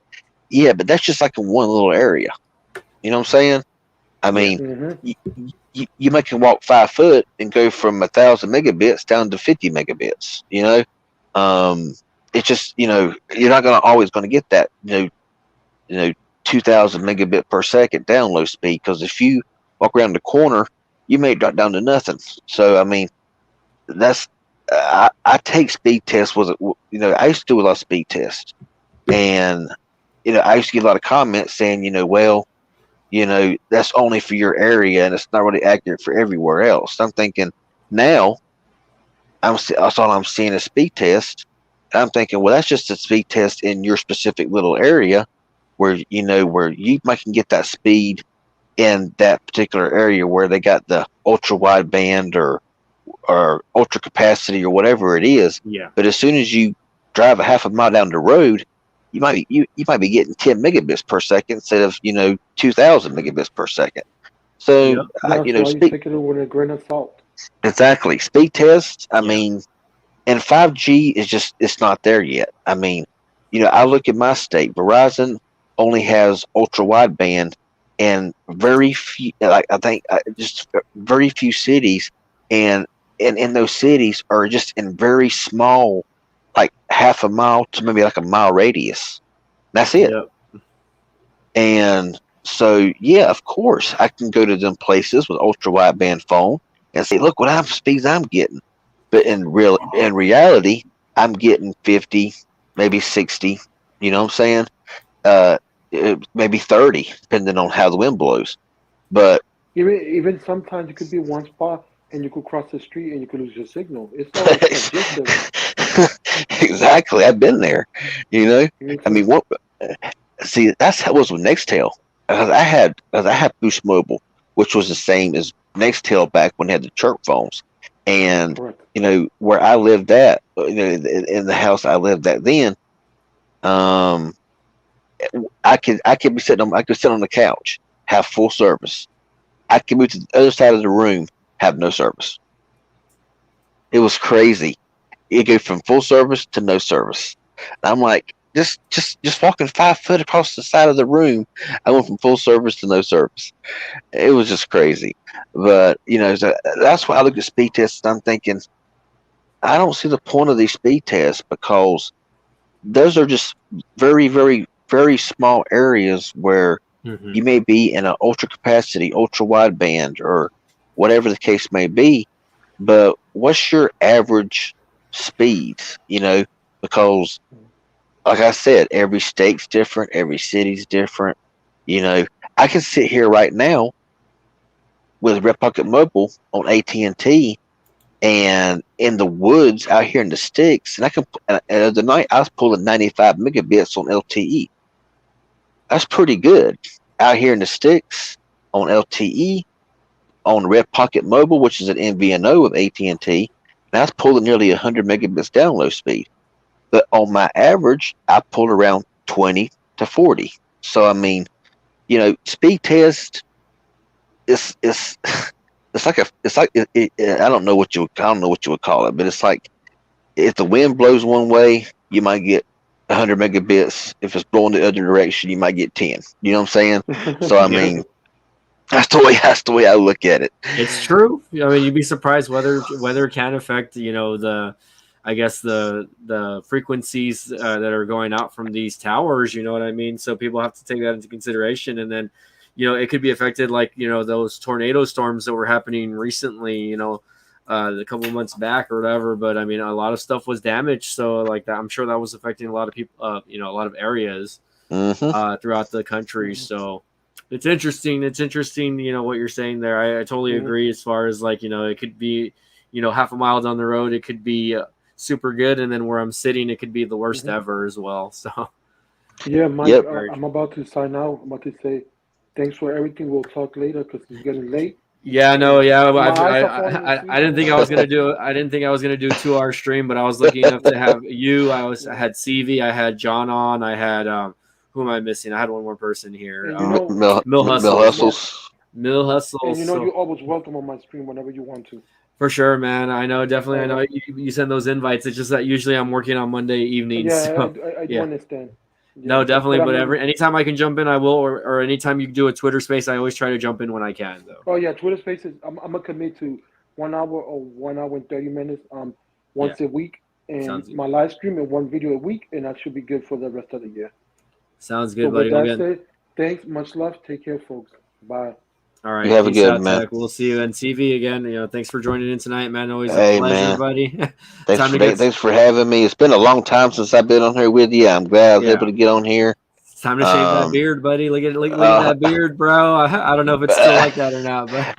yeah, but that's just like in one little area. You know what I'm saying? I Yeah. mean, Hmm. you make him walk 5 foot and go from 1,000 megabits down to 50 megabits. Um, it's just you're not gonna always going to get that 2,000 megabit per second download speed because if you walk around the corner, you may drop down to nothing. So I mean, that's I take speed tests. I used to do a lot of speed tests, and I used to get a lot of comments saying well, that's only for your area and it's not really accurate for everywhere else. I'm thinking now that's all I'm seeing a speed test. I'm thinking, well, that's just a speed test in your specific little area where where you might can get that speed in that particular area where they got the ultra wide band or ultra capacity or whatever it is. Yeah. But as soon as you drive a half a mile down the road, you might be getting 10 megabits per second instead of 2,000 megabits per second. So Yep. That's why you speed take it with a grain of salt. exactly speed tests. I Yeah. mean, and 5G is just it's not there yet. I mean, I look at my state. Verizon only has ultra wideband, and very few, like I think, just very few cities, and in those cities are just in very small, like half a mile to maybe like a mile radius. That's it. Yep. And so, yeah, of course, I can go to them places with ultra wideband phone and say, look what speeds I'm getting. But in reality, I'm getting 50, maybe 60. You know what I'm saying? Maybe 30, depending on how the wind blows. But even sometimes it could be one spot and you could cross the street and you could lose your signal. It's always subjective. Exactly, I've been there. You know, Me I mean, too. see, that's how it was with Nextel. I had Boost Mobile, which was the same as Nextel back when they had the chirp phones. And Correct. you know where I lived at, you know, in the house I lived at then, I could sit on the couch, have full service. I could move to the other side of the room, have no service. It was crazy. It go from full service to no service. And I'm like, just walking 5 foot across the side of the room, I went from full service to no service. It was just crazy. But you know, that's why I look at speed tests and I'm thinking, I don't see the point of these speed tests because those are just very, very, very small areas where you may be in an ultra capacity, ultra wideband, or whatever the case may be. But what's your average speed? You know, because like I said, every state's different, every city's different. You know, I can sit here right now with Red Pocket Mobile on AT&T and in the woods out here in the sticks, and I can. The night I was pulling 95 megabits on LTE. That's pretty good out here in the sticks on LTE on Red Pocket Mobile, which is an MVNO of AT&T. And I was pulling nearly 100 megabits download speed. But on my average, I pulled around 20 to 40. So I mean, you know, speed test is I don't know what you would call it, but it's like if the wind blows one way, you might get 100 megabits. If it's blowing the other direction, you might get 10. You know what I'm saying? So I mean, that's the way I look at it. It's true. I mean, you'd be surprised weather can affect, you know, the frequencies that are going out from these towers. You know what I mean? So people have to take that into consideration, and then, you know, it could be affected, like, you know, those tornado storms that were happening recently, you know, a couple of months back or whatever. But I mean, a lot of stuff was damaged, so like that, I'm sure that was affecting a lot of people, you know, a lot of areas throughout the country. So it's interesting. It's interesting, you know, what you're saying there. I totally agree. As far as, like, you know, it could be, you know, half a mile down the road, it could be super good, and then where I'm sitting, it could be the worst ever as well. So yeah, Mike, I'm about to sign out. I'm about to say thanks for everything. We'll talk later because it's getting late. Yeah, no, yeah. I didn't think I was gonna do. I didn't think I was gonna do a 2-hour stream, but I was lucky enough to have you. I had CV. I had John on. I had who am I missing? I had one more person here. Mill Hustles. Mill Hustles. And you know, you're always welcome on my stream whenever you want to. For sure, man. I know, definitely. I know you send those invites. It's just that usually I'm working on Monday evenings. Yeah, so, I do understand. Yeah. No, definitely. But I mean, anytime I can jump in, I will. Or anytime you do a Twitter space, I always try to jump in when I can, though. Oh yeah, Twitter Spaces. I'm gonna commit to 1 hour or 1 hour and 30 minutes once a week, and my live stream and one video a week, and that should be good for the rest of the year. Sounds good, so buddy. With that said, thanks, much love. Take care, folks. Bye. All right. You have a good, man. Tech. We'll see you. And CV again. You know, thanks for joining in tonight, man. Always a pleasure, man. buddy. Thanks for having me. It's been a long time since I've been on here with you. I'm glad I was able to get on here. It's time to shave that beard, buddy. Look at that beard, bro. I don't know if it's still like that or not, but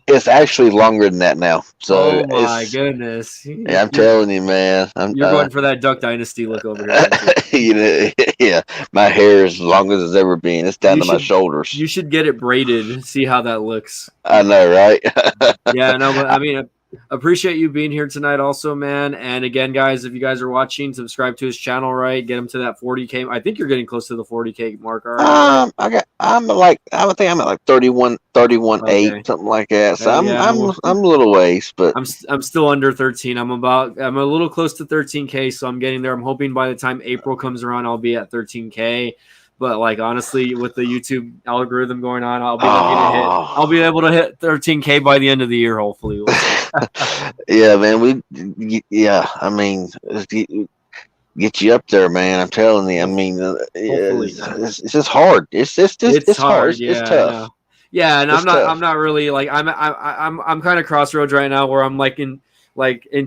it's actually longer than that now. So oh my goodness. Yeah, I'm telling you, man. You're going for that Duck Dynasty look over here. You know, yeah, my hair is as long as it's ever been. It's down to my shoulders. You should get it braided. See how that looks. I know, right? Yeah, no, but I mean, appreciate you being here tonight also, man. And again, guys, if you guys are watching, subscribe to his channel, right? Get him to that 40K. I think you're getting close to the 40K mark already. I think I'm at like 31, 8, something like that. So I'm a little ways, but I'm still under 13. I'm a little close to 13K, so I'm getting there. I'm hoping by the time April comes around, I'll be at 13K. But like, honestly, with the YouTube algorithm going on, I'll be able to hit 13K by the end of the year, hopefully. Yeah, man. Yeah. I mean, get you up there, man. I'm telling you. I mean, Hopefully. it's just hard. It's hard. Hard. It's Yeah, I know. tough. Yeah, and It's tough. I'm not really like I'm kind of crossroads right now where I'm like in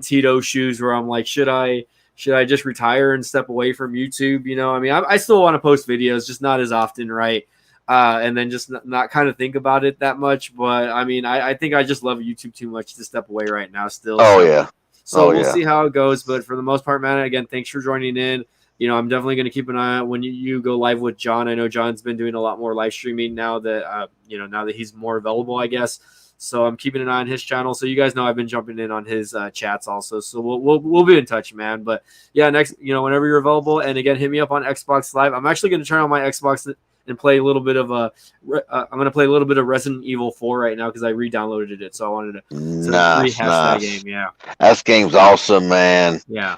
Tito's shoes where I'm like, should I just retire and step away from YouTube? You know, I mean, I still want to post videos, just not as often, right? And then just not kind of think about it that much. But I mean, I think I just love YouTube too much to step away right now still. Oh So, yeah. so Oh we'll yeah. see how it goes. But for the most part, man, again, thanks for joining in. You know, I'm definitely going to keep an eye out when you go live with John. I know John's been doing a lot more live streaming now that now that he's more available, I guess. So I'm keeping an eye on his channel. So you guys know I've been jumping in on his chats also. So we'll be in touch, man. But yeah, next, whenever you're available, and again, hit me up on Xbox Live. I'm actually going to turn on my Xbox and play a little bit of I'm going to play a little bit of Resident Evil 4 right now because I re-downloaded it. So I wanted to rehash that game. Yeah, that game's awesome, man. Yeah.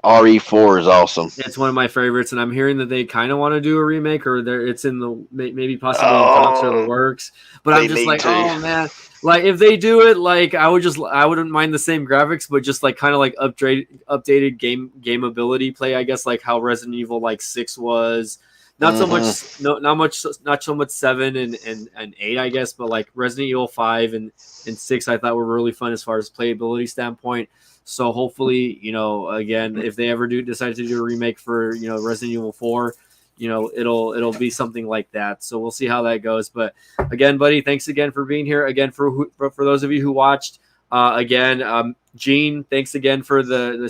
RE4 is awesome. It's one of my favorites, and I'm hearing that they kind of want to do a remake, or it's in the maybe possibly in talks or the works. But I'm just like, oh man, like if they do it, like I wouldn't mind the same graphics, but just like kind of like updated game ability play, I guess, like how Resident Evil like 6 was. Not so much 7 and 8, I guess, but like Resident Evil 5 and 6, I thought were really fun as far as playability standpoint. So hopefully, again, if they ever do decide to do a remake for, Resident Evil 4, it'll be something like that. So we'll see how that goes. But again, buddy, thanks again for being here. Again, for those of you who watched, Gene, thanks again for the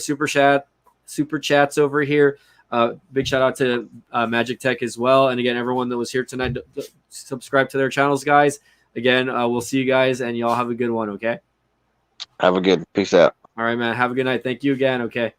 super chats over here. Big shout out to Magic Tech as well. And again, everyone that was here tonight, subscribe to their channels, guys. Again, we'll see you guys, and y'all have a good one. Okay. Have a good. Peace out. All right, man. Have a good night. Thank you again. Okay.